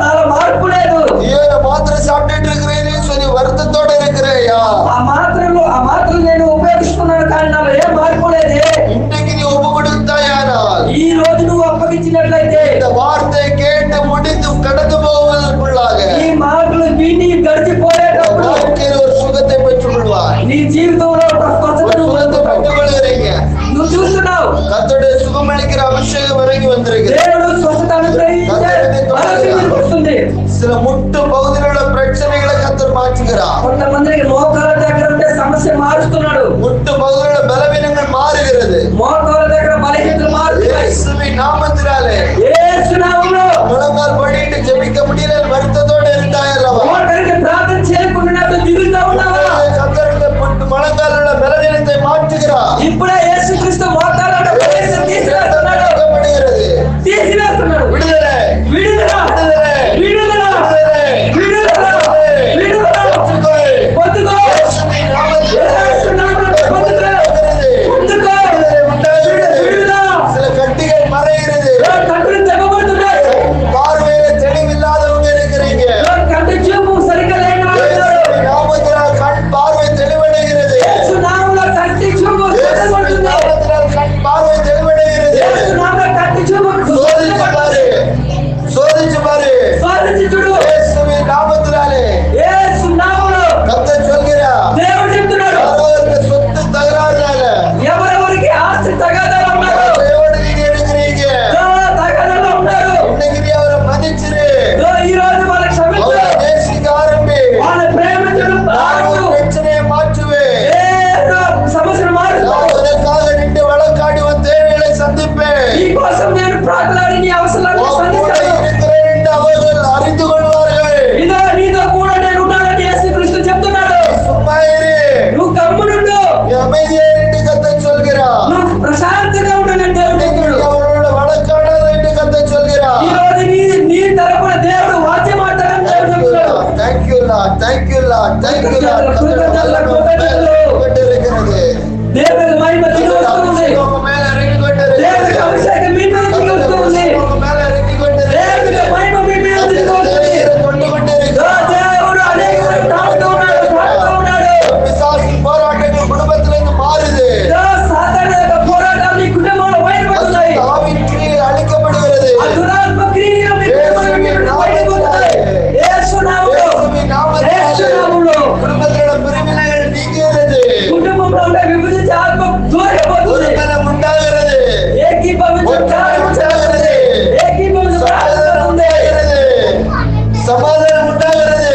[SPEAKER 2] నాలో మార్పు లేదు.
[SPEAKER 3] ஐயோ, நான் மாத்திரை சாப்பிட்டுட்டு இருக்கிறேன்னு சொல்லி வருத்தத்தோட இருக்கிறேயா.
[SPEAKER 2] ఆ మాత్రలు నేను ఉపయోగిస్తున్నాను కానీ నాలో ఏం మార్పు లేదే.
[SPEAKER 3] இன்னைக்கு நீ ஒப்பு கொடுத்தாயானால்
[SPEAKER 2] ఈ రోజు నువ్వు అప్పగించినట్లయితే
[SPEAKER 3] இந்த வார்த்தை கேட்டு முடிந்து கடந்து போவதற்குள்ளாக
[SPEAKER 2] ఈ మాటలు విని గడిచిపోయేటప్పుడు
[SPEAKER 3] வாழ்க்கையில் ஒரு சுகத்தை பெற்றுக் கொள்வாய்.
[SPEAKER 2] నీ జీవితంలో ఒక స్వస్థతను
[SPEAKER 3] ஒரு சுகத்தை
[SPEAKER 2] పొందుతావు.
[SPEAKER 3] பெற்றுக் கொள்கிறீங்க.
[SPEAKER 2] నువ్వు చూస్తున్నావు
[SPEAKER 3] கர்த்தருடைய சுகமளிக்கிற அபிஷேகம் இறங்கி வந்திருக்கிறது.
[SPEAKER 2] దేవుడు స్వస్థత అనుగ్రహించే ఆరోగ్యం వస్తుంది.
[SPEAKER 3] சில முட்டு பகுதியில் உள்ள பிரச்சனைகளை கர்த்தர் மாற்றுகிறார்.
[SPEAKER 2] కొంతమందికి మోకాల దగ్గర ఉంటే సమస్య మారుస్తున్నాడు.
[SPEAKER 3] முட்டு பகுதியில் உள்ள பலவீனங்கள் மாறுகிறது.
[SPEAKER 2] మోకాల దగ్గర బలహీనతలు మారుతున్నాయి.
[SPEAKER 3] இயேசுவின் நாமத்தினாலே
[SPEAKER 2] యేసు నామములో
[SPEAKER 3] முழங்கால் படிட்டு ஜெபிக்க முடியல வருத்தத்தோட இருந்தாயல்லவா
[SPEAKER 2] మోకరికి ప్రార్థన చేయకుండా దిగులుగా ఉన్నావా
[SPEAKER 3] கர்த்தருடைய முழங்காலுள்ள பலவீனத்தை மாற்றுகிறார்
[SPEAKER 2] ఇప్పుడే యేసుక్రీస్తు మోకాళ్ళ బలహీనతను తీసివేస్తున్నాడు
[SPEAKER 3] விடுதலை
[SPEAKER 2] విడుదల
[SPEAKER 3] விடுதலை
[SPEAKER 2] విడుదల విడుదల విడుదల పొందుకో
[SPEAKER 3] இயேசுவின் நாமத்தினாலே
[SPEAKER 2] యేసు నామములో పొందుకో పొందుకో విడుదల
[SPEAKER 3] சில கட்டிகள் மறைகிறது
[SPEAKER 2] కట్టులు తెగబడుతున్నాయి
[SPEAKER 3] பார்வையில தெளிவில்லாதவங்க இருக்கிறீங்க
[SPEAKER 2] కంటి చూపు సరిగ్గా లేని వారు
[SPEAKER 3] இயேசுவின் நாமத்தினால் கண் பார்வை தெளிவடைகிறது
[SPEAKER 2] యేసు నామములో కంటి చూపు తెగబడుతుంది
[SPEAKER 3] நாமத்தினால் கண் பார்வை தெளிவடைகிறது
[SPEAKER 2] యేసు నామములో కంటి చూపు
[SPEAKER 3] சோதிச்சு பாரு சோதிச்சு பாரு
[SPEAKER 2] సాధించి చూడు
[SPEAKER 3] இயேசுவின் நாமத்தினாலே
[SPEAKER 2] యేసు నామములో
[SPEAKER 3] கர்த்தர் சொல்கிறார்
[SPEAKER 2] దేవుడు చెప్తున్నాడు
[SPEAKER 3] யாரோருக்கு சொத்து தகராறுனால
[SPEAKER 2] ఎవరెవరికి ఆస్తి తగాదాలు ఉన్నారు
[SPEAKER 3] தேவனோடு நீங்க இருக்கிறீங்க
[SPEAKER 2] తగాదాలు ఉన్నారు
[SPEAKER 3] இன்னைக்கு நீ அவரை மன்னிச்சிரு
[SPEAKER 2] ఈ రోజు వాళ్ళ క్షమించు
[SPEAKER 3] அவரை நேசிக்க ஆரம்பி
[SPEAKER 2] వాళ్ళ ప్రేమించడం
[SPEAKER 3] நான்
[SPEAKER 2] ప్రారంభించు
[SPEAKER 3] ஒரு பிரச்சனையை மாற்றுவேன்
[SPEAKER 2] సమస్యను మారుస్తాను
[SPEAKER 3] நான் உனக்காக நின்று வழக்காடி உன் தேவைகளை சந்திப்பேன்
[SPEAKER 2] నీ కోసం నేను ప్రార్థనని నీ అవసరాలను
[SPEAKER 3] உன் கூட
[SPEAKER 2] సంధిస్తాను
[SPEAKER 3] இருக்கிறேன் என்று அவர்கள் அறிந்து கொள்வார்கள்
[SPEAKER 2] ఇదో నీతో కూడా నేను ఉన్నానని యేసుక్రీస్తు చెప్తున్నాడు
[SPEAKER 3] சும்மா இரு
[SPEAKER 2] నువ్వు కమ్మునుండు
[SPEAKER 3] நீ அமைதியே என்று கர்த்தர் சொல்கிறார்
[SPEAKER 2] నువ్వు ప్రశాంతంగా ఉండాలని దేవుడు
[SPEAKER 3] இன்னைக்கு நீ
[SPEAKER 2] చెప్తున్నాడు
[SPEAKER 3] அவரோட வழக்காடாத என்று கர்த்தர் சொல்கிறார்
[SPEAKER 2] ఈ రోజు నీ తరపున దేవుడు వాద్యం ఆడతాడని దేవుడు చెప్తున్నాడు
[SPEAKER 3] Thank you Lord, thank you Lord, thank you Lord. கொண்டிருக்கிறது
[SPEAKER 2] దేవుడి మహిమ దిగి వస్తుంది
[SPEAKER 3] உங்க மேல இறங்கி
[SPEAKER 2] దేవుడి
[SPEAKER 3] கொண்டிருக்கிறது
[SPEAKER 2] అభిషేకం మీ మీద దిగి వస్తుంది
[SPEAKER 3] உங்க மேல இறங்கி
[SPEAKER 2] దేవుడి
[SPEAKER 3] கொண்டிருக்கிறது
[SPEAKER 2] మహిమ మీ మీద దిగి వస్తుంది
[SPEAKER 3] கொண்டு கொண்டிருக்கிறது
[SPEAKER 2] దేవుడు అనేక తాగుతూ ఉన్నాడు
[SPEAKER 3] பிசாசின் போராட்டங்கள் குடும்பத்திலிருந்து மாறுது
[SPEAKER 2] సాతాను యొక్క పోరాటాలు నీ కుటుంబంలో బయటపడుతున్నాయి
[SPEAKER 3] ஆவின் கிரியை அழிக்கப்படுகிறது
[SPEAKER 2] ఆ దురాత్మ క్రియలు మీ కుటుంబంలో బయటపడుతున్నాయి యేసు నామములో యేసు నామములో
[SPEAKER 3] குடும்பத்தில பிரிவினைகள் நீங்கிறது
[SPEAKER 2] కుటుంబంలో ఉండే విభజించే ఆత్మ దూరపోతుంది
[SPEAKER 3] ஒருமனம் உண்டாகிறது
[SPEAKER 2] ఏకీభవించే కార్యం జరుగుతుంది ఏకీభవించే ప్రార్థన ఉంది
[SPEAKER 3] சமாதானம் உண்டாகிறது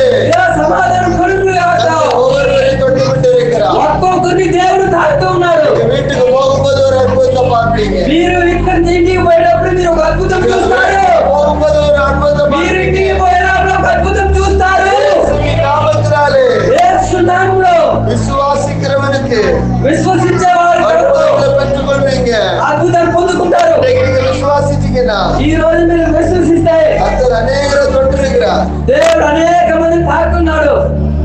[SPEAKER 2] సమాధానం కొడుకుగా ఉంటావు
[SPEAKER 3] ஒவ்வொருவரை தொட்டு கொண்டிருக்கிறார்
[SPEAKER 2] ఒక్కొక్కరిని దేవుడు తాకుతూ ఉన్నాడు
[SPEAKER 3] வீட்டுக்கு போகும்போது ஒரு அற்புதத்தை பார்ப்பீங்க
[SPEAKER 2] మీరు ఇక్కడ ఇంటికి పోయేటప్పుడు మీరు ఒక అద్భుతం చూస్తారు
[SPEAKER 3] போகும்போது ஒரு அற்புதத்தை
[SPEAKER 2] మీరు ఇంటికి పోయేటప్పుడు ఒక అద్భుతం చూస్తారు
[SPEAKER 3] இயேசுவின் நாமத்தினாலே
[SPEAKER 2] యేసు నామములో
[SPEAKER 3] விசுவாசிக்கிறவனுக்கு
[SPEAKER 2] విశ్వసించే వారు
[SPEAKER 3] அற்புதங்களை பெற்றுக் கொள்வீங்க
[SPEAKER 2] అద్భుతాలు పొందుకుంటారు
[SPEAKER 3] இன்னைக்கு நீங்க விசுவாசிச்சீங்கன்னா
[SPEAKER 2] ఈ రోజు మీరు విశ్వసిస్తే
[SPEAKER 3] கர்த்தர் அநேகரை தொட்டிருக்கிறார்
[SPEAKER 2] దేవుడు అనేక మంది తాకున్నాడు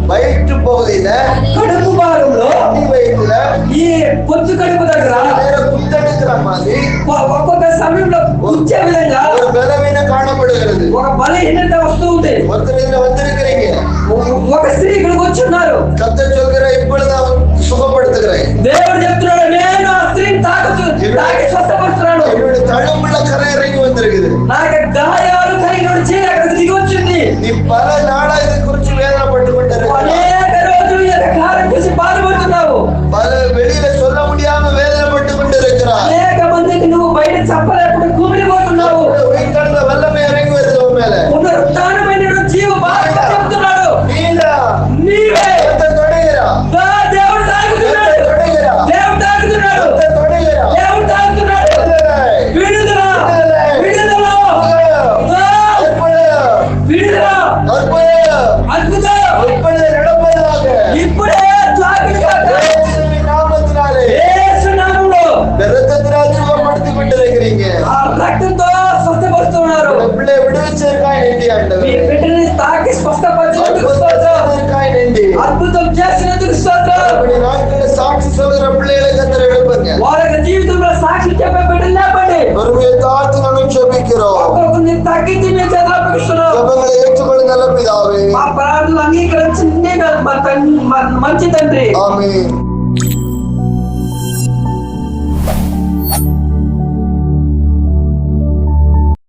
[SPEAKER 3] வயிற்று பகுதியில
[SPEAKER 2] కడుపు భాగంలో
[SPEAKER 3] அடி வயிற்றுல
[SPEAKER 2] ఈ పొత్తు కడుపు దగ్గర
[SPEAKER 3] நேரம் குத்தெடுக்கிற மாதிரி
[SPEAKER 2] ఒక్కొక్క సమయంలో కూర్చే విధంగా
[SPEAKER 3] ஒரு பலவீனம் காணப்படுகிறது
[SPEAKER 2] ఒక బలహీనత వస్తూ ఉంది
[SPEAKER 3] ஒருத்தர் இதுல வந்திருக்கிறீங்க
[SPEAKER 2] ఒక స్త్రీ ఇక్కడికి వచ్చి ఉన్నారు
[SPEAKER 3] கர்த்தர் சொல்கிற இப்பொழுது அவன் சுகப்படுத்துகிறேன்
[SPEAKER 2] దేవుడు చెప్తున్నాడు నేను ఆ స్త్రీని తాకి స్వస్థపరుస్తున్నాడు
[SPEAKER 3] என்னுடைய தழும்புள்ள கரை இறங்கி வந்திருக்குது
[SPEAKER 2] నాకు గాయాలు కలిగిన చేయి అక్కడికి దిగి వచ్చింది
[SPEAKER 3] நீ பல நாளா இதை குறிச்சு வேதனைப்பட்டு கொண்டிருக்க
[SPEAKER 2] అనేక రోజులు ఈ యొక్క కార్యం చూసి బాధపడుతున్నావు
[SPEAKER 3] பல வெளியில சொல்ல முடியாம வேதனைப்பட்டு கொண்டிருக்கிறார்
[SPEAKER 2] అనేక మందికి నువ్వు బయట చెప్పలేకుండా కుమిలిపోతున్నావు
[SPEAKER 3] உயிர்த்தெழுந்த வல்லமை இறங்கி வருது உன் மேல
[SPEAKER 2] పునరుత్థానమైన జీవ బాధ చెప్తున్నాడు
[SPEAKER 3] நீடா
[SPEAKER 2] నీవే
[SPEAKER 3] கர்த்தர் தொடுகிறா
[SPEAKER 2] దేవుడు తాగుతున్నాడు
[SPEAKER 3] கர்த்தர் தொடுகிறா
[SPEAKER 2] దేవుడు తాగుతున్నాడు
[SPEAKER 3] கர்த்தர் தொடுகிறா
[SPEAKER 2] దేవుడు తాగుతున్నాడు విడుదల విడుదల విడుదల అద్భుతం ఇప్పుడే యేసు నామములో ఆ రక్తంతో స్వస్థపరుస్తున్నారు మీ బిడ్డని తాకి స్వస్థపరిచినందుకు స్తోత్రం అద్భుతం చేసినందుకు స్తోత్రం
[SPEAKER 3] சாட்சி சொல்கிற பிள்ளைகளை கத்தர் எழுப்புங்க
[SPEAKER 2] వాళ్ళ యొక్క జీవితంలో సాక్షి చెప్పే బిడ్డలు లేపండి
[SPEAKER 3] பொறுமையை தாழ்த்து நாங்கள் ஜெபிக்கிறோம்
[SPEAKER 2] ఒక్కొక్కరిని తగ్గించి మీ చేతిలో అప్పగిస్తున్నాం
[SPEAKER 3] ஜெபங்களை ஏற்றுக்கொள்ள நல்ல பிதாவே
[SPEAKER 2] మా ప్రార్థనలు అంగీకరించండి మంచి తండ్రి
[SPEAKER 3] ஆமென்